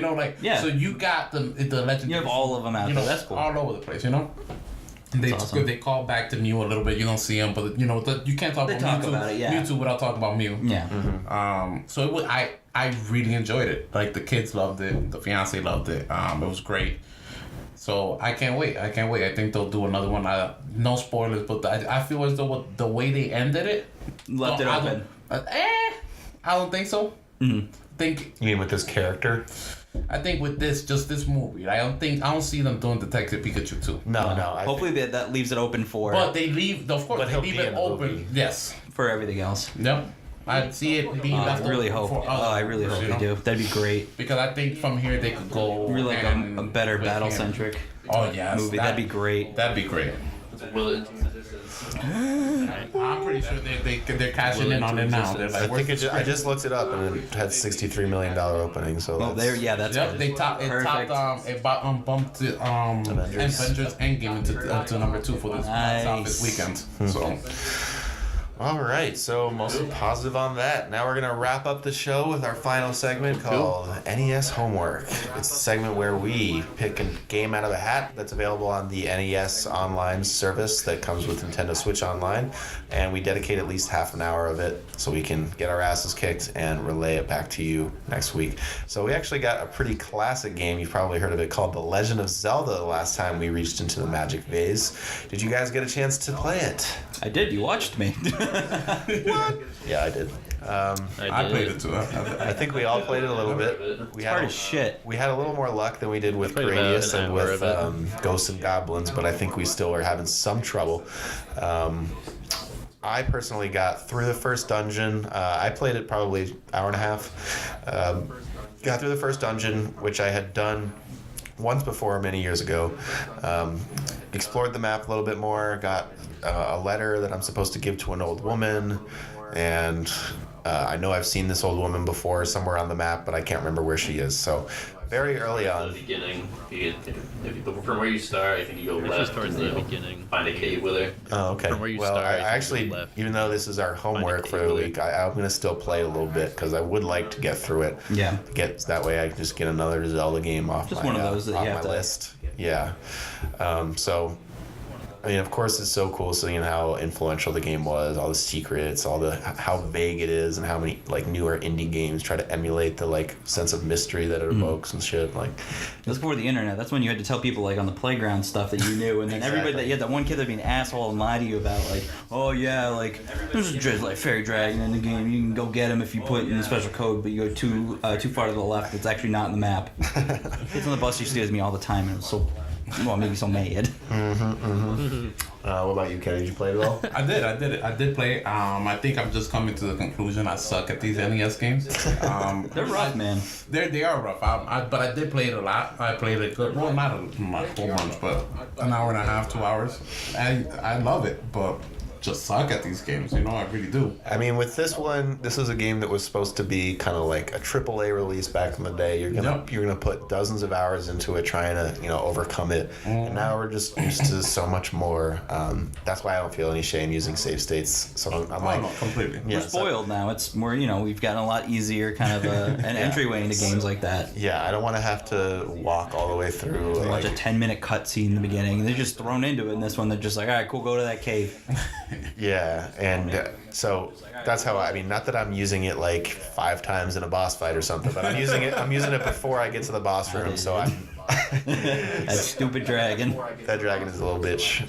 [SPEAKER 2] So you got the legend.
[SPEAKER 3] You have all of them out there. That's cool.
[SPEAKER 2] All over the place. They
[SPEAKER 3] awesome.
[SPEAKER 2] they call back to Mew a little bit. You don't see him, but you can't talk
[SPEAKER 3] They
[SPEAKER 2] about
[SPEAKER 3] talk
[SPEAKER 2] Mewtwo,
[SPEAKER 3] about it, yeah.
[SPEAKER 2] Mewtwo without talking about Mew.
[SPEAKER 3] Yeah.
[SPEAKER 2] So it was, I really enjoyed it. Like the kids loved it, the fiance loved it. It was great. So I can't wait. I think they'll do another one. No spoilers, but I feel as though the way they ended it,
[SPEAKER 3] Left it
[SPEAKER 2] I
[SPEAKER 3] open.
[SPEAKER 2] I don't think so. Think
[SPEAKER 1] You mean with this character?
[SPEAKER 2] I think with this movie, I don't see them doing Detective Pikachu too.
[SPEAKER 1] No.
[SPEAKER 3] Hopefully that leaves it open for
[SPEAKER 2] But they leave, of course,
[SPEAKER 1] But
[SPEAKER 2] they
[SPEAKER 1] he'll
[SPEAKER 2] leave
[SPEAKER 1] be
[SPEAKER 2] it
[SPEAKER 1] in the
[SPEAKER 2] open.
[SPEAKER 1] movie.
[SPEAKER 2] Yes.
[SPEAKER 3] for everything else.
[SPEAKER 2] Yep. I see it being
[SPEAKER 3] I
[SPEAKER 2] left
[SPEAKER 3] really
[SPEAKER 2] open
[SPEAKER 3] hope.
[SPEAKER 2] for
[SPEAKER 3] Oh,
[SPEAKER 2] other
[SPEAKER 3] I really
[SPEAKER 2] movies,
[SPEAKER 3] hope they
[SPEAKER 2] you know?
[SPEAKER 3] do. That'd be great.
[SPEAKER 2] Because I think from here they could go
[SPEAKER 3] Really like
[SPEAKER 2] hand
[SPEAKER 3] a better
[SPEAKER 2] with
[SPEAKER 3] battle
[SPEAKER 2] hand.
[SPEAKER 3] centric
[SPEAKER 2] Oh yes,
[SPEAKER 3] movie. That'd be great.
[SPEAKER 2] That'd be great.
[SPEAKER 4] Will it into existence?
[SPEAKER 2] I'm pretty sure they're cashing in on it now. They're like,
[SPEAKER 1] I think I just looked it up and it had $63 million opening. So
[SPEAKER 3] Well, there. Yeah, that's
[SPEAKER 2] Yep,
[SPEAKER 3] good.
[SPEAKER 2] they topped. It
[SPEAKER 3] Perfect.
[SPEAKER 2] bumped
[SPEAKER 1] Avengers.
[SPEAKER 2] Avengers Endgame into number 2 for this box office weekend. So
[SPEAKER 1] All right, so mostly positive on that. Now we're going to wrap up the show with our final segment called NES Homework. It's the segment where we pick a game out of a hat that's available on the NES online service that comes with Nintendo Switch Online, and we dedicate at least half an hour of it so we can get our asses kicked and relay it back to you next week. So we actually got a pretty classic game. You've probably heard of it, called The Legend of Zelda, the last time we reached into the Magic Vase. Did you guys get a chance to play it?
[SPEAKER 3] I did. You watched me.
[SPEAKER 1] Yeah, I did.
[SPEAKER 2] I played it too.
[SPEAKER 1] I think we all played it a little bit. We
[SPEAKER 3] Hard
[SPEAKER 1] had
[SPEAKER 3] as shit.
[SPEAKER 1] we had a little more luck than we did with
[SPEAKER 5] Played about
[SPEAKER 1] Gradius
[SPEAKER 5] an
[SPEAKER 1] and
[SPEAKER 5] hour
[SPEAKER 1] with
[SPEAKER 5] of
[SPEAKER 1] Ghosts and Goblins, but I think we still are having some trouble. I personally got through the first dungeon. I played it probably an hour and a half. Got through the first dungeon, which I had done once before many years ago. Explored the map a little bit more. Got a letter that I'm supposed to give to an old woman, and I know I've seen this old woman before somewhere on the map, but I can't remember where she is. So very early
[SPEAKER 4] At
[SPEAKER 1] on.
[SPEAKER 4] the beginning, from where you start, I think you go left.
[SPEAKER 5] just towards
[SPEAKER 4] and
[SPEAKER 5] the
[SPEAKER 4] you'll
[SPEAKER 5] beginning.
[SPEAKER 4] Find a cave with her.
[SPEAKER 1] Oh, okay.
[SPEAKER 5] From where you
[SPEAKER 1] well,
[SPEAKER 5] start,
[SPEAKER 1] I
[SPEAKER 5] I think
[SPEAKER 1] actually,
[SPEAKER 5] you left.
[SPEAKER 1] even though this is our homework for the
[SPEAKER 5] table.
[SPEAKER 1] week, I'm going to still play a little bit because I would like to get through it.
[SPEAKER 3] Yeah.
[SPEAKER 1] That way I can just get another Zelda game off
[SPEAKER 3] Just
[SPEAKER 1] my,
[SPEAKER 3] one of those that
[SPEAKER 1] off
[SPEAKER 3] you
[SPEAKER 1] my
[SPEAKER 3] have to-
[SPEAKER 1] list. Yeah. So, I mean, of course, it's so cool seeing how influential the game was, all the secrets, how vague it is, and how many like newer indie games try to emulate the like sense of mystery that it evokes and shit. Like,
[SPEAKER 3] It was before the internet. That's when you had to tell people like on the playground stuff that you knew, and then everybody that you had that one kid that'd be an asshole and lie to you about like, oh yeah, like there's a like fairy dragon in the game. You can go get him if you put in the special code, but you go too far to the left. It's actually not in the map. Kids on the bus used to do it to me all the time, and it was so. Well, maybe so mad.
[SPEAKER 1] what about you, Kenny? Did you play it all?
[SPEAKER 2] I did play. I think I'm just coming to the conclusion I suck at these NES games.
[SPEAKER 3] They're rough, man.
[SPEAKER 2] They are rough. But I did play it a lot. I played it good. Well, not a whole bunch, but an hour and a half, 2 hours. I love it, but just suck at these games. You know, I really do.
[SPEAKER 1] I mean, with this one, this was a game that was supposed to be kind of like a AAA release back in the day. You're gonna put dozens of hours into it trying to overcome it. And now we're just used to so much more. That's why I don't feel any shame using save states. So I'm like,
[SPEAKER 2] no, completely.
[SPEAKER 1] yeah,
[SPEAKER 3] We're spoiled now. It's more, we've gotten a lot easier kind of an entryway into games like that.
[SPEAKER 1] Yeah, I don't want to have to walk all the way through.
[SPEAKER 3] Watch
[SPEAKER 1] Like,
[SPEAKER 3] a 10-minute cutscene in the beginning. They're just thrown into it. In this one, they're just like, all right, cool, go to that cave.
[SPEAKER 1] yeah, and so that's how I mean. Not that I'm using it like 5 times in a boss fight or something, but I'm using it before I get to the boss room. So I'm.
[SPEAKER 3] That stupid dragon.
[SPEAKER 1] That dragon is a little bitch.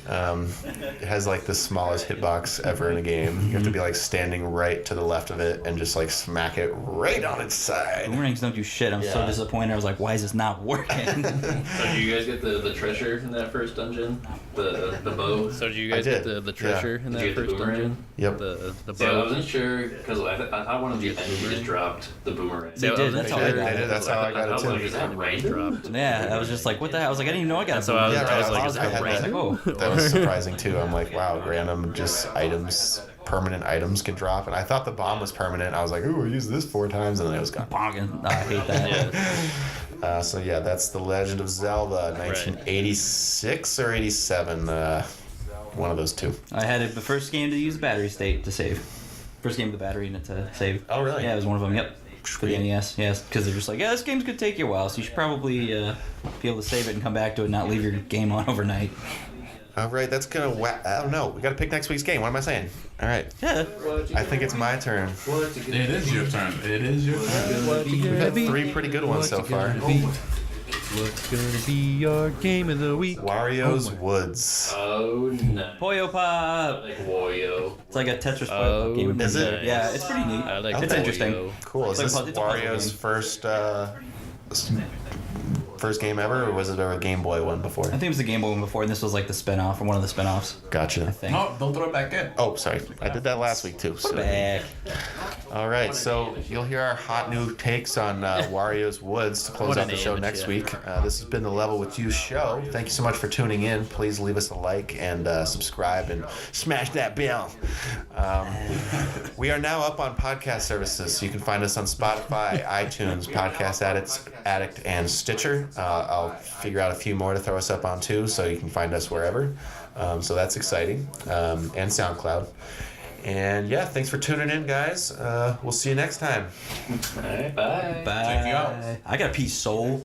[SPEAKER 1] It has like the smallest hitbox ever in a game. You have to be like standing right to the left of it and just like smack it right on its side.
[SPEAKER 3] Boomerangs don't do shit. I'm so
[SPEAKER 1] Yeah.
[SPEAKER 3] disappointed. I was like, why is this not working?
[SPEAKER 4] So do you guys get the treasure in that first dungeon? The bow?
[SPEAKER 5] So did you guys
[SPEAKER 1] did.
[SPEAKER 5] get the treasure in
[SPEAKER 4] Did
[SPEAKER 5] that
[SPEAKER 4] you get the
[SPEAKER 5] first
[SPEAKER 4] boomerang?
[SPEAKER 5] dungeon?
[SPEAKER 1] Yep.
[SPEAKER 5] The
[SPEAKER 4] See, I
[SPEAKER 5] bow.
[SPEAKER 4] wasn't sure because I thought one of the enemies just dropped the boomerang.
[SPEAKER 3] They did. That's how I got
[SPEAKER 1] They did.
[SPEAKER 3] it.
[SPEAKER 1] That's how I got it
[SPEAKER 4] was like,
[SPEAKER 1] too.
[SPEAKER 4] is that right?
[SPEAKER 5] Dropped.
[SPEAKER 3] Yeah, I was just like, what the hell? I was like, I didn't even know I got a
[SPEAKER 5] So I was,
[SPEAKER 1] Yeah, right,
[SPEAKER 5] I was
[SPEAKER 1] I
[SPEAKER 5] like,
[SPEAKER 1] was-
[SPEAKER 5] is
[SPEAKER 1] I
[SPEAKER 5] that
[SPEAKER 1] had
[SPEAKER 3] I was like,
[SPEAKER 5] random?
[SPEAKER 3] oh.
[SPEAKER 1] That was surprising too. I'm like, wow, random just items, permanent items can drop. And I thought the bomb was permanent. I was like, ooh, I used this 4 times, and then it was gone.
[SPEAKER 3] Bonking. I hate that.
[SPEAKER 5] Yeah.
[SPEAKER 1] So yeah, that's The Legend of Zelda, 1986 or 87. One of those two.
[SPEAKER 3] I had the first game to use battery state to save. First game with the battery in it to save.
[SPEAKER 1] Oh, really?
[SPEAKER 3] Yeah, it was one of them. Yep. For the NES, yes, because they're just like, yeah, this game's gonna take you a while, so you should probably be able to save it and come back to it, and not leave your game on overnight.
[SPEAKER 1] All right, that's gonna. I don't know. We gotta pick next week's game. What am I saying? All right.
[SPEAKER 3] Yeah.
[SPEAKER 1] I think it's my turn.
[SPEAKER 2] It is your turn. It is your turn.
[SPEAKER 1] We've had 3 pretty good ones so far.
[SPEAKER 5] What's gonna be your game of the week?
[SPEAKER 1] Wario's Woods.
[SPEAKER 4] Oh, nice.
[SPEAKER 3] Puyo Pop.
[SPEAKER 4] Like Wario.
[SPEAKER 3] It's like a Tetris
[SPEAKER 5] Oh,
[SPEAKER 3] game.
[SPEAKER 1] Is it?
[SPEAKER 3] Yeah, it's pretty neat.
[SPEAKER 5] I like
[SPEAKER 3] It's
[SPEAKER 5] Wario.
[SPEAKER 3] interesting.
[SPEAKER 1] Cool. Is
[SPEAKER 3] It's
[SPEAKER 1] this
[SPEAKER 3] like a puzzle
[SPEAKER 1] Wario's
[SPEAKER 3] game.
[SPEAKER 1] first game ever, or was it a Game Boy one before?
[SPEAKER 3] I think it was the Game Boy one before, and this was like the spin-off, or one of the spin-offs, I
[SPEAKER 1] Gotcha.
[SPEAKER 3] think.
[SPEAKER 2] No, don't throw it back in.
[SPEAKER 1] Oh, sorry. I did that last week too. So.
[SPEAKER 3] Back.
[SPEAKER 1] All right, so you'll hear our hot new takes on Wario's Woods to close
[SPEAKER 5] What a
[SPEAKER 1] out the
[SPEAKER 5] name,
[SPEAKER 1] show
[SPEAKER 5] but
[SPEAKER 1] next
[SPEAKER 5] yeah.
[SPEAKER 1] week. This has been the Level With You show. Thank you so much for tuning in. Please leave us a like and subscribe and smash that bell. We are now up on podcast services, so you can find us on Spotify, iTunes, Podcast Addict, and Stitcher. I'll figure out a few more to throw us up on too, so you can find us wherever. So that's exciting. And SoundCloud. And yeah, thanks for tuning in, guys. We'll see you next time.
[SPEAKER 4] All right, bye.
[SPEAKER 3] Bye.
[SPEAKER 2] Check you out.
[SPEAKER 3] I got a piece soul.